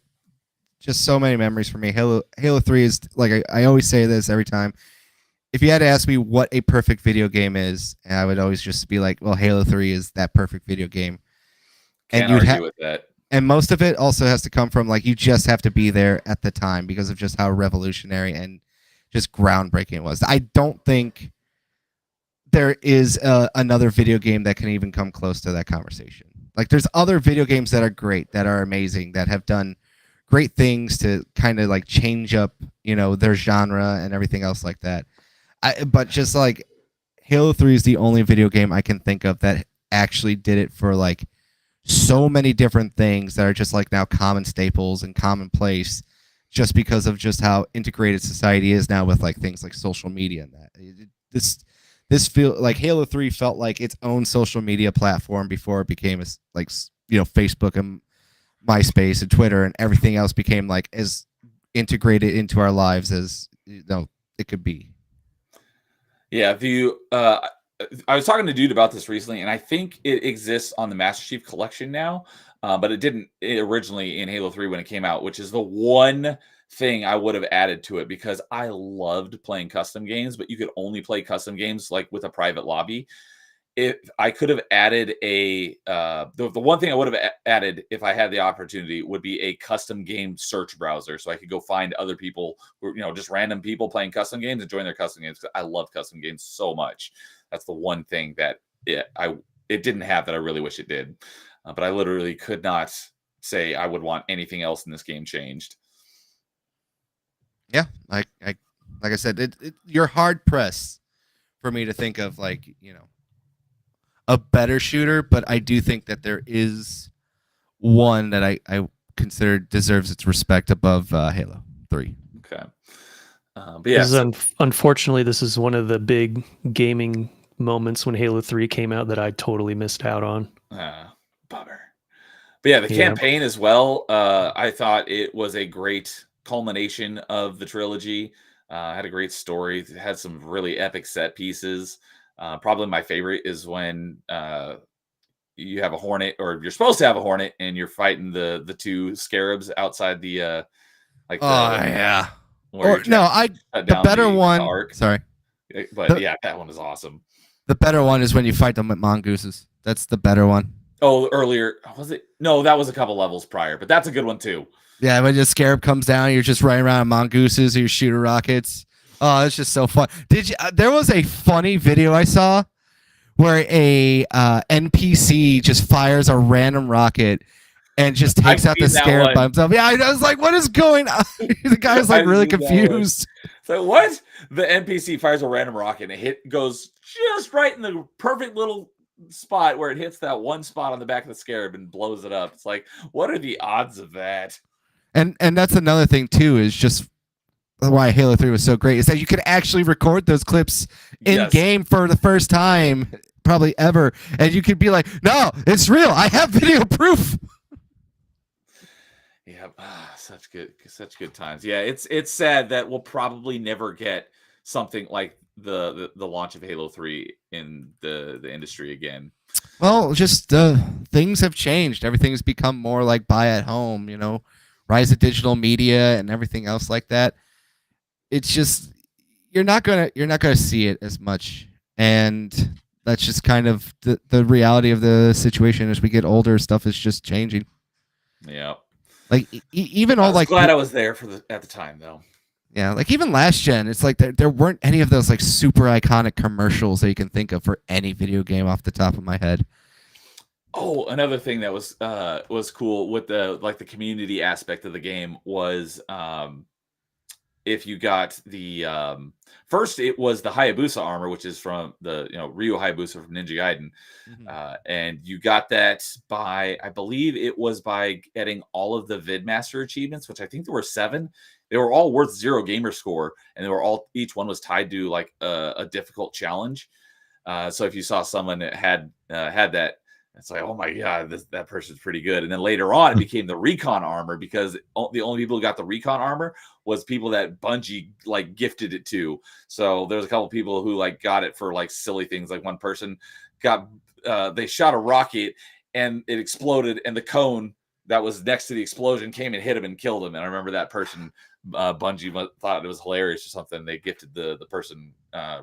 just so many memories for me. Halo 3 is like I always say this every time. If you had to ask me what a perfect video game is, I would always just be like, well, Halo 3 is that perfect video game.
Can't argue with that.
And most of it also has to come from like you just have to be there at the time because of just how revolutionary and just groundbreaking it was. I don't think there is another video game that can even come close to that conversation. Like there's other video games that are great, that are amazing, that have done great things to kind of like change up, their genre and everything else like that. But just like Halo 3 is the only video game I can think of that actually did it for like so many different things that are just like now common staples and commonplace just because of just how integrated society is now with like things like social media and that. This feel like Halo 3 felt like its own social media platform before it became like Facebook and MySpace and Twitter and everything else became like as integrated into our lives as it could be.
Yeah, if you I was talking to dude about this recently, and I think it exists on the Master Chief Collection now, but it didn't originally in Halo 3 when it came out, which is the one thing I would have added to it because I loved playing custom games, but you could only play custom games like with a private lobby. If I could have added the one thing I would have added if I had the opportunity would be a custom game search browser, so I could go find other people who, just random people playing custom games and join their custom games. I love custom games so much. That's the one thing that it didn't have that I really wish it did. But I literally could not say I would want anything else in this game changed.
Yeah, like I said, you're hard pressed for me to think of like a better shooter, but I do think that there is one that I consider deserves its respect above Halo 3.
Okay. But yeah,
Unfortunately, this is one of the big gaming moments when Halo 3 came out that I totally missed out on.
bummer. But yeah, the campaign as well. I thought it was a great culmination of the trilogy. Had a great story. It had some really epic set pieces. Probably my favorite is when you have a Hornet, or you're supposed to have a Hornet, and you're fighting the two scarabs outside the like the
yeah.
where
Or no, the better one.
Arc.
Sorry,
but yeah, that one is awesome.
The better one is when you fight them with mongooses. That's the better one.
Oh, earlier was it? No, that was a couple levels prior, but that's a good one too.
Yeah, when the scarab comes down, you're just running around mongooses or you're shooting rockets. Oh, it's just so fun. Did you? There was a funny video I saw where a NPC just fires a random rocket and just takes out the scarab by himself. Yeah, I was like, what is going on? The guy's like really confused.
So what? The NPC fires a random rocket and it goes just right in the perfect little spot where it hits that one spot on the back of the scarab and blows it up. It's like, what are the odds of that?
And that's another thing too, is just why Halo 3 was so great, is that you could actually record those clips in game for the first time probably ever, and you could be like, no, it's real, I have video proof.
Yeah, such good times. Yeah, it's sad that we'll probably never get something like the launch of Halo 3 in the industry again. Well,
just things have changed. Everything's become more like buy at home, rise of digital media and everything else like that. It's just you're not gonna see it as much, and that's just kind of the reality of the situation. As we get older, stuff is just changing.
Yeah,
like even all like
glad I was there at the time though.
Yeah, like even last gen, it's like there weren't any of those like super iconic commercials that you can think of for any video game off the top of my head.
Oh, another thing that was cool with the community aspect of the game was if you got the first, it was the Hayabusa armor, which is from the Ryu Hayabusa from Ninja Gaiden, and you got that by, I believe it was by getting all of the Vidmaster achievements, which I think there were 7. They were all worth 0 gamer score, and they were each one was tied to like a difficult challenge. So if you saw someone that had that, it's like, oh my god, that person's pretty good. And then later on, it became the recon armor, because the only people who got the recon armor was people that Bungie like gifted it to. So there's a couple people who like got it for like silly things. Like one person got they shot a rocket and it exploded, and the cone that was next to the explosion came and hit him and killed him. And I remember that person, Bungie thought it was hilarious or something. They gifted the person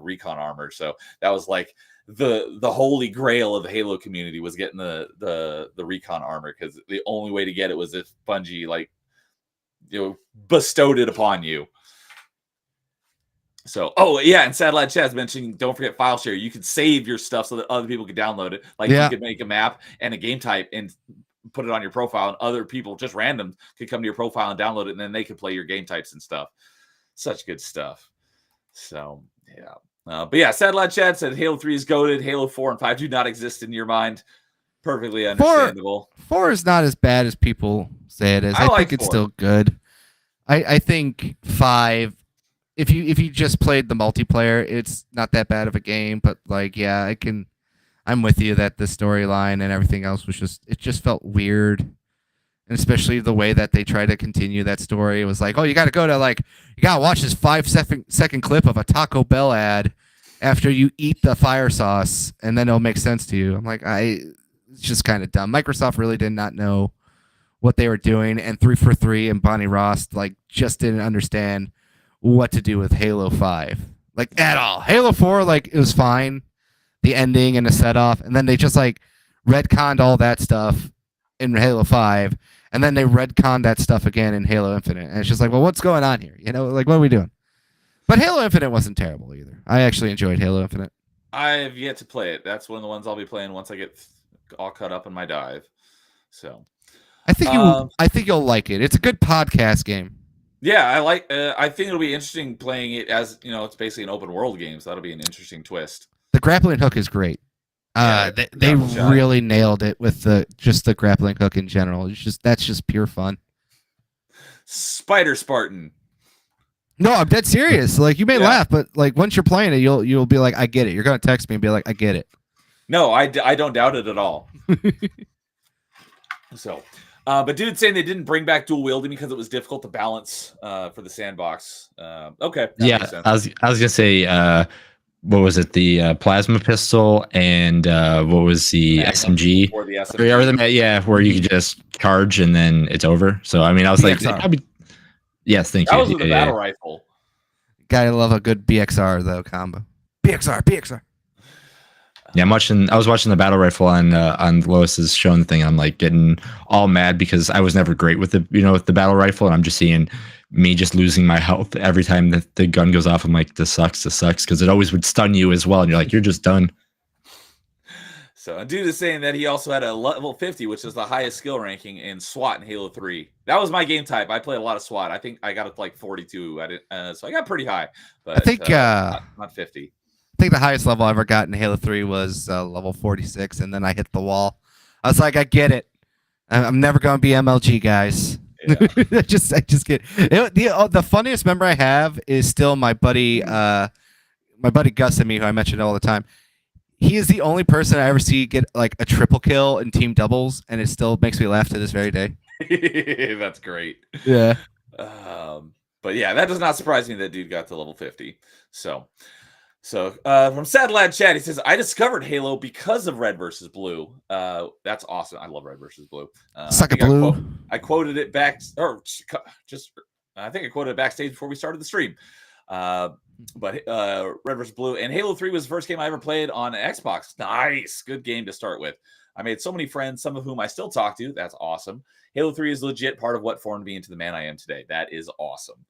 recon armor. So that was like the holy grail of the Halo community, was getting the recon armor, because the only way to get it was if Bungie like bestowed it upon you. So, and Sad Lad Chad's mentioning, don't forget file share. You could save your stuff so that other people could download it. Like you could make a map and a game type and put it on your profile, and other people, just random, could come to your profile and download it, and then they could play your game types and stuff. Such good stuff. So, yeah. But yeah, Sad Lad Chad said Halo 3 is goated. Halo 4 and 5 do not exist in your mind. Perfectly understandable.
4 is not as bad as people say it is. I think it's still good. I think 5, if you just played the multiplayer, it's not that bad of a game. But like, yeah, I'm with you that the storyline and everything else it just felt weird. And especially the way that they tried to continue that story. It was like, oh, you got to watch this 5-second clip of a Taco Bell ad after you eat the fire sauce, and then it'll make sense to you. I'm like, it's just kind of dumb. Microsoft really did not know what they were doing, and 343 and Bonnie Ross just didn't understand what to do with Halo 5, at all. Halo 4, it was fine, the ending and the set off, and then they just retconned all that stuff in Halo 5, and then they retconned that stuff again in Halo Infinite, and it's just well, what's going on here? What are we doing? But Halo Infinite wasn't terrible either. I actually enjoyed Halo Infinite.
I have yet to play it. That's one of the ones I'll be playing once I get all caught up in my dive. So
I think you'll like it. It's a good podcast game.
Yeah, I think it'll be interesting playing it as it's basically an open world game, so that'll be an interesting twist.
The grappling hook is great. They really nailed it with the grappling hook in general. That's just pure fun.
Spider Spartan.
No, I'm dead serious. Like, you may laugh, but like once you're playing it, you'll be like, I get it. You're gonna text me and be like, I get it.
No, I don't doubt it at all. So, but dude saying they didn't bring back dual wielding because it was difficult to balance for the sandbox. Okay,
yeah, I was gonna say, what was it? The plasma pistol and what was the SMG?
Or the SMG.
Where you could just charge and then it's over. So I mean, I was like, yes, thank you.
That was with the battle rifle.
Gotta love a good BXR though combo. BXR.
Yeah, I was watching the battle rifle on Lois's shown thing. I'm like getting all mad because I was never great with with the battle rifle, and I'm just seeing me just losing my health every time the gun goes off. I'm like, this sucks, because it always would stun you as well, and you're like, you're just done.
So, a dude is saying that he also had a level 50, which is the highest skill ranking in SWAT in Halo 3. That was my game type. I played a lot of SWAT. I think I got it to like 42 at it, so I got pretty high. But
I think
not 50.
I think the highest level I ever got in Halo 3 was level 46, and then I hit the wall. I was like, I get it. I'm never going to be MLG, guys. Yeah. I just get it. The funniest memory I have is still my buddy Gus and me, who I mentioned all the time. He is the only person I ever see get like a triple kill in team doubles, and it still makes me laugh to this very day.
That's great.
Yeah.
But yeah, that does not surprise me that dude got to level 50. So from Sad Lad Chat, he says, I discovered Halo because of Red versus Blue. That's awesome. I love Red versus Blue.
Suck it, Blue.
I quoted it back, or just I think I quoted it backstage before we started the stream. But Red vs. Blue and Halo 3 was the first game I ever played on Xbox. Nice. Good game to start with. I made so many friends, some of whom I still talk to. That's awesome. Halo 3 is legit part of what formed me into the man I am today. That is awesome.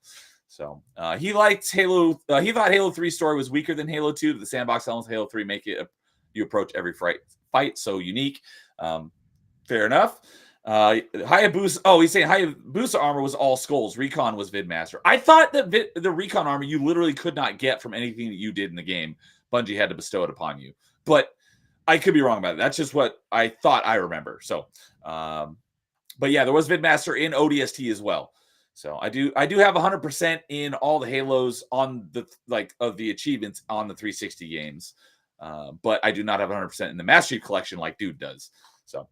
So he liked Halo. He thought Halo 3 story was weaker than Halo 2. The sandbox elements of Halo 3 make it you approach every fight so unique. Fair enough. Hayabusa. Oh, he's saying Hayabusa armor was all skulls. Recon was Vidmaster. I thought that the Recon armor you literally could not get from anything that you did in the game. Bungie had to bestow it upon you. But I could be wrong about it. That's just what I thought I remember. So, but yeah, there was Vidmaster in ODST as well. So I do have 100% in all the Halos on the of the achievements on the 360 games. But I do not have 100% in the Master Chief Collection like Dude does. So.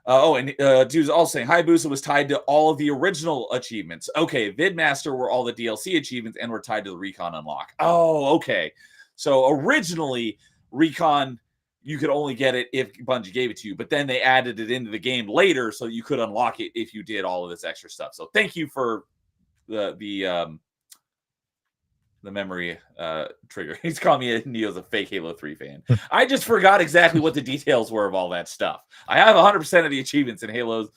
Dude's also saying Hayabusa was tied to all of the original achievements. Okay, Vidmaster were all the DLC achievements and were tied to the Recon unlock. Oh, okay. So originally, Recon, you could only get it if Bungie gave it to you, but then they added it into the game later so you could unlock it if you did all of this extra stuff. So thank you for the memory trigger. He's calling me Neo's a fake Halo 3 fan. I just forgot exactly what the details were of all that stuff. I have 100% of the achievements in Halos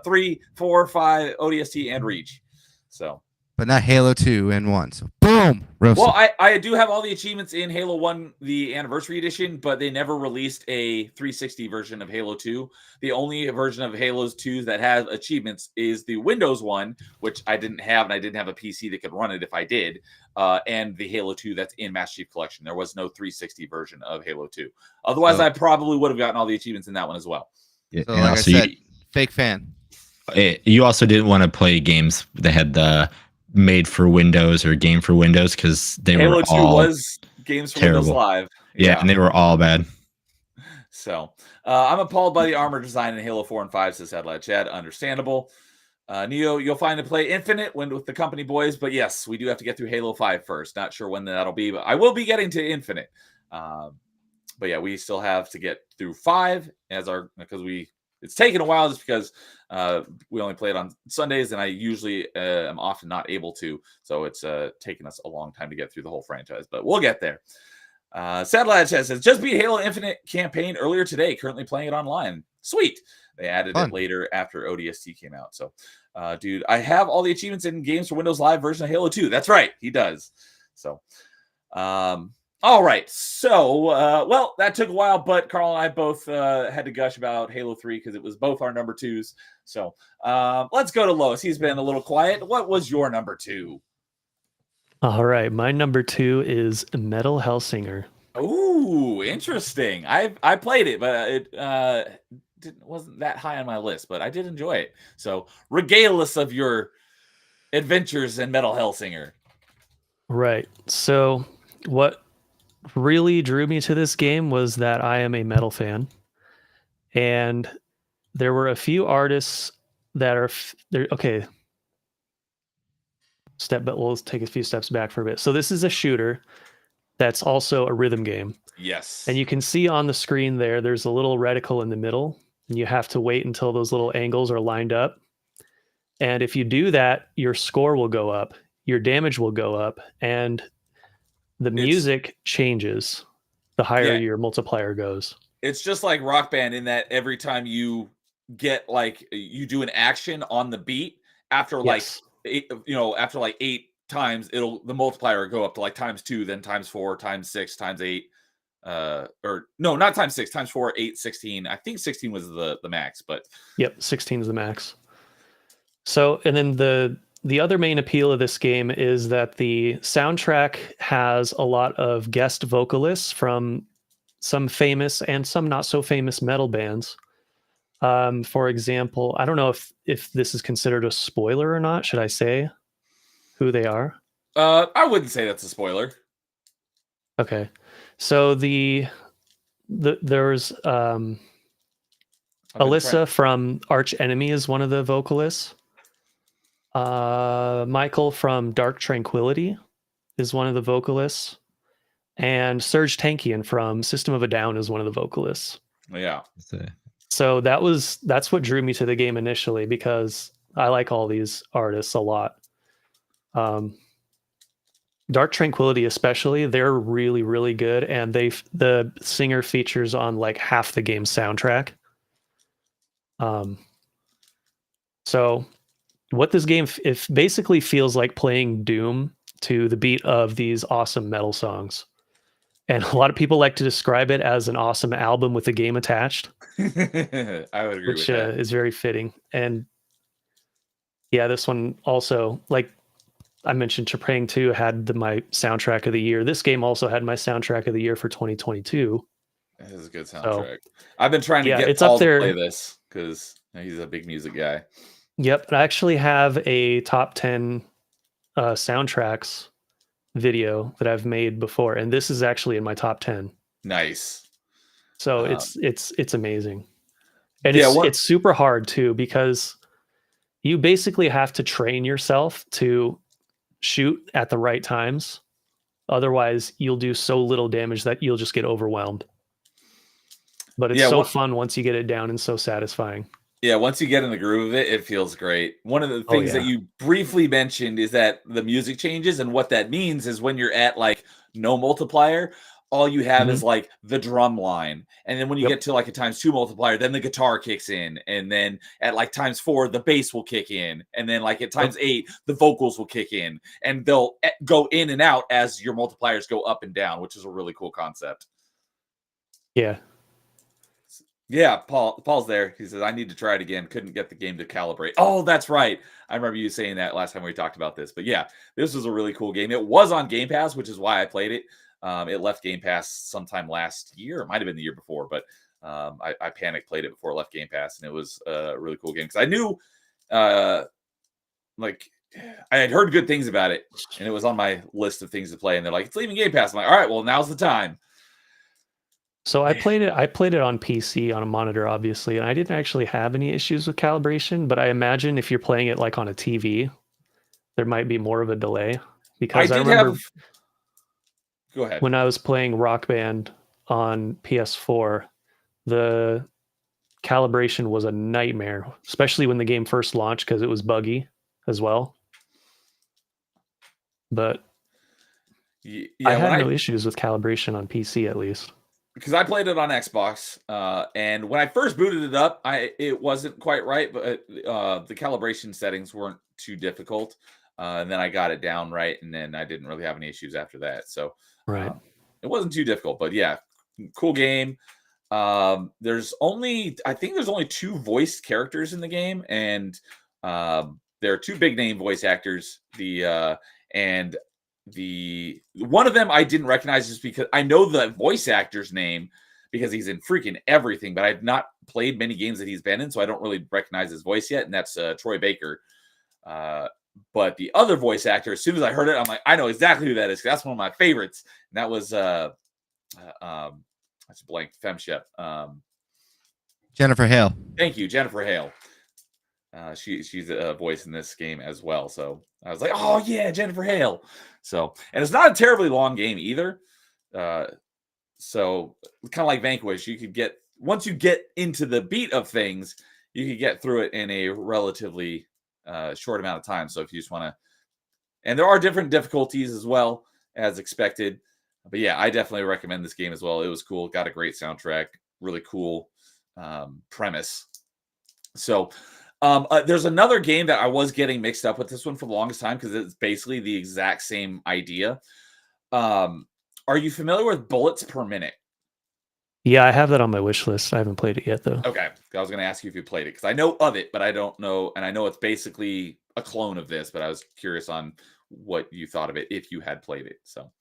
3, 4, 5, ODST, and Reach. So,
but not Halo 2 and 1. So boom. Roasted.
Well, I do have all the achievements in Halo 1, the Anniversary Edition, but they never released a 360 version of Halo 2. The only version of Halo's 2 that has achievements is the Windows one, which I didn't have, and I didn't have a PC that could run it if I did, and the Halo 2 that's in Master Chief Collection. There was no 360 version of Halo 2. Otherwise, I probably would have gotten all the achievements in that one as well.
Yeah, so like I said, fake fan.
You also didn't want to play games that had the made for Windows or game for Windows because they
Halo
were
2
all
was games for
terrible.
Windows Live.
Yeah, and they were all bad.
So I'm appalled by the armor design in Halo 4 and 5, says Headlight Chad. Understandable. Neo, you'll find to play Infinite with the company boys, but yes, we do have to get through Halo 5 first. Not sure when that'll be, but I will be getting to Infinite. But yeah, we still have to get through 5 it's taken a while just because we only play it on Sundays, and I usually am often not able to. So it's taken us a long time to get through the whole franchise, but we'll get there. Satellite Chat says, just beat Halo Infinite campaign earlier today. Currently playing it online. Sweet. They added it later after ODST came out. So, dude, I have all the achievements in games for Windows Live version of Halo 2. That's right. He does. So, all right. So, well, that took a while, but Carl and I both had to gush about Halo 3 because it was both our number 2s. So, let's go to Lois. He's been a little quiet. What was your number 2?
All right. My number 2 is Metal Hellsinger.
Ooh, interesting. I played it, but it wasn't that high on my list, but I did enjoy it. So regale us of your adventures in Metal Hellsinger.
Right. So what really drew me to this game was that I am a metal fan, and there were a few artists that are there. Okay, but we'll take a few steps back for a bit. So this is a shooter that's also a rhythm game,
Yes.
and you can see on the screen there's a little reticle in the middle, and you have to wait until those little angles are lined up. And if you do that, your score will go up, your damage will go up, and the music changes the higher
Yeah.
your multiplier goes.
It's just like Rock Band in that every time you get like you do an action on the beat after like
Yes.
after like 8 times, the multiplier go up to like ×2, then ×4, ×6, ×8. Or no, not ×6, ×4, 8, 16. I think 16 was the max, but
Yep, 16 is the max. So, and then the other main appeal of this game is that the soundtrack has a lot of guest vocalists from some famous and some not so famous metal bands. For example, I don't know if this is considered a spoiler or not. Should I say who they are?
I wouldn't say that's a spoiler.
Okay, so there's Alyssa from Arch Enemy is one of the vocalists. Michael from Dark Tranquillity is one of the vocalists, and Serge Tankian from System of a Down is one of the vocalists.
Yeah.
So that's what drew me to the game initially, because I like all these artists a lot. Dark Tranquillity especially, they're really, really good, and the singer features on like half the game's soundtrack. So what this game it basically feels like playing Doom to the beat of these awesome metal songs. And a lot of people like to describe it as an awesome album with a game attached.
I would agree
which
with that.
is very fitting. And yeah, this one also, like I mentioned, Praying 2 had my soundtrack of the year. This game also had my soundtrack of the year for 2022.
It is a good soundtrack. I've been trying to get
it's
Paul
up there
to play this because he's a big music guy.
Yep, I actually have a top 10 soundtracks video that I've made before, and this is actually in my top 10.
Nice.
So it's amazing, and it's super hard too, because you basically have to train yourself to shoot at the right times. Otherwise, you'll do so little damage that you'll just get overwhelmed. But it's so fun once you get it down, and so satisfying.
Yeah, once you get in the groove of it, it feels great. One of the things that you briefly mentioned is that the music changes, and what that means is when you're at like no multiplier, all you have is like the drum line. And then when you get to like a ×2 multiplier, then the guitar kicks in. And then at like ×4, the bass will kick in. And then like at ×8, the vocals will kick in. And they'll go in and out as your multipliers go up and down, which is a really cool concept.
Yeah.
Yeah, Paul's there. He says, I need to try it again. Couldn't get the game to calibrate. Oh, that's right. I remember you saying that last time we talked about this. But yeah, this was a really cool game. It was on Game Pass, which is why I played it. It left Game Pass sometime last year. It might have been the year before, but I panic played it before it left Game Pass, and it was a really cool game. Because I knew, like, I had heard good things about it, and it was on my list of things to play. And they're like, it's leaving Game Pass. I'm like, all right, well, now's the time.
So I played it on PC on a monitor, obviously, and I didn't actually have any issues with calibration, but I imagine if you're playing it like on a TV, there might be more of a delay, because I remember
go ahead.
When I was playing Rock Band on PS4, the calibration was a nightmare, especially when the game first launched, because it was buggy as well. But I had no issues with calibration on PC, at least.
Because I played it on Xbox, and when I first booted it up, it wasn't quite right, but the calibration settings weren't too difficult, and then I got it down right, and then I didn't really have any issues after that. So it wasn't too difficult, but yeah, cool game. There's only 2 voiced characters in the game, and there are 2 big name voice actors. And one of them I didn't recognize just because I know the voice actor's name because he's in freaking everything, but I've not played many games that he's been in, so I don't really recognize his voice yet, and that's Troy Baker. But the other voice actor, as soon as I heard it, I'm like, I know exactly who that is. That's one of my favorites. And that was that's blank Femshep.
Jennifer Hale.
Thank you, Jennifer Hale. She's a voice in this game as well. So I was like, oh yeah, Jennifer Hale. So, and it's not a terribly long game either. So kind of like Vanquish, you could get, once you get into the beat of things, you could get through it in a relatively short amount of time. So if you just want to, and there are different difficulties as well as expected. But yeah, I definitely recommend this game as well. It was cool. Got a great soundtrack, really cool premise. So there's another game that I was getting mixed up with this one for the longest time because it's basically the exact same idea. Are you familiar with Bullets Per Minute?
Yeah, I have that on my wish list. I haven't played it yet, though.
Okay. I was going to ask you if you played it because I know of it, but I don't know. And I know it's basically a clone of this, but I was curious on what you thought of it if you had played it. So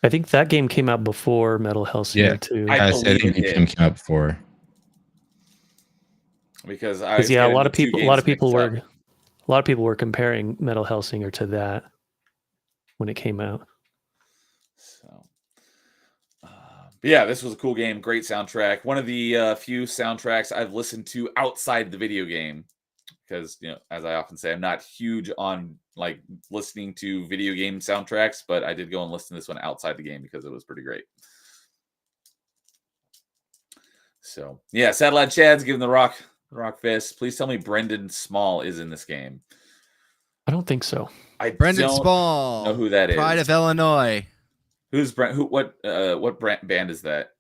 I think that game came out before Metal Hellsinger too.
I
I think it came out before.
Because
a lot of people were comparing Metal Hellsinger to that when it came out.
So, but yeah, this was a cool game. Great soundtrack. One of the few soundtracks I've listened to outside the video game. Because, you know, as I often say, I'm not huge on like listening to video game soundtracks, but I did go and listen to this one outside the game because it was pretty great. So yeah, Satellite Chad's giving the rock fist. Please tell me Brendan Small is in this game.
I don't think so.
Brendan Small.
Know who that is?
Pride of Illinois.
Who's Brent? What band is that?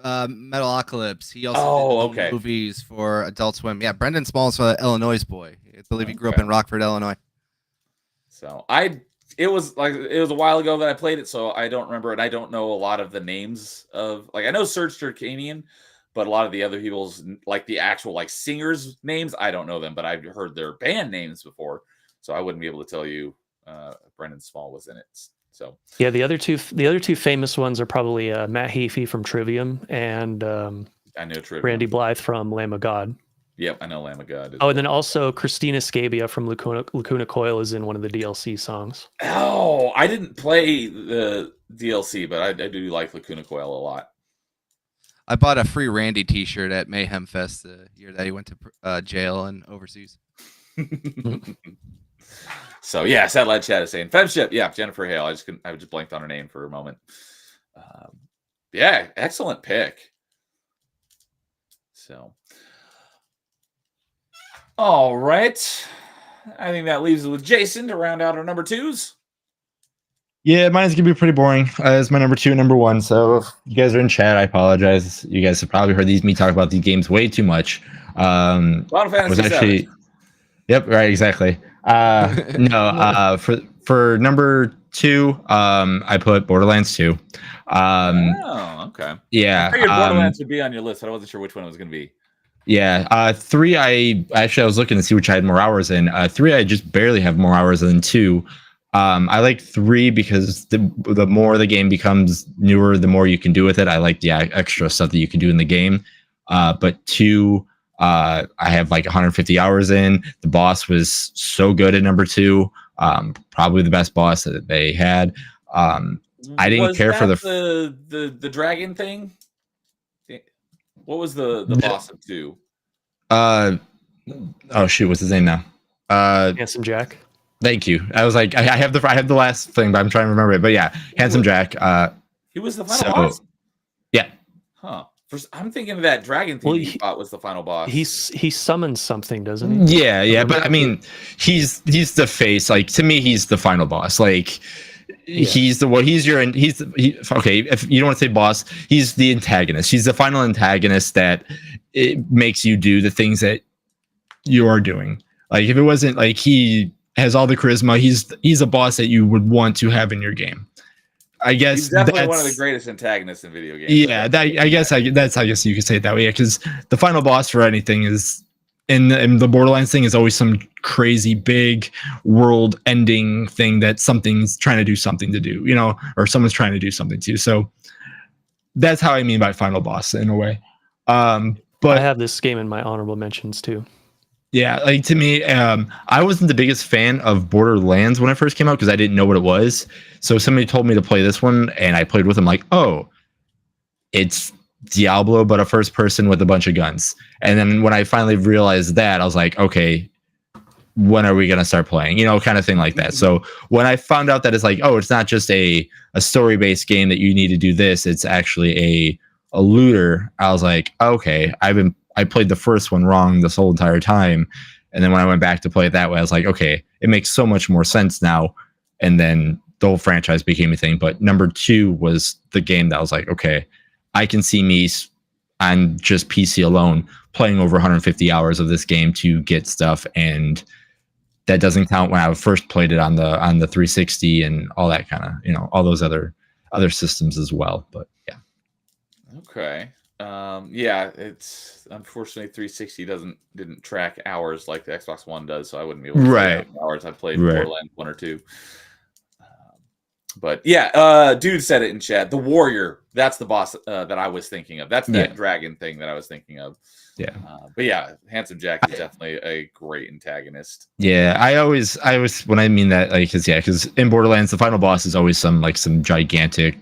Metalocalypse. He also did movies for Adult Swim. Yeah, Brendan Small's a Illinois boy. I believe he grew up in Rockford, Illinois.
So it was a while ago that I played it, so I don't remember, and I don't know a lot of the names of, like, I know Serge Turkanian, but a lot of the other people's, like the actual like singers' names, I don't know them, but I've heard their band names before, so I wouldn't be able to tell you Brendan Small was in it. So
yeah, the other two famous ones are probably Matt Heafy from Trivium and
I know Trivium.
Randy Blythe from Lamb of God.
Yep, I know Lamb of God.
And then also Christina Scabia from Lacuna Coil is in one of the DLC songs.
Oh, I didn't play the DLC, but I do like Lacuna Coil a lot.
I bought a free Randy t-shirt at Mayhem Fest the year that he went to jail and overseas.
So yeah, Satellite Chat is saying Femship. Yeah, Jennifer Hale. I just blanked on her name for a moment. Yeah, excellent pick. So, all right, I think that leaves it with Jason to round out our number twos.
Yeah, mine's gonna be pretty boring. It's my number 2 and number 1. So if you guys are in chat, I apologize. You guys have probably heard me talk about these games way too much.
Final Fantasy VII.
Yep, right, exactly. For number 2, I put Borderlands 2.
Okay.
Yeah.
I figured Borderlands would be on your list, but I wasn't sure which one it was going to be.
Yeah. 3, I was looking to see which I had more hours in. 3, I just barely have more hours than 2. I like 3 because the more the game becomes newer, the more you can do with it. I like the extra stuff that you can do in the game. But 2, I have like 150 hours in. The boss was so good at number 2. Probably the best boss that they had. I didn't care for
the dragon thing. What was the boss of 2?
Oh shoot, what's his name now?
Handsome Jack.
Thank you. I was like, I have the last thing, but I'm trying to remember it. But yeah, Handsome Jack.
He was the final boss.
Yeah.
Huh. I'm thinking of that dragon thing he thought was the final boss.
He summons something, doesn't he?
Yeah. But I mean, he's the face. Like, to me, he's the final boss. Like, he's okay. If you don't want to say boss, he's the antagonist. He's the final antagonist that it makes you do the things that you're doing. Like, if it wasn't like he has all the charisma, he's a boss that you would want to have in your game. I guess
he's definitely one of the greatest antagonists in video games.
Yeah, I guess you could say it that way. Because the final boss for anything is and the Borderlands thing is always some crazy big world ending thing that something's trying to do something to do, or someone's trying to do something to. So that's how I mean by final boss in a way.
I
But
have this game in my honorable mentions too.
yeah, like to me, I wasn't the biggest fan of Borderlands when it first came out because I didn't know what it was. So somebody told me to play this one, and I played with them like, oh, it's Diablo, but a first person with a bunch of guns. And then when I finally realized that, I was like, okay, when are we going to start playing? Kind of thing like that. So when I found out that it's like, oh, it's not just a story-based game that you need to do this, it's actually a looter, I was like, okay, I played the first one wrong this whole entire time. And then when I went back to play it that way, I was like, okay, it makes so much more sense now. And then the whole franchise became a thing. But number 2 was the game that I was like, okay, I can see me on just PC alone playing over 150 hours of this game to get stuff, and that doesn't count when I first played it on the 360 and all that kind of, all those other systems as well. But yeah.
Okay. Yeah, it's unfortunately 360 didn't track hours like the Xbox One does, so I wouldn't be able to say how many hours I played Borderlands 1 or 2. But yeah, dude said it in chat. The warrior, that's the boss that I was thinking of. That's that dragon thing that I was thinking of.
Yeah.
But yeah, Handsome Jack is definitely a great antagonist.
Yeah, I always when I mean that, like, because in Borderlands the final boss is always some gigantic,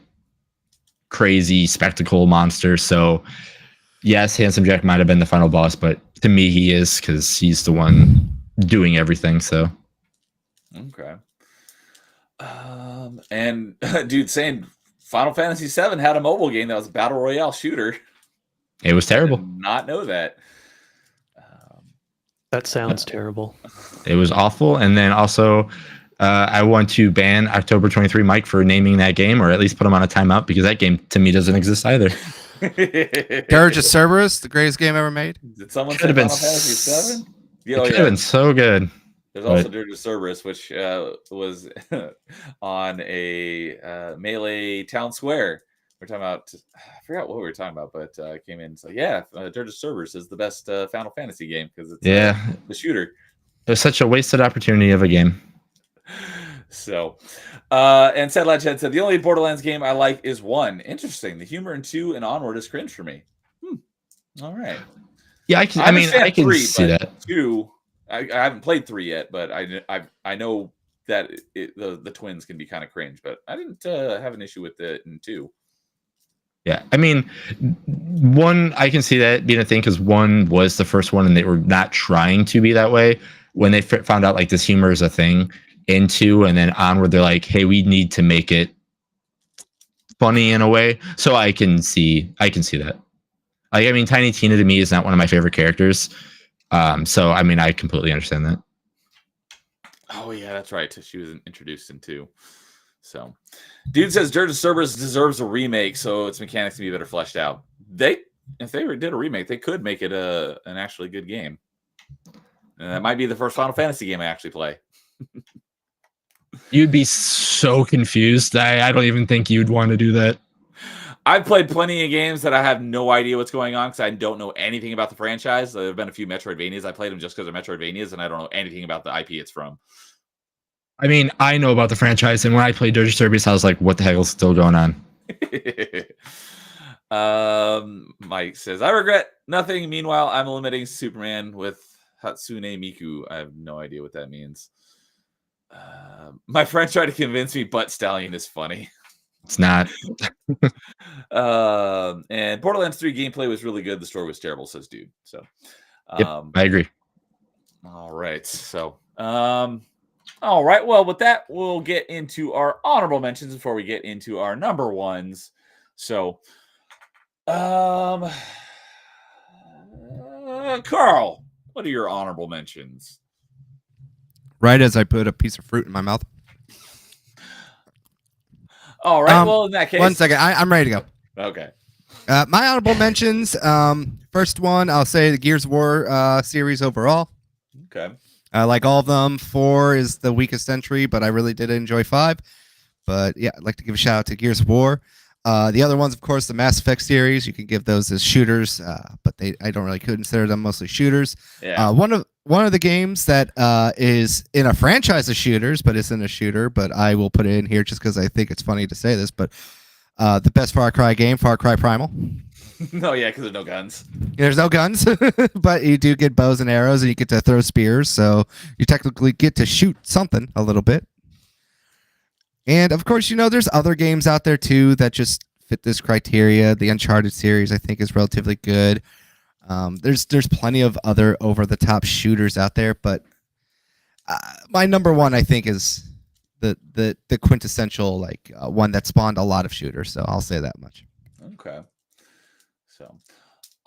crazy spectacle monster. So yes, Handsome Jack might have been the final boss, but to me he is, because he's the one doing everything. So
okay. And dude saying Final Fantasy VII had a mobile game that was a battle royale shooter.
It was terrible.
I did not know that.
That sounds terrible.
It was awful. And then also, I want to ban October 23 Mike for naming that game, or at least put him on a timeout, because that game to me doesn't exist either.
Dirge of Cerberus, the greatest game ever made.
Did someone say Final Fantasy VII?
Yeah, it could have been so good.
There's also Dirge of Cerberus, which was on a Melee Town Square. We're talking about, I forgot what we were talking about, but came in. So yeah, Dirge of Cerberus is the best Final Fantasy game because it's the shooter.
It was such a wasted opportunity of a game.
So, and Sad Legend said the only Borderlands game I like is 1. Interesting. The humor in 2 and onward is cringe for me. All right.
Yeah, I can
3,
see that.
2. I haven't played 3 yet, but I know that the twins can be kind of cringe, but I didn't have an issue with it in 2.
Yeah, I mean, 1, I can see that being a thing because 1 was the first one, and they were not trying to be that way. When they found out like this humor is a thing in 2, and then onward, they're like, hey, we need to make it funny in a way. So I can see that. Like, I mean, Tiny Tina to me is not one of my favorite characters. So I mean, I completely understand that.
Oh yeah, that's right. She was introduced in 2. So, dude says Dirge of Cerberus deserves a remake, so its mechanics to be better fleshed out. If they did a remake, they could make it an actually good game. And that might be the first Final Fantasy game I actually play.
You'd be so confused. I don't even think you'd want to do that.
I've played plenty of games that I have no idea what's going on because I don't know anything about the franchise. There have been a few Metroidvanias. I played them just because of Metroidvanias, and I don't know anything about the IP it's from.
I mean, I know about the franchise, and when I played Dirge of Cerberus, I was like, what the hell is still going on?
Mike says, I regret nothing. Meanwhile, I'm eliminating Superman with Hatsune Miku. I have no idea what that means. My friend tried to convince me Butt Stallion is funny.
It's not.
And Borderlands 3 gameplay was really good. The story was terrible, says dude. So,
yep, I agree.
All right. So, all right. Well, with that, we'll get into our honorable mentions before we get into our number ones. So, Carl, what are your honorable mentions?
Right as I put a piece of fruit in my mouth.
All right. Well, in that case,
1 second. I'm ready to go.
Okay.
My honorable mentions. First one, I'll say the Gears of War series overall.
Okay.
I like all of them. 4 is the weakest entry, but I really did enjoy 5. But yeah, I'd like to give a shout out to Gears of War. The other ones, of course, the Mass Effect series. You can give those as shooters, but I don't really consider them mostly shooters.
Yeah.
One of the games that is in a franchise of shooters, but isn't a shooter. But I will put it in here just because I think it's funny to say this. But the best Far Cry game, Far Cry Primal.
No, yeah, because there's no guns.
There's no guns, but you do get bows and arrows, and you get to throw spears, so you technically get to shoot something a little bit. And of course, there's other games out there too that just fit this criteria. The Uncharted series, I think, is relatively good. There's plenty of other over-the-top shooters out there, but my number one, I think, is the quintessential one that spawned a lot of shooters. So I'll say that much.
Okay. So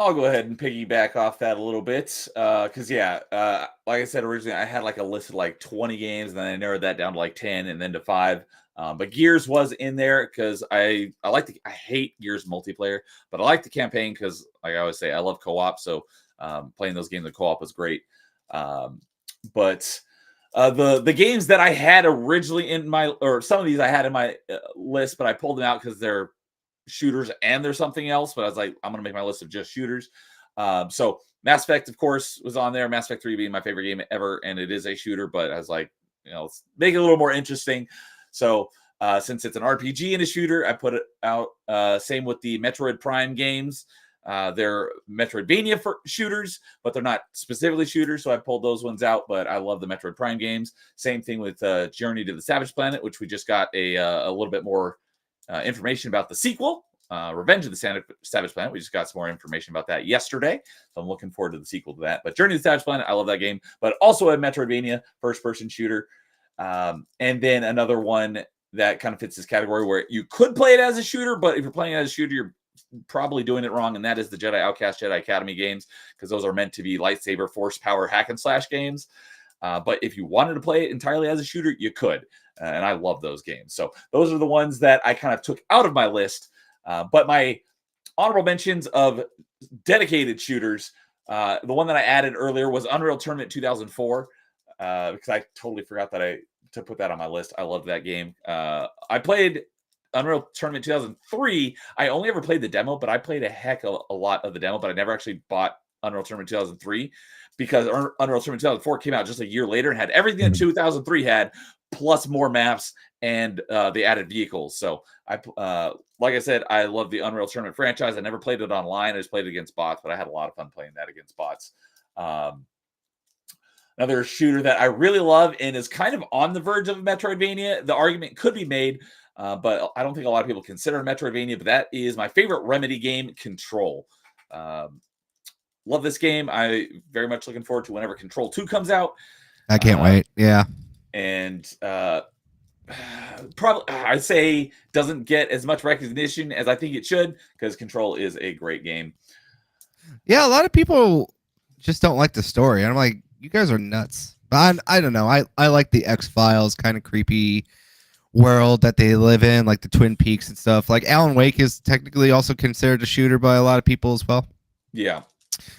I'll go ahead and piggyback off that a little bit. Because, like I said originally, I had like a list of 20 games, and then I narrowed that down to 10 and then to 5. But Gears was in there because I hate Gears multiplayer, but I like the campaign because, like I always say, I love co-op. So playing those games in co-op was great. But the games that I had originally in some of these I had in my list, but I pulled them out because they're shooters and there's something else. But I was like, I'm gonna make my list of just shooters. So Mass Effect, of course, was on there. Mass Effect 3 being my favorite game ever, and it is a shooter, but I was like, let's make it a little more interesting. So since it's an RPG and a shooter, I put it out. Same with the Metroid Prime games. They're Metroidvania for shooters, but they're not specifically shooters, so I pulled those ones out. But I love the Metroid Prime games. Same thing with Journey to the Savage Planet, which we just got a little bit more information about the sequel, Revenge of the Savage Planet. We just got some more information about that yesterday, so I'm looking forward to the sequel to that. But Journey to the Savage Planet, I love that game, but also a Metroidvania first-person shooter. And then another one that kind of fits this category where you could play it as a shooter, but if you're playing it as a shooter, you're probably doing it wrong, and that is the Jedi Outcast, Jedi Academy games, because those are meant to be lightsaber force power hack and slash games. But if you wanted to play it entirely as a shooter, you could. And I love those games. So those are the ones that I kind of took out of my list. But my honorable mentions of dedicated shooters, the one that I added earlier was Unreal Tournament 2004. Because I totally forgot to put that on my list. I love that game. I played Unreal Tournament 2003. I only ever played the demo, but I played a heck of a lot of the demo, but I never actually bought Unreal Tournament 2003 because Unreal Tournament 2004 came out just a year later and had everything that 2003 had, plus more maps and the added vehicles. So like I said, I love the Unreal Tournament franchise. I never played it online. I just played it against bots, but I had a lot of fun playing that against bots. Another shooter that I really love and is kind of on the verge of Metroidvania. The argument could be made, but I don't think a lot of people consider it Metroidvania, but that is my favorite Remedy game, Control. Love this game. I very much looking forward to whenever Control 2 comes out.
I can't wait. Yeah.
And probably I'd say doesn't get as much recognition as I think it should because Control is a great game.
Yeah, a lot of people just don't like the story. And I'm like, you guys are nuts. But I don't know. I like the X-Files kind of creepy world that they live in, like the Twin Peaks and stuff. Like Alan Wake is technically also considered a shooter by a lot of people as well.
Yeah.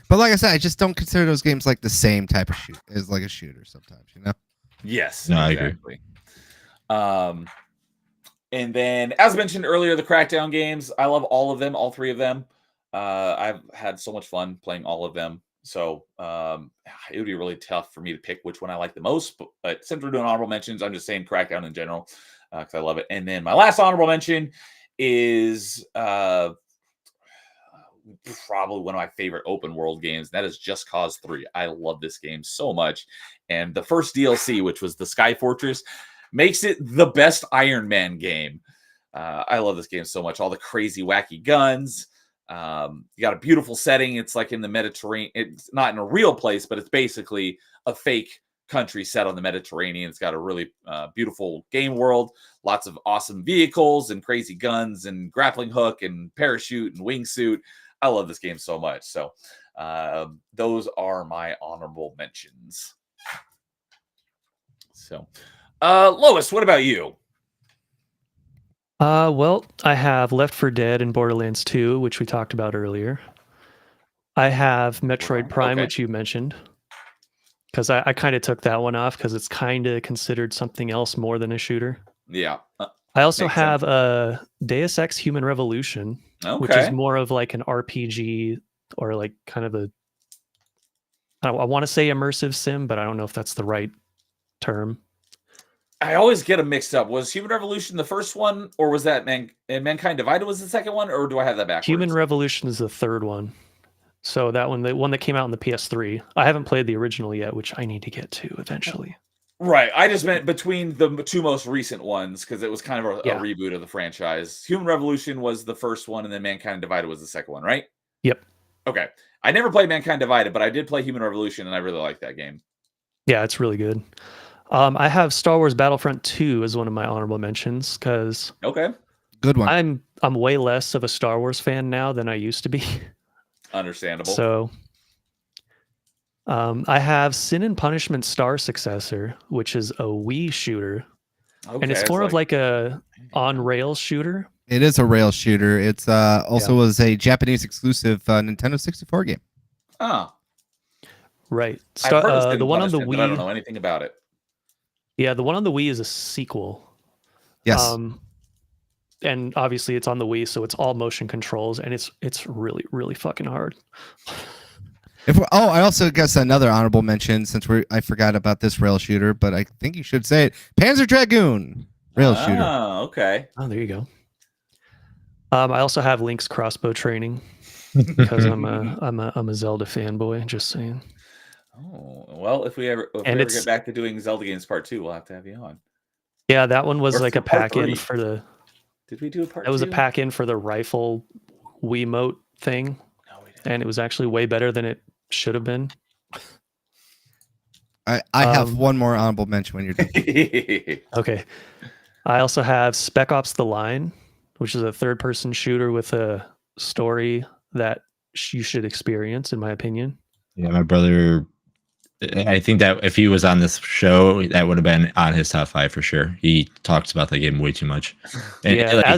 But like I said, I just don't consider those games like the same type of shoot as like a shooter sometimes,
Yes.
No,
exactly. I agree. And then, as mentioned earlier, the Crackdown games. I love all of them, all three of them. I've had so much fun playing all of them. So it would be really tough for me to pick which one I like the most. But since we're doing honorable mentions, I'm just saying Crackdown in general because I love it. And then my last honorable mention is probably one of my favorite open world games. That is Just Cause 3. I love this game so much. And the first DLC, which was the Sky Fortress, makes it the best Iron Man game. I love this game so much. All the crazy, wacky guns. You got a beautiful setting. It's like in the Mediterranean. It's not in a real place, but it's basically a fake country set on the Mediterranean. It's got a really beautiful game world. Lots of awesome vehicles and crazy guns and grappling hook and parachute and wingsuit. I love this game so much. So those are my honorable mentions. So Lois, what about you?
Well, I have Left 4 Dead and Borderlands 2, which we talked about earlier. I have Metroid Prime, which you mentioned, because I kind of took that one off because it's kind of considered something else more than a shooter.
Yeah.
I also
Makes
have a Deus Ex Human Revolution, which is
Okay.
more of like an RPG or like kind of a I want to say immersive sim, but I don't know if that's the right term.
I always get them mixed up. Was Human Revolution the first one, or was that Mankind Divided was the second one, or do I have that backwards?
Human Revolution is the third one. So that one, the one that came out on the PS3. I haven't played the original yet, which I need to get to eventually.
Right. I just meant between the two most recent ones because it was kind of a
Yeah.
reboot of the franchise. Human Revolution was the first one, and then Mankind Divided was the second one, right?
Yep.
Okay. I never played Mankind Divided, but I did play Human Revolution, and I really like that game.
Yeah, it's really good. I have Star Wars Battlefront 2 as one of my honorable mentions because
Okay.
Good one.
I'm way less of a Star Wars fan now than I used to be.
Understandable.
So I have Sin and Punishment Star Successor, which is a Wii shooter,
okay.
and it's more of like a on-rails shooter.
It is a rail shooter. It's also
Yeah.
was a Japanese exclusive Nintendo 64 game.
Oh.
Right.
I've heard of Sin
The
and
one on the
Punishment, but I don't
Wii.
know anything about it.
Yeah, the one on the Wii is a sequel.
Yes.
And obviously it's on the Wii, so it's all motion controls, and it's really, really fucking hard.
I also guess another honorable mention since I forgot about this rail shooter, but I think you should say it. Panzer Dragoon rail shooter.
Oh, okay.
Oh, there you go. I also have Link's crossbow training because I'm a Zelda fanboy. Just saying.
Oh well, if we ever get back to doing Zelda games part 2, we'll have to have you on.
Yeah, that one was
Or
like a
part
pack in
3.
for the.
Did we do a part?
That was a
2?
pack in for the rifle Wiimote thing,
No, we didn't.
and it was actually way better than it should have been.
I have one more honorable mention when you're done.
Okay. I also have Spec Ops: The Line, which is a third-person shooter with a story that you should experience, in my opinion.
Yeah, my brother. I think that if he was on this show, that would have been on his top 5 for sure. He talks about that game way too much. And
Yeah,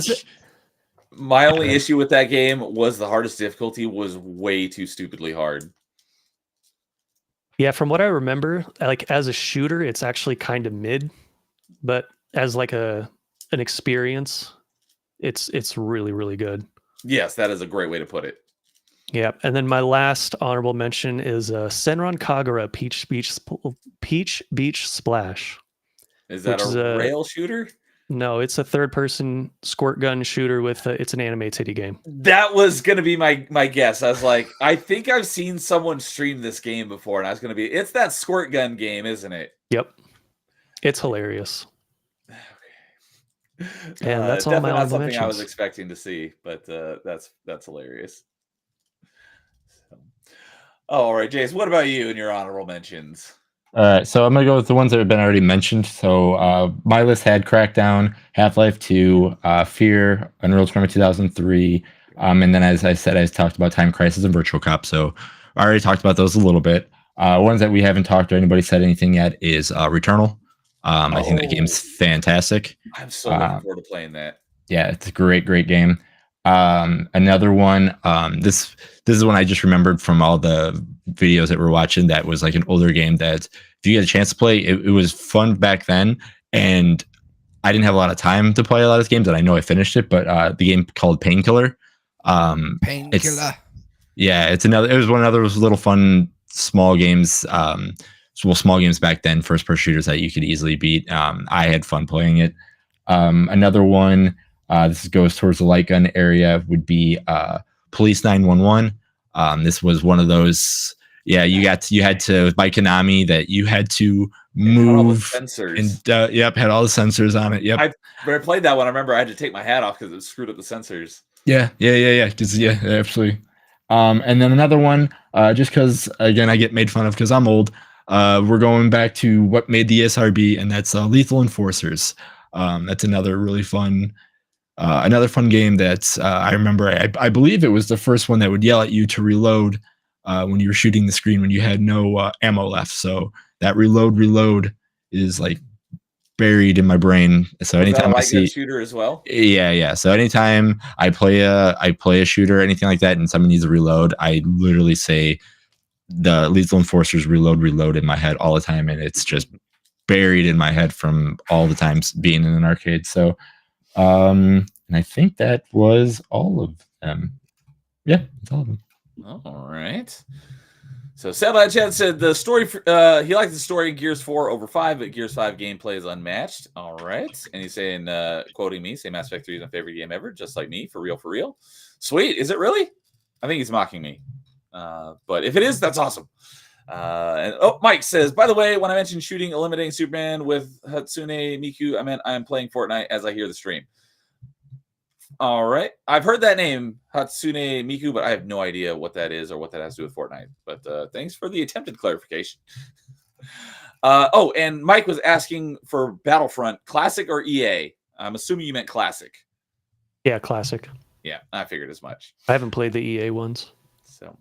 my only issue with that game was the hardest difficulty was way too stupidly hard.
Yeah, from what I remember, like as a shooter, it's actually kind of mid, but as like an experience, it's really, really good.
Yes, that is a great way to put it.
Yeah, and then my last honorable mention is Senran Kagura Peach Beach Splash.
Is that a rail shooter?
No, it's a third-person squirt gun shooter with it's an anime titty game.
That was going to be my guess. I was like, I think I've seen someone stream this game before, and I was going to be, it's that squirt gun game, isn't it?
Yep, it's hilarious.
Okay.
And that's all my
definitely not
honorable
something I was
mentions.
expecting to see, but that's hilarious. So. All right, Jace, what about you and your honorable mentions?
All right, so I'm gonna go with the ones that have been already mentioned. So my list had Crackdown, Half-Life 2, Fear, Unreal Tournament 2003, and then as I said, I talked about Time Crisis and Virtual Cop. So I already talked about those a little bit. Ones that we haven't talked or anybody said anything yet is Returnal. I think that game's fantastic.
I'm so looking forward to playing that.
Yeah, it's a great game. Another one, this is one I just remembered from all the videos that we're watching. That was like an older game that if you get a chance to play, it was fun back then. And I didn't have a lot of time to play a lot of games, and I know I finished it. But the game called Painkiller.
Painkiller.
It was one of those little fun small games. Small games back then, first-person shooters that you could easily beat. I had fun playing it. Another one. This goes towards the light gun area would be Police 911. This was one of those. Yeah, you had to by Konami that you had to move
sensors.
And had all the sensors on it. Yep.
When I played that one, I remember I had to take my hat off because it screwed up the sensors.
Yeah. Absolutely. And then another one, just because again I get made fun of because I'm old. We're going back to what made the SRB, and that's Lethal Enforcers. That's another really fun. Another fun game that I remember. I believe it was the first one that would yell at you to reload when you were shooting the screen when you had no ammo left. So that reload is like buried in my brain. So anytime I see
shooter as well.
Yeah. So anytime I play a shooter or anything like that, and someone needs a reload, I literally say the Lethal Enforcers reload in my head all the time, and it's just buried in my head from all the times being in an arcade. So. And I think that was all of them. Yeah, that's all of them.
All right. So Satellite Chad said the story. He liked the story in Gears 4 over 5, but Gears 5 gameplay is unmatched. All right, and he's saying, quoting me, "Say Mass Effect 3 is my favorite game ever, just like me, for real, for real." Sweet, is it really? I think he's mocking me, but if it is, that's awesome. Mike says, by the way, when I mentioned shooting, eliminating Superman with Hatsune Miku, I meant I am playing Fortnite as I hear the stream. All right. I've heard that name, Hatsune Miku, but I have no idea what that is or what that has to do with Fortnite. But thanks for the attempted clarification. And Mike was asking for Battlefront, Classic or EA? I'm assuming you meant Classic.
Yeah, Classic.
Yeah, I figured as much.
I haven't played the EA ones.
So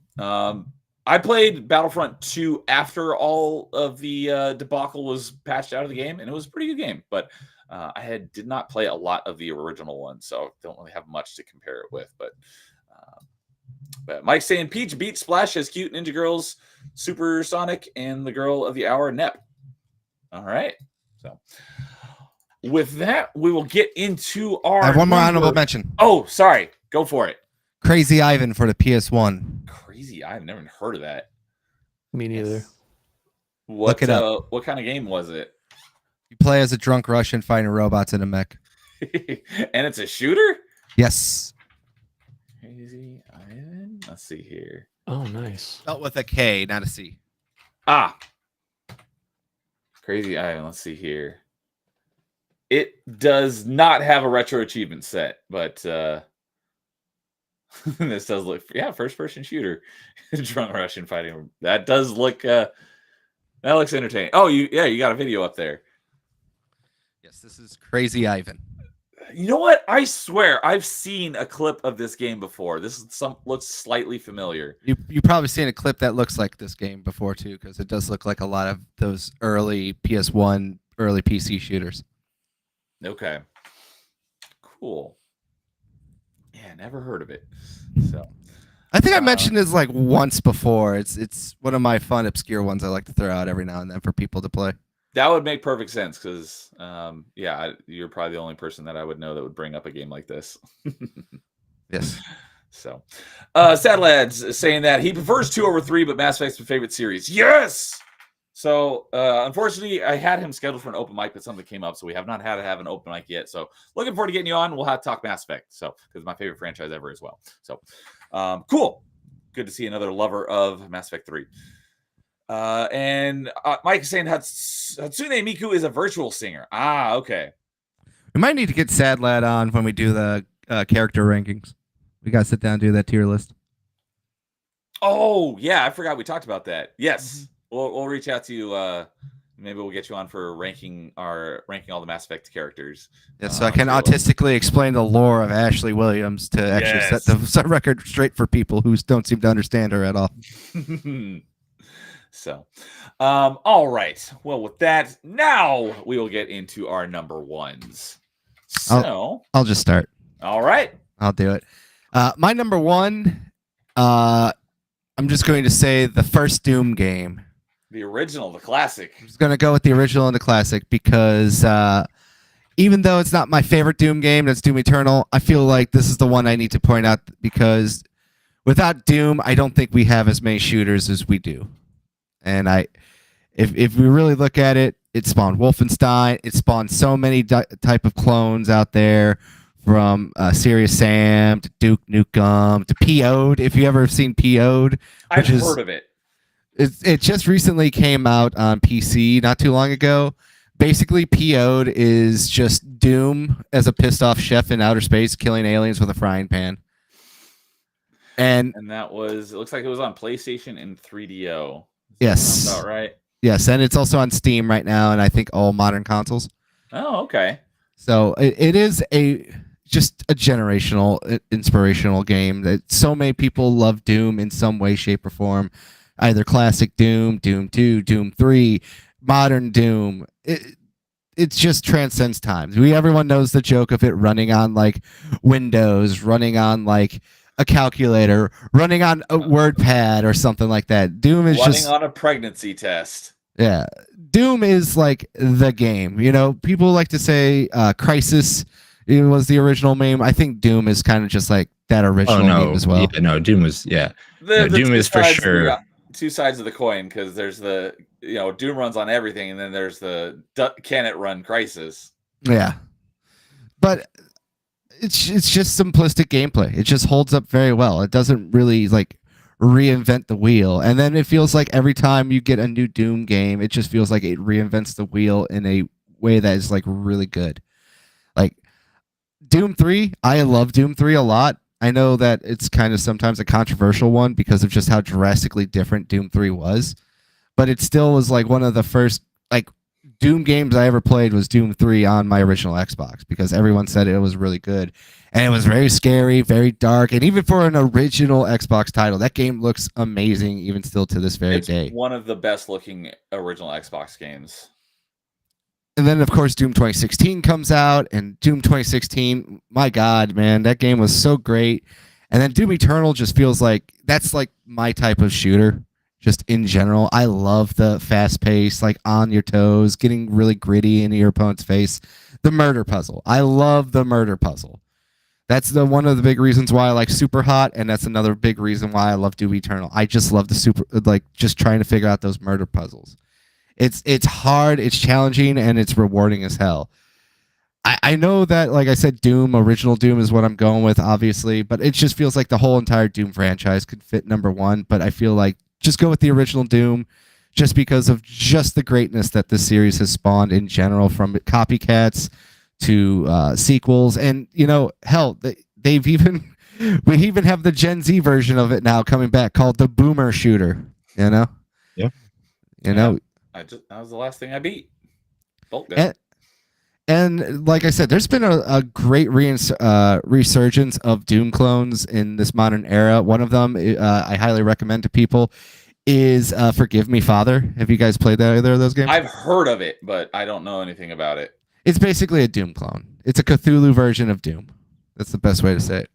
I played Battlefront 2 after all of the debacle was patched out of the game, and it was a pretty good game. But I did not play a lot of the original one, so don't really have much to compare it with. But Mike's saying Peach beat Splash as cute Ninja Girls, Supersonic, and the Girl of the Hour, Nep. All right. So with that, we will get into our.
I have one more honorable mention.
Oh, sorry. Go for it.
Crazy Ivan for the PS1.
Crazy. I've never heard of that.
Me neither.
What,
Look it up.
What kind of game was it?
You play as a drunk Russian fighting robots in a mech.
And it's a shooter?
Yes.
Crazy Ivan. Let's see here.
Oh, nice.
Spelled with a K, not a C.
Ah. Crazy Ivan. Let's see here. It does not have a retro achievement set, but this does look, first person shooter. Drunk Russian fighting. That does look that looks entertaining. Oh, you got a video up there.
Yes, this is Crazy Ivan.
You know what? I swear I've seen a clip of this game before. This is looks slightly familiar.
You probably seen a clip that looks like this game before too, because it does look like a lot of those early PS1, early PC shooters.
Okay. Cool. Yeah, never heard of it. So
I think I mentioned this like once before. It's one of my fun obscure ones I like to throw out every now and then for people to play.
that would make perfect sense because you're probably the only person that I would know that would bring up a game like this.
Yes.
So Sad Lads is saying that he prefers 2 over 3, but Mass Effect's my favorite series. Yes. So unfortunately, I had him scheduled for an open mic, but something came up, so we have not had to have an open mic yet. So looking forward to getting you on. We'll have to talk Mass Effect. So because it's my favorite franchise ever as well. So cool. Good to see another lover of Mass Effect 3. And Mike is saying Hatsune Miku is a virtual singer. Ah, okay.
We might need to get Sad Lad on when we do the character rankings. We got to sit down and do that tier list.
Oh, yeah. I forgot we talked about that. Yes. We'll reach out to you. Maybe we'll get you on for ranking all the Mass Effect characters.
Yeah, so I can autistically explain the lore of Ashley Williams to actually set the record straight for people who don't seem to understand her at all.
So, all right. Well, with that, now we will get into our number ones. So,
I'll just start.
All right.
I'll do it. My number one, I'm just going to say the first Doom game.
The original, the classic.
I'm just going to go with the original and the classic because even though it's not my favorite Doom game, that's Doom Eternal, I feel like this is the one I need to point out because without Doom, I don't think we have as many shooters as we do. And if we really look at it, it spawned Wolfenstein. It spawned so many type of clones out there, from Serious Sam to Duke Nukem to PO'd. If you ever have seen PO'd,
I've heard of it.
It just recently came out on PC not too long ago. Basically, PO'd is just Doom as a pissed off chef in outer space killing aliens with a frying pan. And
that was, it looks like it was on PlayStation and 3DO.
Yes.
Sounds about right.
Yes, and it's also on Steam right now, and I think all modern consoles.
Oh, okay.
So it is just a generational, inspirational game that so many people love Doom in some way, shape, or form. Either classic Doom, Doom 2, Doom 3, modern Doom. It just transcends times. Everyone knows the joke of it running on like Windows, running on like a calculator, running on a WordPad or something like that. Doom is
running on a pregnancy test.
Yeah. Doom is like the game. You know, people like to say Crisis It was the original meme. I think Doom is kind of just like that
Oh
original meme
no,
as well.
yeah, no, Doom was no,
The
Doom is for sure.
two sides of the coin, because there's the Doom runs on everything, and then there's the can it run Crisis.
Yeah, but it's just simplistic gameplay. It just holds up very well. It doesn't really like reinvent the wheel, and then it feels like every time you get a new Doom game, it just feels like it reinvents the wheel in a way that is like really good. Like Doom 3, I love Doom 3 a lot. I know that it's kind of sometimes a controversial one because of just how drastically different Doom 3 was, but it still was like one of the first like Doom games I ever played was Doom 3 on my original Xbox because everyone said it was really good. And it was very scary, very dark, and even for an original Xbox title, that game looks amazing even still to this very day.
One of the best looking original Xbox games.
And then, of course, Doom 2016 comes out, and Doom 2016, my God, man, that game was so great. And then Doom Eternal just feels like that's like my type of shooter, just in general. I love the fast pace, like on your toes, getting really gritty into your opponent's face. The murder puzzle. I love the murder puzzle. That's one of the big reasons why I like Super Hot, and that's another big reason why I love Doom Eternal. I just love just trying to figure out those murder puzzles. It's hard, it's challenging, and it's rewarding as hell. I know that, like I said, original Doom is what I'm going with, obviously, but it just feels like the whole entire Doom franchise could fit number one, but I feel like just go with the original Doom just because of just the greatness that this series has spawned in general, from copycats to sequels. And, hell, we even have the Gen Z version of it now coming back called the Boomer Shooter,
Yeah.
That was the last thing I beat. Bolt gun.
And like I said, there's been a great resurgence of Doom clones in this modern era. One of them I highly recommend to people is Forgive Me, Father. Have you guys played either of those games?
I've heard of it, but I don't know anything about it.
It's basically a Doom clone. It's a Cthulhu version of Doom. That's the best way to say it.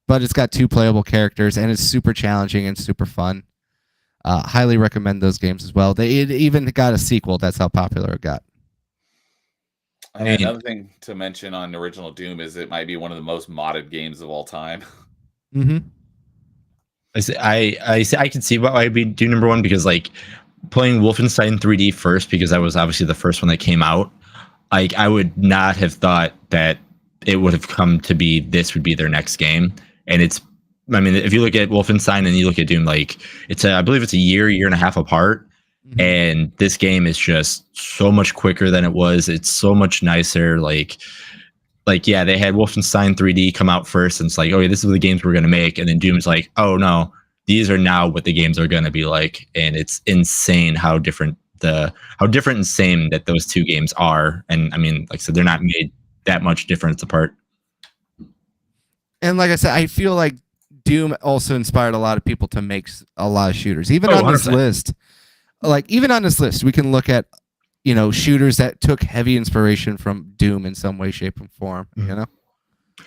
But it's got 2 playable characters, and it's super challenging and super fun. Highly recommend those games as well. It even got a sequel. That's how popular it got.
Another thing to mention on original Doom is it might be one of the most modded games of all time.
Mm-hmm.
I can see why I'd be Doom number one, because like playing Wolfenstein 3D first, because that was obviously the first one that came out. Like I would not have thought that it would have come to be this would be their next game. And if you look at Wolfenstein and you look at Doom, like I believe it's a year and a half apart. Mm-hmm. And this game is just so much quicker than it was. It's so much nicer. Like yeah, they had Wolfenstein 3D come out first, and it's like, okay, this is the games we're gonna make. And then Doom's like, oh no, these are now what the games are gonna be like. And it's insane how different and same that those two games are. And I mean, like I said, they're not made that much difference apart.
And like I said, I feel like Doom also inspired a lot of people to make a lot of shooters. Even on 100%. This list, we can look at, shooters that took heavy inspiration from Doom in some way, shape, and form. Mm-hmm.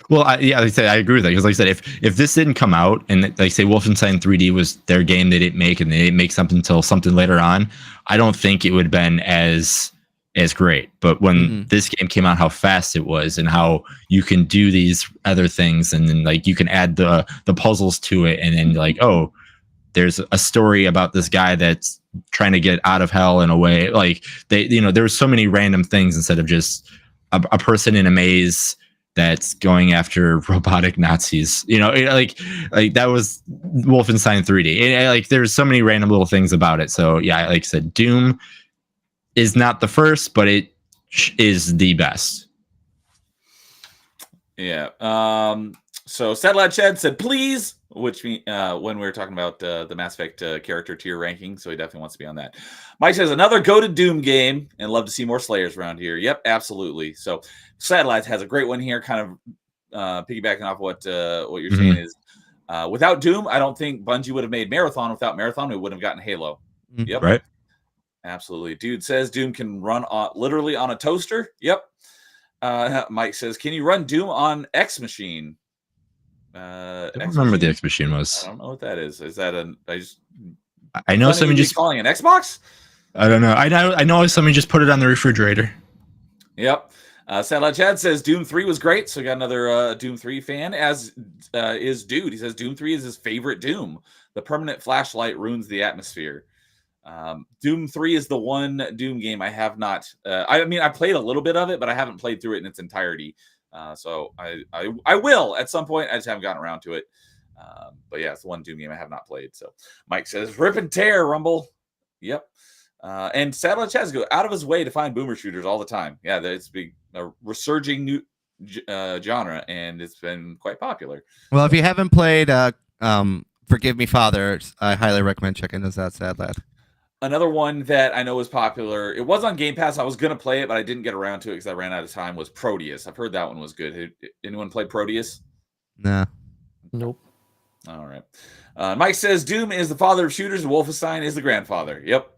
Well, like I said, I agree with that, because like I said, if this didn't come out and like say Wolfenstein 3D was their game they didn't make, and they didn't make something until something later on, I don't think it would have been as great. But when this game came out, how fast it was, and how you can do these other things, and then like you can add the puzzles to it, and then like, oh, there's a story about this guy that's trying to get out of hell in a way. Like there were so many random things instead of just a person in a maze that's going after robotic Nazis. Like that was Wolfenstein 3D. And like there's so many random little things about it. So yeah, like I said, Doom is not the first, but it is the best.
Yeah. So Satellite Chad said, please, which when we were talking about the Mass Effect character tier ranking, so he definitely wants to be on that. Mike says, another go-to Doom game, and love to see more Slayers around here. Yep, absolutely. So Satellite has a great one here, kind of piggybacking off what you're saying is, without Doom, I don't think Bungie would have made Marathon. Without Marathon, we wouldn't have gotten Halo. Yep.
Right.
Absolutely. Dude says Doom can run literally on a toaster. Yep. Mike says, can you run Doom on X Machine?
I don't remember what the X Machine was.
I don't know what that is. Is that
I know somebody just
calling an Xbox?
I don't know. I know somebody just put it on the refrigerator.
Yep. Satellite Chad says Doom 3 was great. So we got another Doom 3 fan, as is Dude. He says Doom 3 is his favorite Doom. The permanent flashlight ruins the atmosphere. Doom 3 is the one Doom game I have not. I mean, I played a little bit of it, but I haven't played through it in its entirety. So I will at some point. I just haven't gotten around to it. But yeah, it's the one Doom game I have not played. So Mike says, rip and tear, Rumble. Yep. And Satellite Chaz go out of his way to find boomer shooters all the time. Yeah, it's a resurging new genre, and it's been quite popular.
Well, if you haven't played Forgive Me, Father, I highly recommend checking this out, Sad Lad.
Another one that I know is popular. It was on Game Pass. I was going to play it, but I didn't get around to it because I ran out of time, was Proteus. I've heard that one was good. Anyone play Proteus?
No.
Nope.
All right. Mike says Doom is the father of shooters and Wolfenstein is the grandfather. Yep,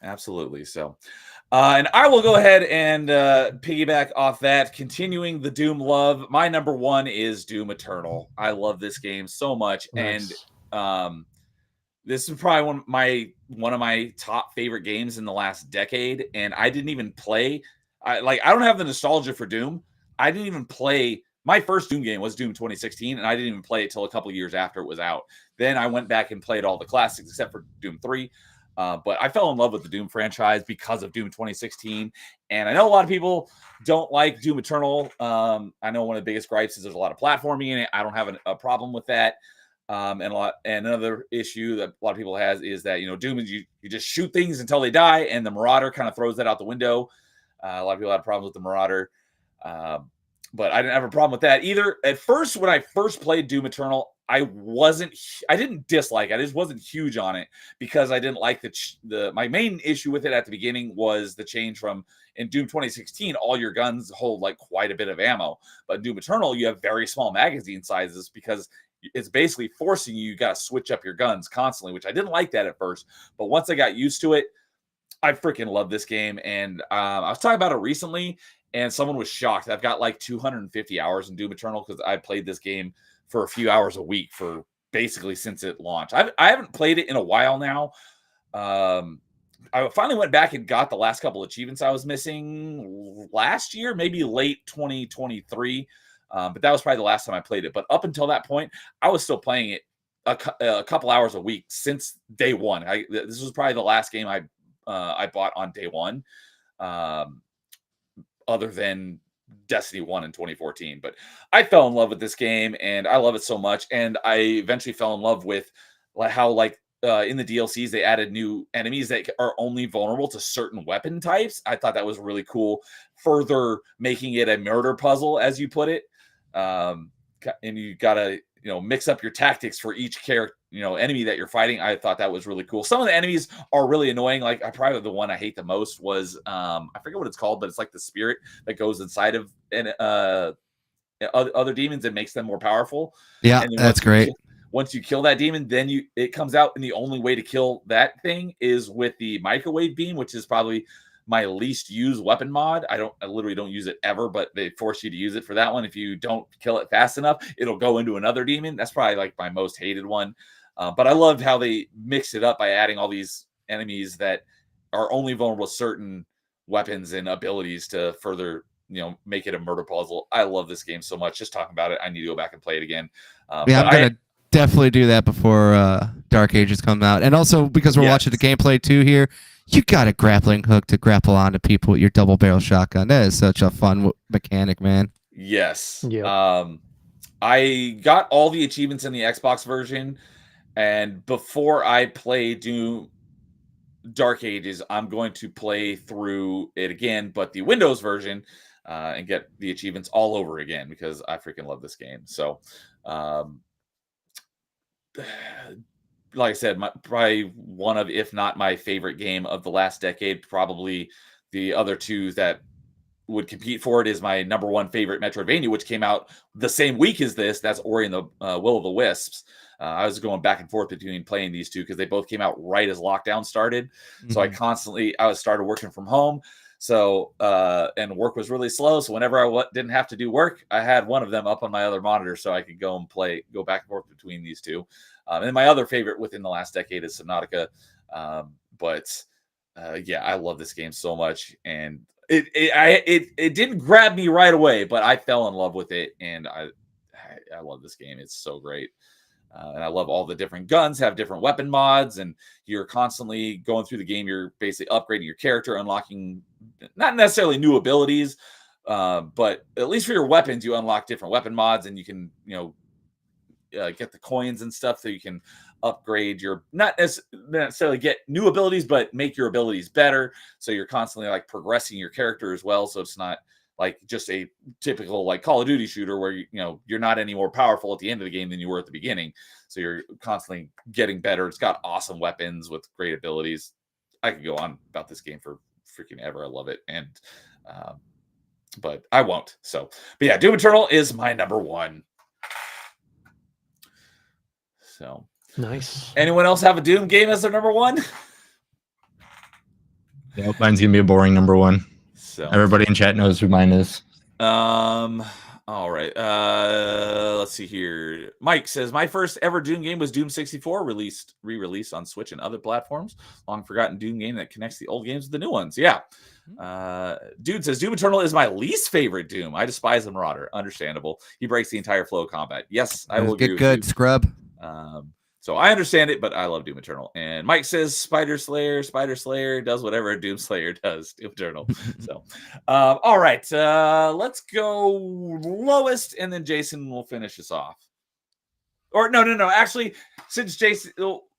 absolutely. So, and I will go ahead and piggyback off that, continuing the Doom love. My number one is Doom Eternal. I love this game so much.
Nice.
And this is probably one of my top favorite games in the last decade. And I didn't even play. I don't have the nostalgia for Doom. I didn't even play. My first Doom game was Doom 2016, and I didn't even play it till a couple of years after it was out. Then I went back and played all the classics except for Doom 3. But I fell in love with the Doom franchise because of Doom 2016. And I know a lot of people don't like Doom Eternal. I know one of the biggest gripes is there's a lot of platforming in it. I don't have a problem with that. And another issue that a lot of people has is that, Doom is you just shoot things until they die, and the Marauder kind of throws that out the window. A lot of people had problems with the Marauder. But I didn't have a problem with that either. At first, when I first played Doom Eternal, I didn't dislike it. I just wasn't huge on it because I didn't like my main issue with it at the beginning was the change from in Doom 2016, all your guns hold like quite a bit of ammo. But in Doom Eternal, you have very small magazine sizes because it's basically forcing you got to switch up your guns constantly, which I didn't like that at first. But once I got used to it, I freaking love this game. And I was talking about it recently, and someone was shocked. I've got like 250 hours in Doom Eternal because I played this game for a few hours a week for basically since it launched. I haven't played it in a while now. I finally went back and got the last couple achievements I was missing last year, maybe late 2023. But that was probably the last time I played it. But up until that point, I was still playing it a couple hours a week since day one. This was probably the last game I bought on day one. Other than Destiny 1 in 2014. But I fell in love with this game, and I love it so much. And I eventually fell in love with how, in the DLCs, they added new enemies that are only vulnerable to certain weapon types. I thought that was really cool, further making it a murder puzzle, as you put it. And you got to, mix up your tactics for each character, enemy that you're fighting. I thought that was really cool. Some of the enemies are really annoying. Like probably the one I hate the most was, I forget what it's called, but it's like the spirit that goes inside of other demons and makes them more powerful.
Yeah, that's great.
Once you kill that demon, then it comes out, and the only way to kill that thing is with the microwave beam, which is probably my least used weapon mod. I literally don't use it ever, but they force you to use it for that one. If you don't kill it fast enough, it'll go into another demon. That's probably like my most hated one. But I loved how they mixed it up by adding all these enemies that are only vulnerable to certain weapons and abilities to further, make it a murder puzzle. I love this game so much. Just talking about it, I need to go back and play it again.
Yeah, I'm gonna definitely do that before Dark Ages come out. And also because we're watching the gameplay too here, you got a grappling hook to grapple onto people with your double barrel shotgun. That is such a fun mechanic, man.
Yes.
Yeah.
I got all the achievements in the Xbox version, and before I play Doom Dark Ages, I'm going to play through it again, but the Windows version, and get the achievements all over again because I freaking love this game. So, like I said, probably one of, if not my favorite game of the last decade. Probably the other two that would compete for it is my number one favorite Metroidvania, which came out the same week as this. That's Ori and the Will of the Wisps. I was going back and forth between playing these two because they both came out right as lockdown started. Mm-hmm. So I started working from home. So, and work was really slow. So whenever I didn't have to do work, I had one of them up on my other monitor so I could go back and forth between these two. And my other favorite within the last decade is Subnautica. Yeah, I love this game so much. And it didn't grab me right away, but I fell in love with it, and I love this game. It's so great. And I love all the different guns have different weapon mods, and you're constantly going through the game. You're basically upgrading your character, unlocking not necessarily new abilities, but at least for your weapons, you unlock different weapon mods, and you can, get the coins and stuff so you can upgrade your not necessarily get new abilities, but make your abilities better. So you're constantly like progressing your character as well. So it's not like just a typical like Call of Duty shooter where you're not any more powerful at the end of the game than you were at the beginning. So you're constantly getting better. It's got awesome weapons with great abilities. I could go on about this game for freaking ever. I love it, and but I won't. So, but yeah, Doom Eternal is my number one. So
Nice.
anyone else have a Doom game as their number one?
Yeah, mine's gonna be a boring number one.
So
Everybody in chat knows who mine is.
all right. Let's see here. Mike says my first ever Doom game was Doom 64, re-released on Switch and other platforms. Long forgotten Doom game that connects the old games with the new ones. Yeah. Dude says Doom Eternal is my least favorite Doom. I despise the Marauder. Understandable. He breaks the entire flow of combat. Yes, I will agree with
good
you.
scrub.
So I understand it, but I love Doom Eternal. And Mike says Spider Slayer does whatever a Doom Slayer does. Doom Eternal. So, all right, let's go lowest, and then Jason will finish us off. Or no. Actually, since Jason,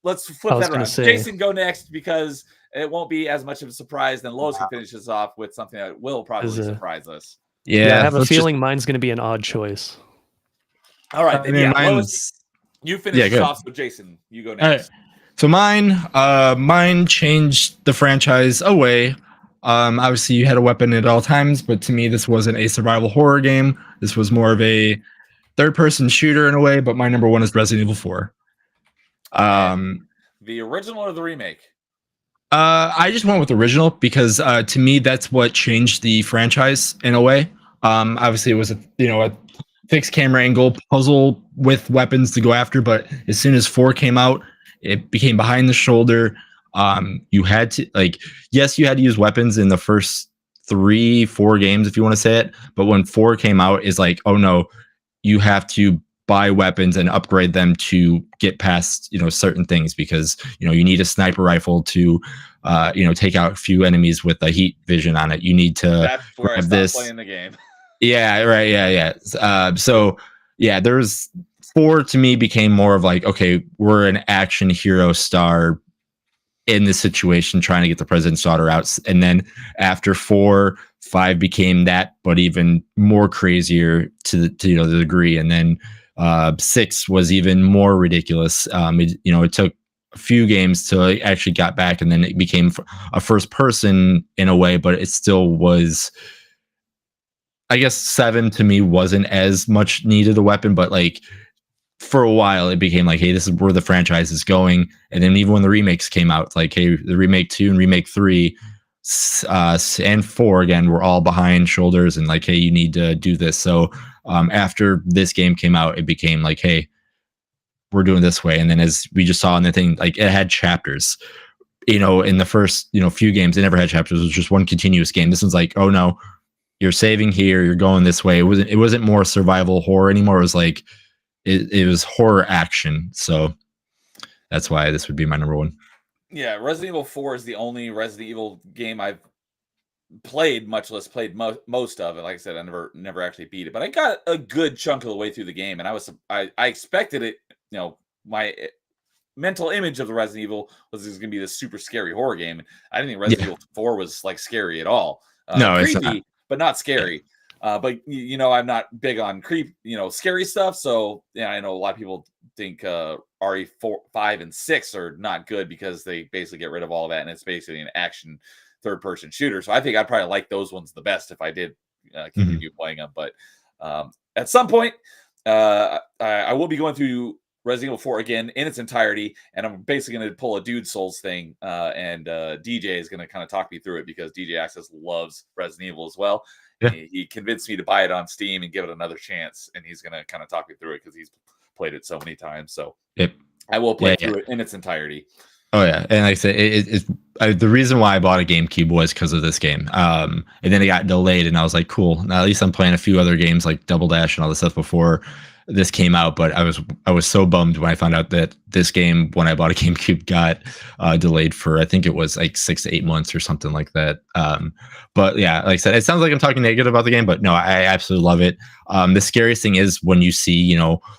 let's flip that around. Jason, go next because it won't be as much of a surprise. Then Lois can finish us off with something that will probably surprise us.
Yeah, I have a feeling mine's going to be an odd choice.
All right, then,
Lois.
You finish off, so Jason, you go next.
Right. So mine changed the franchise away. Obviously, you had a weapon at all times, but to me, this wasn't a survival horror game. This was more of a third-person shooter in a way. But my number one is Resident Evil 4.
The original or the remake?
I just went with original because to me, that's what changed the franchise in a way. Obviously, it was a fixed camera angle puzzle with weapons to go after, but as soon as 4 came out, it became behind the shoulder. You had to you had to use weapons in the first 3-4 games if you want to say it, but when 4 came out, is like, oh no, you have to buy weapons and upgrade them to get past certain things because you need a sniper rifle to take out a few enemies with a heat vision on it. You need to
That's where I stopped playing the game.
Yeah, right. Yeah. So yeah, there's 4 to me became more of like, okay, we're an action hero star in this situation trying to get the president's daughter out. And then after 4, 5 became that, but even more crazier to the degree. And then 6 was even more ridiculous. It took a few games to actually got back, and then it became a first person in a way, but it still was. I guess 7 to me wasn't as much needed a weapon, but like for a while it became like, hey, this is where the franchise is going. And then even when the remakes came out, it's like, hey, the remake 2 and remake 3 and 4 again were all behind shoulders and like, hey, you need to do this. So after this game came out, it became like, hey, we're doing this way. And then as we just saw in the thing, like it had chapters. In the first few games, it never had chapters. It was just one continuous game. This one's like, oh no, you're saving here, you're going this way. It wasn't more survival horror anymore. It was like it was horror action. So that's why this would be my number one.
Yeah, Resident Evil 4 is the only Resident Evil game I've played, much less played most of it. Like I said, I never actually beat it, but I got a good chunk of the way through the game, and I expected it. My mental image of the Resident Evil was going to be this super scary horror game. I didn't think Resident Evil 4 was like scary at all.
No,
creepy,
it's not.
But not scary. But I'm not big on scary stuff. So yeah, I know a lot of people think RE4, 5, and 6 are not good because they basically get rid of all of that, and it's basically an action third-person shooter. So I think I'd probably like those ones the best if I did continue playing them. But at some point, I will be going through Resident Evil 4 again in its entirety, and I'm basically going to pull a Dude Souls thing, and DJ is going to kind of talk me through it because DJ Access loves Resident Evil as well.
Yeah.
He convinced me to buy it on Steam and give it another chance, and he's going to kind of talk me through it because he's played it so many times. So
yep.
I will play through it in its entirety.
Oh yeah, and like I said, the reason why I bought a GameCube was because of this game. And then it got delayed, and I was like, cool. Now at least I'm playing a few other games like Double Dash and all this stuff before this came out. But I was so bummed when I found out that this game, when I bought a GameCube, got delayed for, I think it was like 6 to 8 months or something like that. But yeah, like I said, it sounds like I'm talking negative about the game, but no, I absolutely love it. The scariest thing is when you see,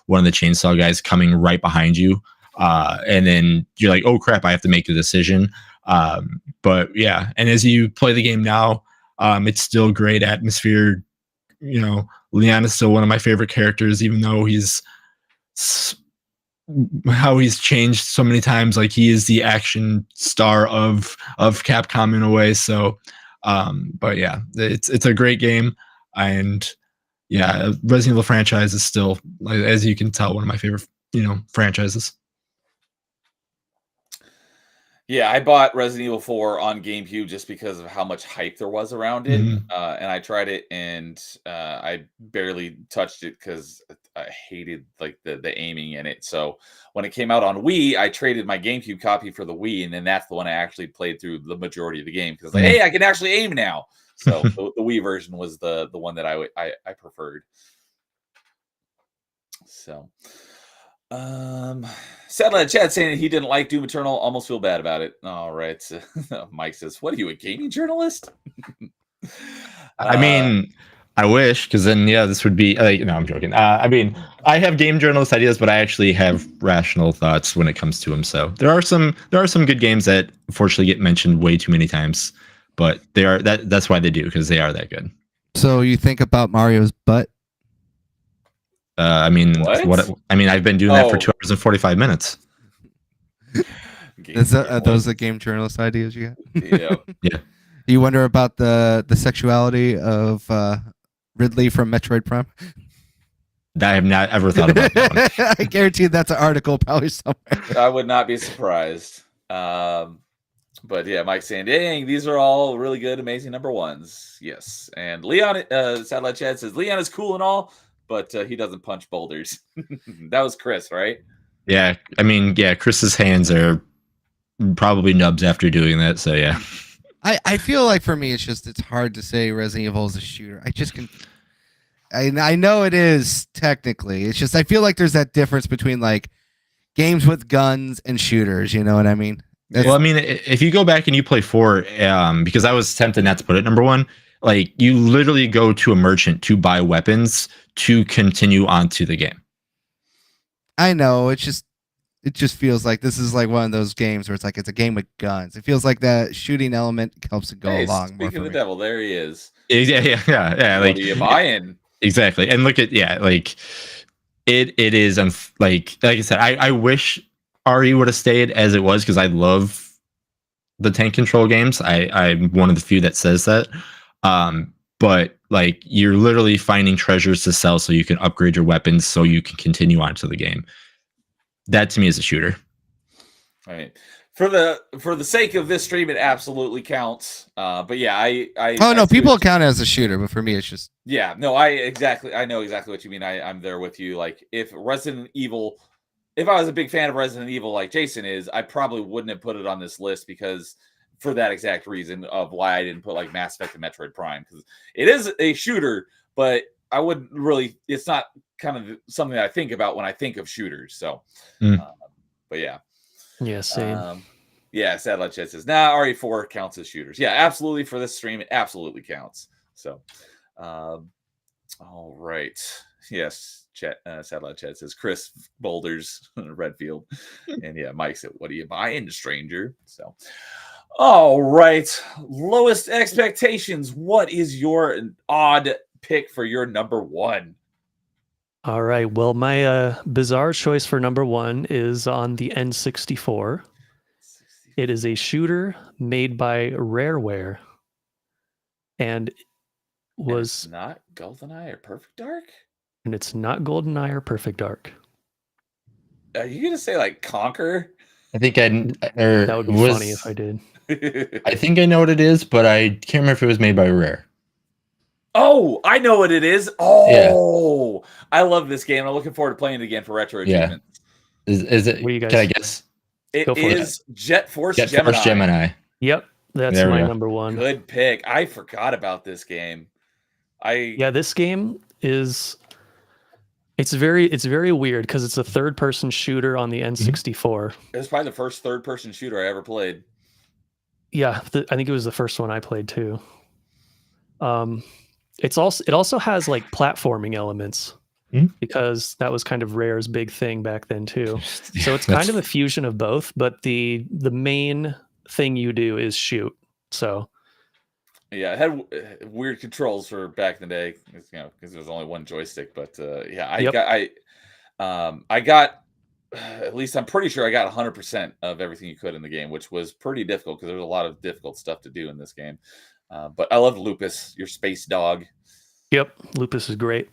one of the chainsaw guys coming right behind you. And then you're like, oh crap, I have to make the decision. But yeah, and as you play the game now, it's still great atmosphere. Leon is still one of my favorite characters, even though how he's changed so many times. Like he is the action star of Capcom in a way. So, but yeah, it's a great game, and yeah, Resident Evil franchise is still, as you can tell, one of my favorite franchises.
Yeah, I bought Resident Evil 4 on GameCube just because of how much hype there was around it.
Mhm.
And I tried it, and I barely touched it because I hated like the aiming in it. So when it came out on Wii, I traded my GameCube copy for the Wii, and then that's the one I actually played through the majority of the game because hey, I can actually aim now. So the Wii version was the one that I preferred. So. Satellite Chad saying that he didn't like Doom Eternal. Almost feel bad about it. All right. Mike says, "What are you, a gaming journalist?"
I mean, I wish, because then this would be. No, I'm joking. I mean, I have game journalist ideas, but I actually have rational thoughts when it comes to them. So there are some good games that unfortunately get mentioned way too many times, but that's why they do, because they are that good.
So you think about Mario's butt?
I mean,
What?
I've been doing that for 2 hours and 45 minutes.
Are those the game journalist ideas you got?
Yeah.
Yeah.
You wonder about the sexuality of Ridley from Metroid Prime?
I have not ever thought about that one.
I guarantee that's an article probably somewhere.
I would not be surprised. But yeah, Mike saying, dang, these are all really good, amazing number ones. Yes. And Leon, Satellite Chad says, Leon is cool and all, but he doesn't punch boulders. That was Chris, right?
Yeah. I mean, yeah, Chris's hands are probably nubs after doing that. So yeah.
I feel like for me, it's hard to say Resident Evil is a shooter. I know it is technically. It's just I feel like there's that difference between like games with guns and shooters. You know what I mean?
Well, I mean, if you go back and you play 4, because I was tempted not to put it number 1, like you literally go to a merchant to buy weapons to continue onto the game.
I know. It just feels like this is like one of those games where it's like it's a game with guns. It feels like that shooting element helps it go along.
Speaking of the devil, there he is.
Yeah.
What
Like,
are you buying?
Exactly. And look at like it is like I said, I wish RE would have stayed as it was, because I love the tank control games. I'm one of the few that says that. But like you're literally finding treasures to sell so you can upgrade your weapons so you can continue on to the game. That to me is a shooter.
All right. For the sake of this stream, it absolutely counts. But yeah,
people count it as a shooter, but for me, it's just
I know exactly what you mean. I'm there with you. Like if I was a big fan of Resident Evil, like Jason is, I probably wouldn't have put it on this list because for that exact reason of why I didn't put like Mass Effect and Metroid Prime, because it is a shooter, but I wouldn't really. It's not kind of something that I think about when I think of shooters. So, but yeah.
Yeah, same.
Satellite Chat says, RE4 counts as shooters. Yeah, absolutely. For this stream, it absolutely counts. So, all right. Yes, Satellite Chat says, Chris Boulders, Redfield. And yeah, Mike said, what are you buying, stranger? So, all right. Lowest expectations. What is your odd pick for your number 1?
All right. Well, my bizarre choice for number 1 is on the N64. It is a shooter made by Rareware, and
it's not GoldenEye or Perfect Dark.
And it's not GoldenEye or Perfect Dark.
Are you gonna say like Conquer?
I think
that would be funny if I did.
I think I know what it is, but I can't remember if it was made by Rare.
Oh, I know what it is. Oh, yeah. I love this game. I'm looking forward to playing it again for retro achievements.
Is it? Can I guess?
It
Go for it.
is Jet Force
Jet
Gemini.
Force Gemini.
Yep, that's
There we
my
go.
number one.
Good pick. I forgot about this game.
Yeah, this game is it's very weird because it's a third-person shooter on the N64.
It was probably the first third-person shooter I ever played.
Yeah, I think it was the first one I played too. It also has like platforming elements because that was kind of Rare's big thing back then too. So it's kind of a fusion of both, but the main thing you do is shoot. So
yeah, it had weird controls for back in the day, because there was only one joystick. But yeah, I got at least I'm pretty sure I got 100% of everything you could in the game, which was pretty difficult because there was a lot of difficult stuff to do in this game. But I love Lupus, your space dog.
Yep, Lupus is great.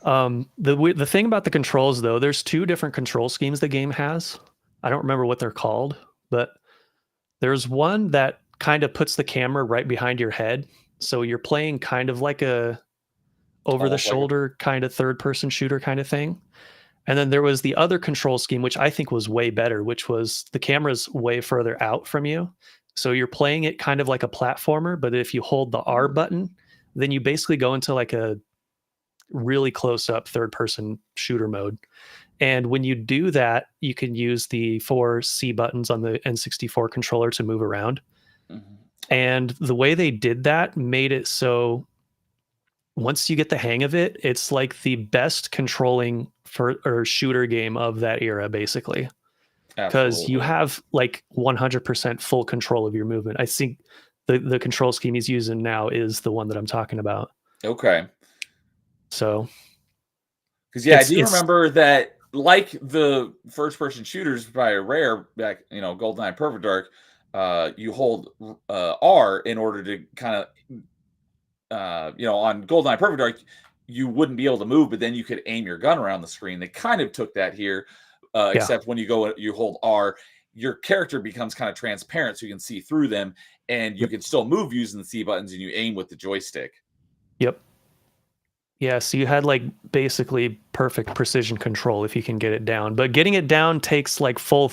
The thing about the controls, though, there's two different control schemes the game has. I don't remember what they're called, but there's one that kind of puts the camera right behind your head, so you're playing kind of like a over-the-shoulder kind of third-person shooter kind of thing. And then there was the other control scheme, which I think was way better, which was the camera's way further out from you. So you're playing it kind of like a platformer, but if you hold the R button, then you basically go into like a really close up third person shooter mode. And when you do that, you can use the 4 C buttons on the N64 controller to move around. Mm-hmm. And the way they did that made it so once you get the hang of it, it's like the best controlling or shooter game of that era, basically. Because you have like 100% full control of your movement. I think the control scheme he's using now is the one that I'm talking about.
Okay.
So,
because I do remember that, like the first-person shooters by Rare back, GoldenEye Perfect Dark, you hold R in order to kind of, on GoldenEye Perfect Dark, you wouldn't be able to move, but then you could aim your gun around the screen. They kind of took that here. Except when you hold R, your character becomes kind of transparent, so you can see through them, and you can still move using the C buttons, and you aim with the joystick.
Yep. Yeah, so you had like basically perfect precision control if you can get it down, but getting it down takes like 2 full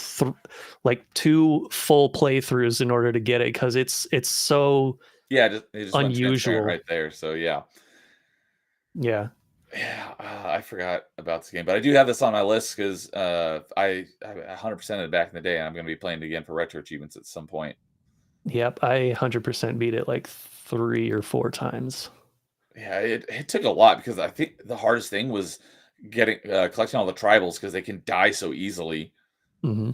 playthroughs in order to get it, because it's so
it just
unusual
right there. So yeah. Yeah, I forgot about this game, but I do have this on my list because I 100%ed it back in the day, and I'm going to be playing it again for retro achievements at some point.
Yep, I 100% beat it like 3 or 4 times.
Yeah, it took a lot, because I think the hardest thing was collecting all the tribals, because they can die so easily.
Mm-hmm.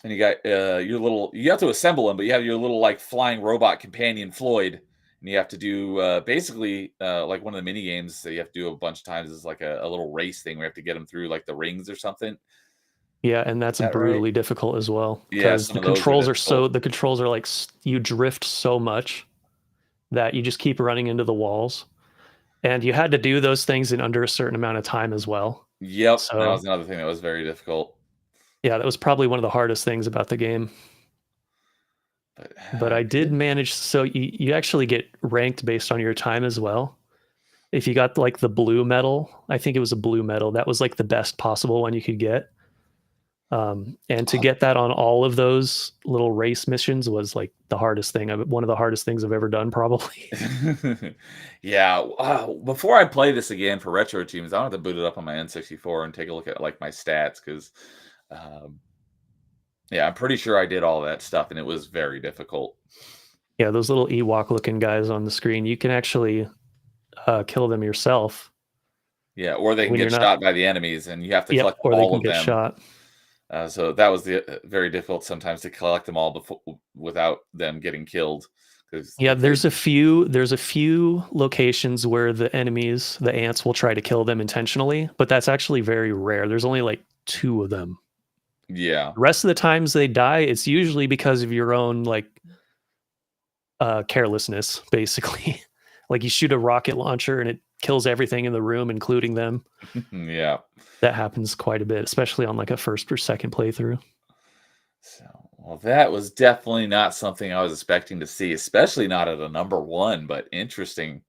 And you got you have to assemble them, but you have your little like flying robot companion Floyd. And you have to do basically like one of the mini games that you have to do a bunch of times is like a little race thing where you have to get them through like the rings or something.
Yeah, and that's brutally difficult as well.
Yeah,
because the controls are like you drift so much that you just keep running into the walls, and you had to do those things in under a certain amount of time as well.
Yep, so, that was another thing that was very difficult.
Yeah, that was probably one of the hardest things about the game. But I did manage, so you actually get ranked based on your time as well. If you got like the blue medal, I think it was a blue medal, that was like the best possible one you could get. And to get that on all of those little race missions was like the hardest thing. One of the hardest things I've ever done, probably.
Yeah. Before I play this again for retro teams, I have to boot it up on my N64 and take a look at like my stats, because yeah, I'm pretty sure I did all that stuff, and it was very difficult.
Yeah, those little Ewok looking guys on the screen, you can actually kill them yourself.
Yeah, or they can get shot by the enemies, and you have to collect all of them.
Shot.
So that was very difficult sometimes to collect them all without them getting killed.
Yeah, there's a few locations where the enemies, the ants, will try to kill them intentionally, but that's actually very rare. There's only like 2 of them.
Yeah.
The rest of the times they die, it's usually because of your own like carelessness, basically. Like you shoot a rocket launcher and it kills everything in the room, including them.
Yeah.
That happens quite a bit, especially on like a first or second playthrough.
So, well, that was definitely not something I was expecting to see, especially not at a number 1, but interesting.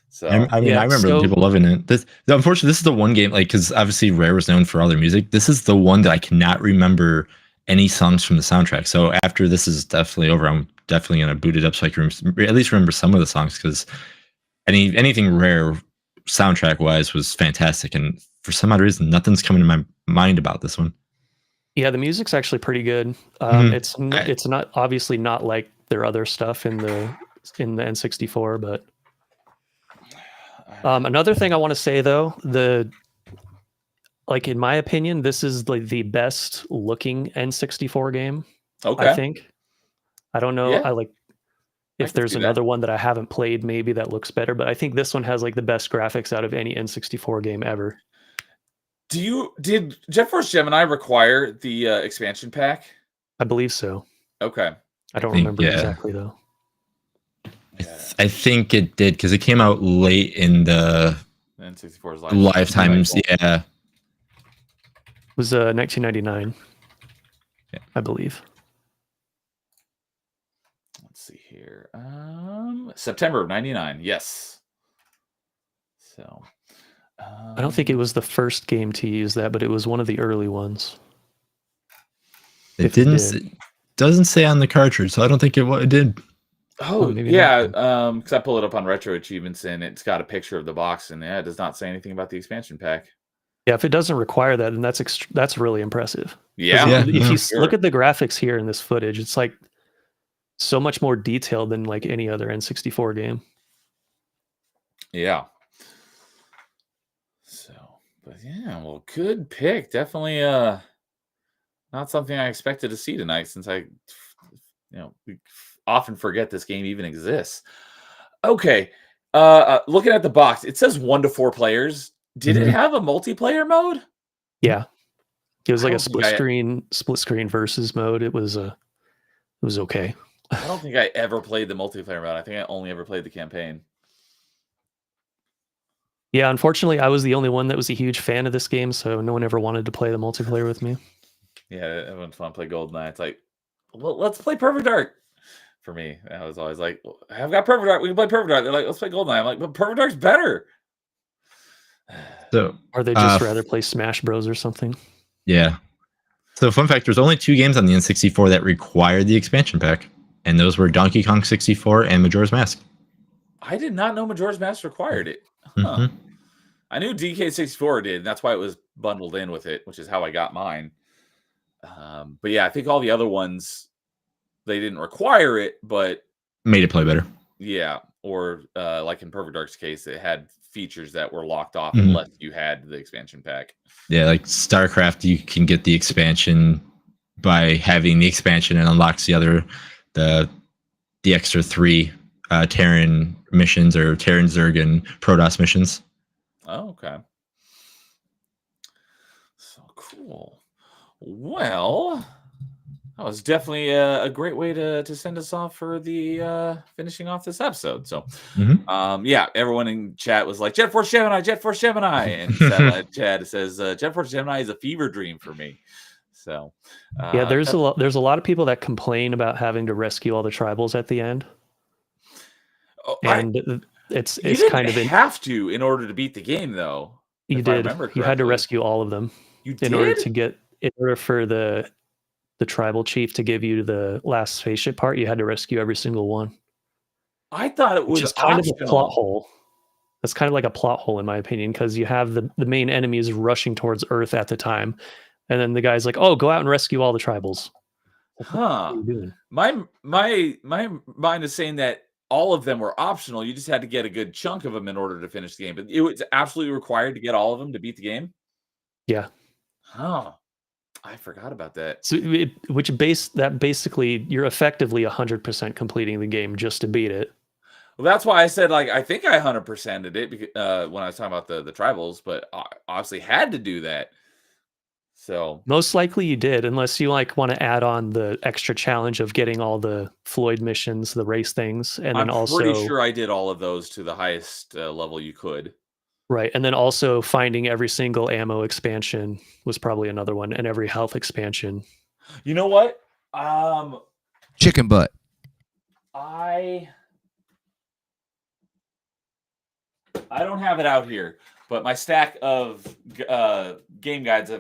So
I remember people loving it. Unfortunately, this is the one game, like, because obviously Rare was known for all their music. This is the one that I cannot remember any songs from the soundtrack. So after this is definitely over, I'm definitely gonna boot it up so I can at least remember some of the songs, because anything Rare soundtrack wise was fantastic, and for some odd reason, nothing's coming to my mind about this one.
Yeah, the music's actually pretty good.
Mhm.
It's not obviously not like their other stuff in the N64, but another thing I want to say though, like in my opinion, this is like the best looking N64 game. I
Okay.
think. I don't know.
Yeah.
I like
I
if
can
there's
see that.
another one that I haven't played, maybe that looks better, but I think this one has like the best graphics out of any N64 game ever.
Did Jet Force Gemini require the expansion pack?
I believe so.
Okay.
I don't
think,
remember
yeah.
exactly though.
I think it did, because it came out late in the
N64's
lifetimes.
cycle.
Yeah.
It was 1999,
Yeah.
I believe.
Let's see here. September of '99. Yes. So.
I don't think it was the first game to use that, but it was one of the early ones.
It
If it
didn't.
did.
It doesn't say on the cartridge, so I don't think it did.
Oh,
maybe
yeah.
not.
Because I pulled it up on Retro Achievements and it's got a picture of the box, and yeah, it does not say anything about the expansion pack.
Yeah, if it doesn't require that, then that's really impressive. 'Cause
Yeah.
if you
Sure.
look at the graphics here in this footage, it's like so much more detailed than like any other N64 game.
Yeah. So, but yeah, well, good pick. Definitely not something I expected to see tonight, since we often forget this game even exists. Okay. Looking at the box, it says 1 to 4 players. Did it
Mhm.
have a multiplayer mode?
Yeah. It was
I
like a
don't think
split screen versus mode. It was okay.
I don't think I ever played the multiplayer mode. I think I only ever played the campaign.
Yeah, unfortunately, I was the only one that was a huge fan of this game, so no one ever wanted to play the multiplayer with me.
Yeah, everyone's fun to play GoldenEye. It's like, well, let's play Perfect Dark. For me, I was always like, well, I've got Perfect Dark. We can play Perfect Dark. They're like, let's play GoldenEye. I'm like, but Perfect Dark's better.
So,
Or they just rather play Smash Bros or something.
yeah. So, fun fact: there's only 2 games on the N64 that required the expansion pack, and those were Donkey Kong 64 and Majora's Mask.
I did not know Majora's Mask required it. Huh.
Mm-hmm.
I knew DK64 did, and that's why it was bundled in with it, which is how I got mine. But yeah, I think all the other ones, they didn't require it, but
Made it play better.
yeah, or like in Perfect Dark's case, it had features that were locked off
Mhm.
unless you had the expansion pack.
Yeah, like StarCraft, you can get the expansion by having the expansion, and unlocks the extra 3 Terran missions, or Terran Zerg and Protoss missions.
Oh, okay. So cool. Well, that was definitely a great way to send us off for the finishing off this episode. So, yeah, everyone in chat was like, Jet Force Gemini, Jet Force Gemini. And Satellite Chad says, Jet Force Gemini is a fever dream for me. So,
yeah, there's a lot of people that complain about having to rescue all the tribals at the end.
Oh,
And it's
you
kind
didn't
of
have to in order to beat the game, though.
You
if I
did.
remember
You had to
correctly.
rescue all of them
You
in
did?
order for the tribal chief to give you the last spaceship part. You had to rescue every single one.
I thought it was
Which is kind
optional.
of a plot hole. That's kind of like a plot hole, in my opinion, because you have the main enemies rushing towards Earth at the time, and then the guy's like, "Oh, go out and rescue all the tribals." Like, what
Huh.
are you doing?
My mind is saying that all of them were optional. You just had to get a good chunk of them in order to finish the game. But it was absolutely required to get all of them to beat the game?
Yeah.
Huh. I forgot about that.
So basically you're effectively 100% completing the game just to beat it.
Well, that's why I said, like, I think I 100%ed it because, when I was talking about the tribals, but I obviously had to do that. So
Most likely you did, unless you like want to add on the extra challenge of getting all the Floyd missions, the race things, and then
I'm pretty sure I did all of those to the highest level you could.
Right, and then also finding every single ammo expansion was probably another one, and every health expansion.
You know what?
Chicken butt.
I don't have it out here, but my stack of game guides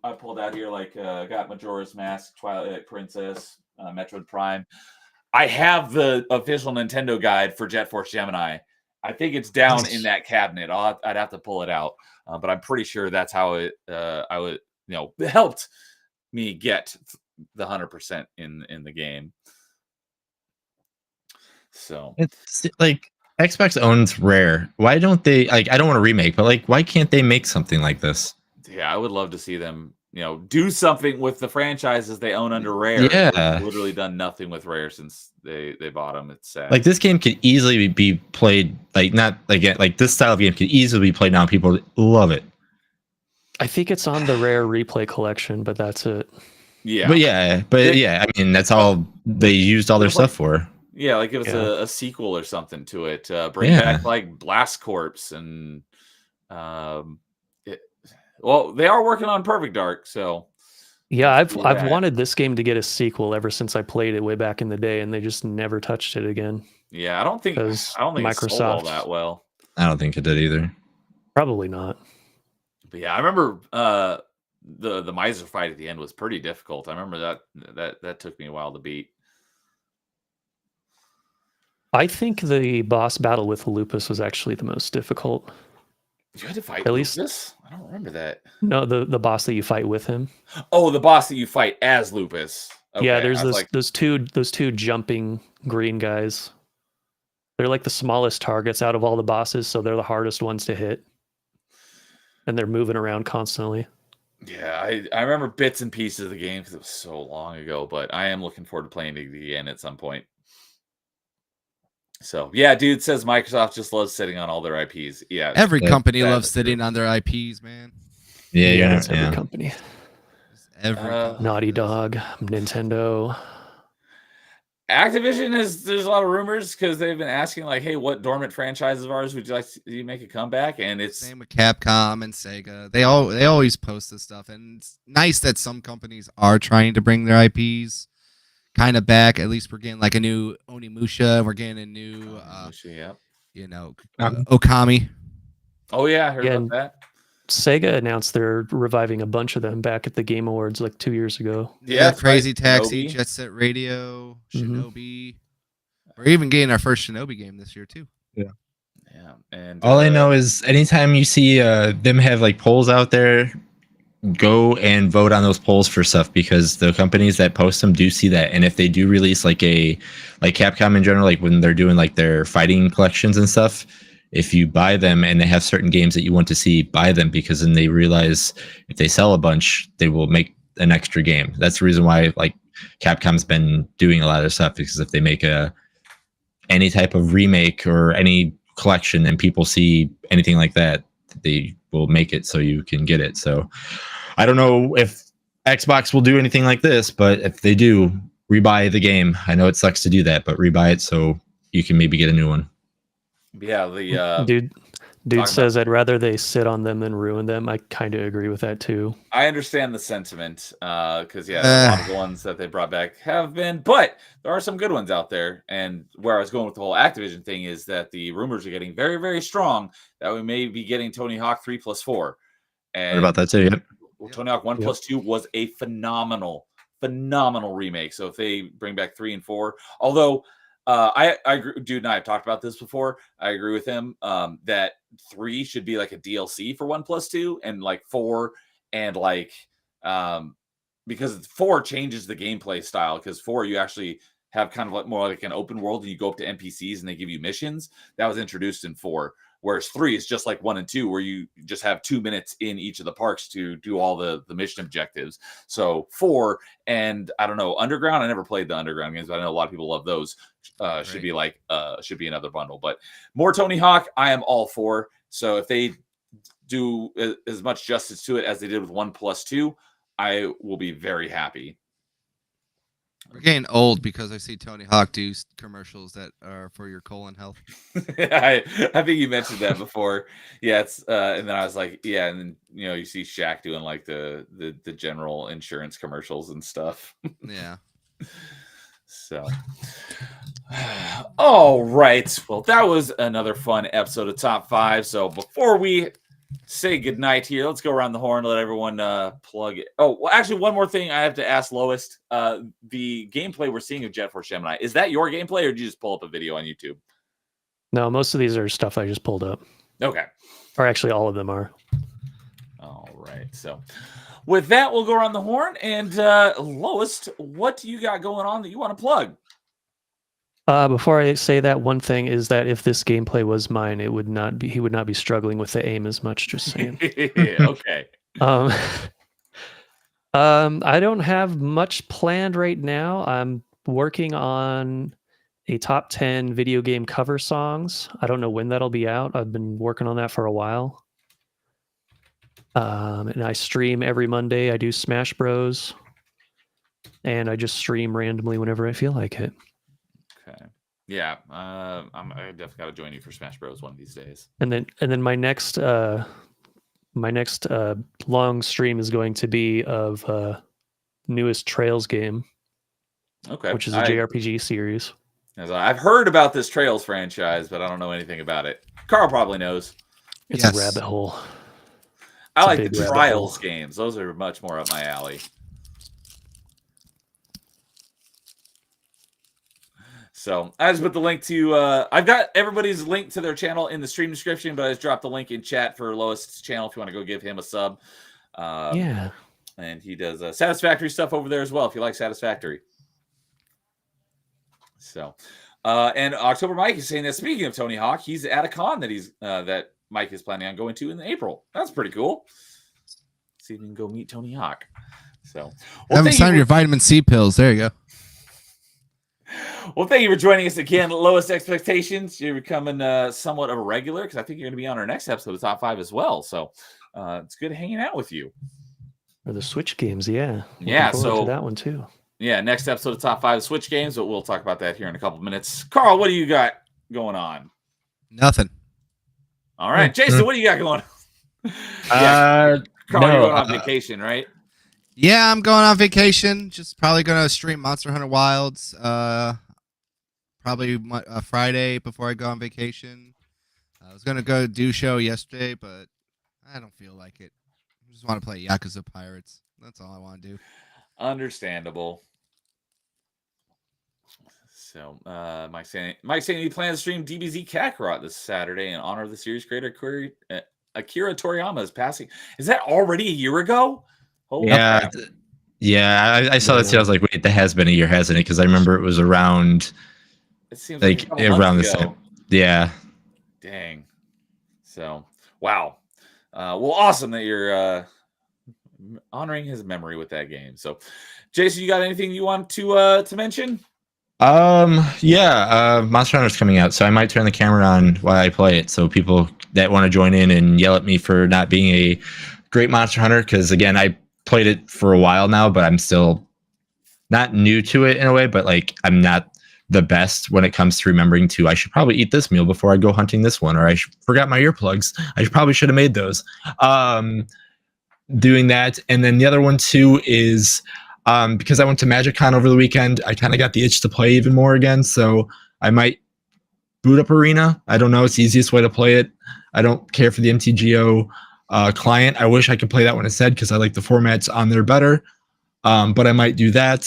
I pulled out here, like got Majora's Mask, Twilight Princess, Metroid Prime. I have the official Nintendo guide for Jet Force Gemini. I think it's down in that cabinet. I'd have to pull it out, but I'm pretty sure that's how it. I would, helped me get the 100% in the game. So
It's like Xbox owns Rare. Why don't they like? I don't want to remake, but like, why can't they make something like this?
yeah, I would love to see them, do something with the franchises they own under Rare.
Yeah.
They've literally done nothing with Rare since they bought them. It's sad.
Like this game could easily be played like not like this style of game could easily be played now. People love it.
I think it's on the Rare Replay collection, but that's it.
Yeah,
but I mean that's all they used all their stuff for.
Yeah, like give us a sequel or something to it. Bring back like Blast Corps and well, they are working on Perfect Dark, so
yeah, I've wanted this game to get a sequel ever since I played it way back in the day, and they just never touched it again.
Yeah, I don't think Microsoft it sold all that well.
I don't think it did either.
Probably not.
But yeah, I remember the Miser fight at the end was pretty difficult. I remember that took me a while to beat.
I think the boss battle with Lupus was actually the most difficult.
You had to fight
at
Lupus?
least
I don't remember that.
No, the boss that you fight with him.
Oh, the boss that you fight as Lupus.
Okay. Yeah, there's those two jumping green guys. They're like the smallest targets out of all the bosses, so they're the hardest ones to hit. And they're moving around constantly.
Yeah, I remember bits and pieces of the game because it was so long ago, but I am looking forward to playing it again at some point. So yeah, dude says Microsoft just loves sitting on all their IPs. Yeah,
every company loves sitting on their IPs, man.
Yeah,
it's every company. Naughty Dog, Nintendo,
Activision there's a lot of rumors because they've been asking like, hey, what dormant franchises of ours would you like to see make a comeback? And it's
same with Capcom and Sega. They always post this stuff, and it's nice that some companies are trying to bring their IPs kind of back. At least we're getting like a new Onimusha. We're getting a new, Okami.
Oh yeah, I heard about that.
Sega announced they're reviving a bunch of them back at the Game Awards like 2 years ago.
Yeah, Crazy Taxi, Jet Set Radio, Shinobi. We're even getting our first Shinobi game this year too.
Yeah.
Yeah, and
all I know is anytime you see them have like polls out there, go and vote on those polls for stuff because the companies that post them do see that, and if they do release like Capcom in general, like when they're doing like their fighting collections and stuff, if you buy them and they have certain games that you want to see, buy them because then they realize if they sell a bunch, they will make an extra game. That's the reason why like Capcom's been doing a lot of stuff because if they make any type of remake or any collection and people see anything like that, they will make it so you can get it. So I don't know if Xbox will do anything like this, but if they do, rebuy the game. I know it sucks to do that, but rebuy it so you can maybe get a new one.
Yeah, the
dude says I'd rather they sit on them than ruin them. I kind of agree with that too.
I understand the sentiment because a lot of the ones that they brought back have been, but there are some good ones out there. And where I was going with the whole Activision thing is that the rumors are getting very, very strong that we may be getting Tony Hawk 3+4. And
what about that too? Yep.
Tony Hawk 1+2 was a phenomenal remake. So if they bring back 3 and 4, although I agree, dude, and I have talked about this before. I agree with him that 3 should be like a DLC for 1+2, and like 4 and like because 4 changes the gameplay style. Because 4 you actually have kind of like more like an open world, and you go up to NPCs and they give you missions. That was introduced in 4. Whereas 3 is just like 1 and 2, where you just have 2 minutes in each of the parks to do all the mission objectives. So 4 and I don't know, Underground. I never played the Underground games, but I know a lot of people love those. Should be like should be another bundle. But more Tony Hawk, I am all for. So if they do as much justice to it as they did with 1+2, I will be very happy.
We're getting old because I see Tony Hawk do commercials that are for your colon health.
I think you mentioned that before. Yeah, it's and then I was like, yeah, and then you see Shaq doing like the general insurance commercials and stuff.
Yeah.
So all right. Well, that was another fun episode of Top 5. So before we say goodnight here. Let's go around the horn, let everyone plug it. Oh, well, actually, one more thing I have to ask Lois. The gameplay we're seeing of Jet Force Gemini, is that your gameplay, or did you just pull up a video on YouTube?
No, most of these are stuff I just pulled up.
Okay.
Or actually, all of them are.
All right. So with that, we'll go around the horn. And Lois, what do you got going on that you want to plug?
Before I say that, one thing is that if this gameplay was mine, it would not be. He would not be struggling with the aim as much. Just saying.
Okay.
I don't have much planned right now. I'm working on a top 10 video game cover songs. I don't know when that'll be out. I've been working on that for a while. And I stream every Monday. I do Smash Bros. And I just stream randomly whenever I feel like it.
Okay. Yeah. I definitely got to join you for Smash Bros. One of these days.
And then my next long stream is going to be of newest Trails game.
Okay.
Which is a JRPG series.
I've heard about this Trails franchise, but I don't know anything about it. Carl probably knows.
It's a rabbit hole.
I like the Trials games. Those are much more up my alley. So I just put the link to, I've got everybody's link to their channel in the stream description, but I just dropped the link in chat for Lois' channel if you want to go give him a sub.
Yeah.
And he does Satisfactory stuff over there as well if you like Satisfactory. So, and October Mike is saying that speaking of Tony Hawk, he's at a con that that Mike is planning on going to in April. That's pretty cool. See if you can go meet Tony Hawk. So,
haven't signed your vitamin C pills. There you go.
Well, thank you for joining us again. Lowest expectations. You're becoming somewhat of a regular because I think you're going to be on our next episode of Top 5 as well. So it's good hanging out with you.
Or the Switch games, yeah.
Yeah, so
that one too.
Yeah, next episode of Top 5 Switch games, but we'll talk about that here in a couple of minutes. Carl, what do you got going on?
Nothing.
All right, Jason, what do you got going on?
Carl,
you're going on vacation, right?
Yeah, I'm going on vacation. Just probably going to stream Monster Hunter Wilds. Probably Friday before I go on vacation. I was going to go do show yesterday, but I don't feel like it. I just want to play Yakuza Pirates. That's all I want to do.
Understandable. So, Mike saying he plans to stream DBZ Kakarot this Saturday in honor of the series creator Akira Toriyama's passing. Is that already a year ago?
Holy crap. Yeah. I saw that too. I was like, wait, that has been a year, hasn't it? Because I remember it was around.
It seems
like around the same. Yeah.
Dang. So, wow. Well, awesome that you're honoring his memory with that game. So, Jason, you got anything you want to mention?
Monster Hunter's coming out, so I might turn the camera on while I play it, so people that want to join in and yell at me for not being a great Monster Hunter, because again, I played it for a while now, but I'm still not new to it in a way, but like I'm not the best when it comes to remembering to I should probably eat this meal before I go hunting this one, or I forgot my earplugs. I probably should have made those. Doing that, and then the other one too is because I went to MagicCon over the weekend, I kind of got the itch to play even more again, so I might boot up Arena. I don't know. It's the easiest way to play it. I don't care for the MTGO client. I wish I could play that one instead because I like the formats on there better, but I might do that.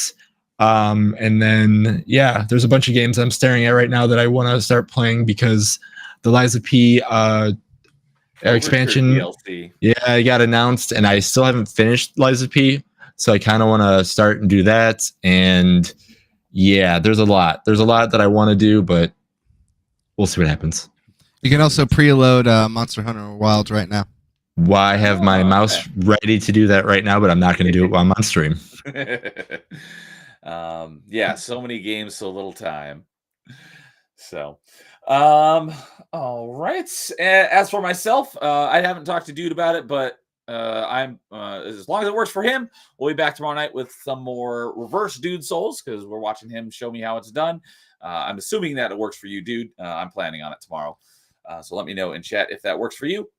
And then, yeah, there's a bunch of games I'm staring at right now that I want to start playing because the Liza P expansion, it got announced, and I still haven't finished Liza P. So I kind of want to start and do that. And yeah, there's a lot that I want to do, but we'll see what happens.
You can also preload Monster Hunter Wilds right now.
I have my mouse ready to do that right now, but I'm not going to do it while I'm on stream.
Yeah, so many games, so little time. So, all right. As for myself, I haven't talked to Dude about it, but I'm as long as it works for him, we'll be back tomorrow night with some more reverse Dude Souls because we're watching him show me how it's done. I'm assuming that it works for you, Dude. I'm planning on it tomorrow, so let me know in chat if that works for you.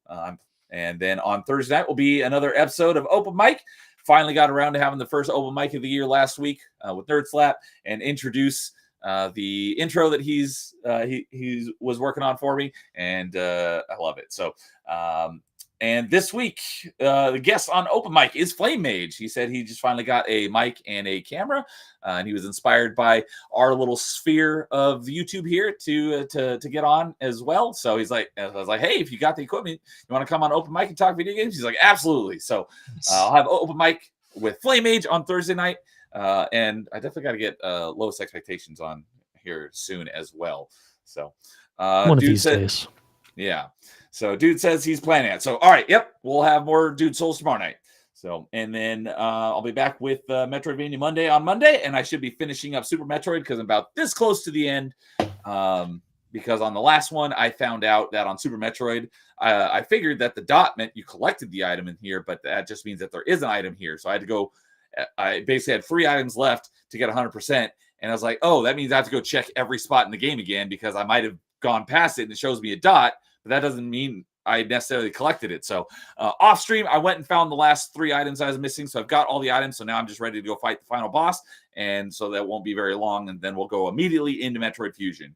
And then on Thursday night will be another episode of Open Mic. Finally got around to having the first Open Mic of the year last week with Nerd Slap and introduce the intro that he was working on for me, and I love it. So. And this week, the guest on Open Mic is Flame Mage. He said he just finally got a mic and a camera, and he was inspired by our little sphere of YouTube here to get on as well. So he's like, I was like, hey, if you got the equipment, you want to come on Open Mic and talk video games? He's like, absolutely. So I'll have Open Mic with Flame Mage on Thursday night, and I definitely got to get Lowest Expectations on here soon as well. So
one of these days.
Yeah. So dude says he's planning it. So, all right. Yep. We'll have more Dude Souls tomorrow night. So, and then I'll be back with Metroidvania Monday on Monday. And I should be finishing up Super Metroid because I'm about this close to the end. Because on the last one, I found out that on Super Metroid, I figured that the dot meant you collected the item in here, but that just means that there is an item here. So I had to go, I basically had 3 items left to get 100%. And I was like, oh, that means I have to go check every spot in the game again because I might have gone past it and it shows me a dot. But that doesn't mean I necessarily collected it. So off stream, I went and found the last 3 items I was missing. So I've got all the items. So now I'm just ready to go fight the final boss. And so that won't be very long. And then we'll go immediately into Metroid Fusion.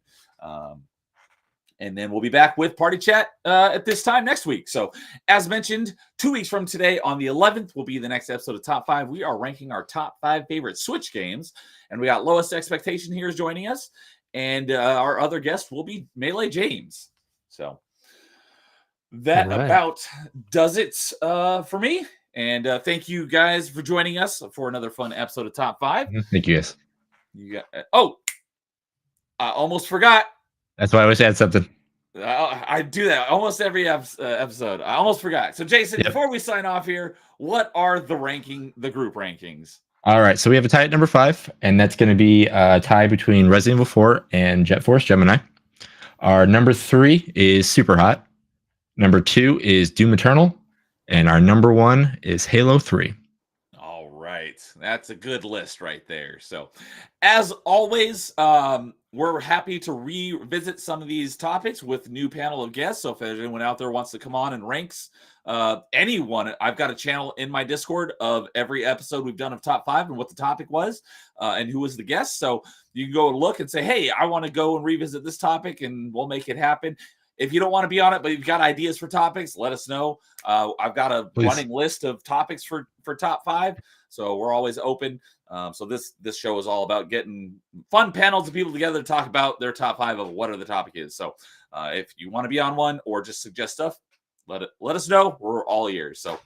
And then we'll be back with Party Chat at this time next week. So as mentioned, 2 weeks from today on the 11th will be the next episode of Top 5. We are ranking our top 5 favorite Switch games. And we got Lowest Expectation here is joining us. And our other guest will be Melee James. So that about does it for me. And thank you guys for joining us for another fun episode of Top 5.
Thank you, guys.
You got, I almost forgot.
That's why I wish I had something.
I do that almost every episode. I almost forgot. So Jason, before we sign off here, what are the group rankings?
All right, so we have a tie at number 5, and that's going to be a tie between Resident Evil 4 and Jet Force Gemini. Our number 3 is Super Hot. Number 2 is Doom Eternal. And our number 1 is Halo 3.
All right. That's a good list right there. So as always, we're happy to revisit some of these topics with new panel of guests. So if anyone out there wants to come on and ranks anyone, I've got a channel in my Discord of every episode we've done of Top 5 and what the topic was and who was the guest. So you can go and look and say, hey, I want to go and revisit this topic and we'll make it happen. If you don't want to be on it, but you've got ideas for topics, let us know. I've got a running list of topics for Top 5. So we're always open. So this show is all about getting fun panels of people together to talk about their top 5 of whatever the topic is. So if you want to be on one or just suggest stuff, let us know. We're all ears. So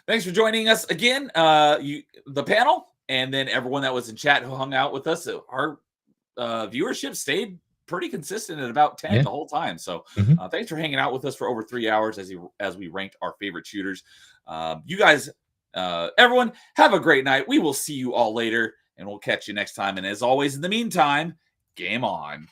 thanks for joining us again, the panel, and then everyone that was in chat who hung out with us. Our viewership stayed pretty consistent at about 10 the whole time. So thanks for hanging out with us for over 3 hours as we ranked our favorite shooters. You guys, everyone, have a great night. We will see you all later, and we'll catch you next time. And as always, in the meantime, game on.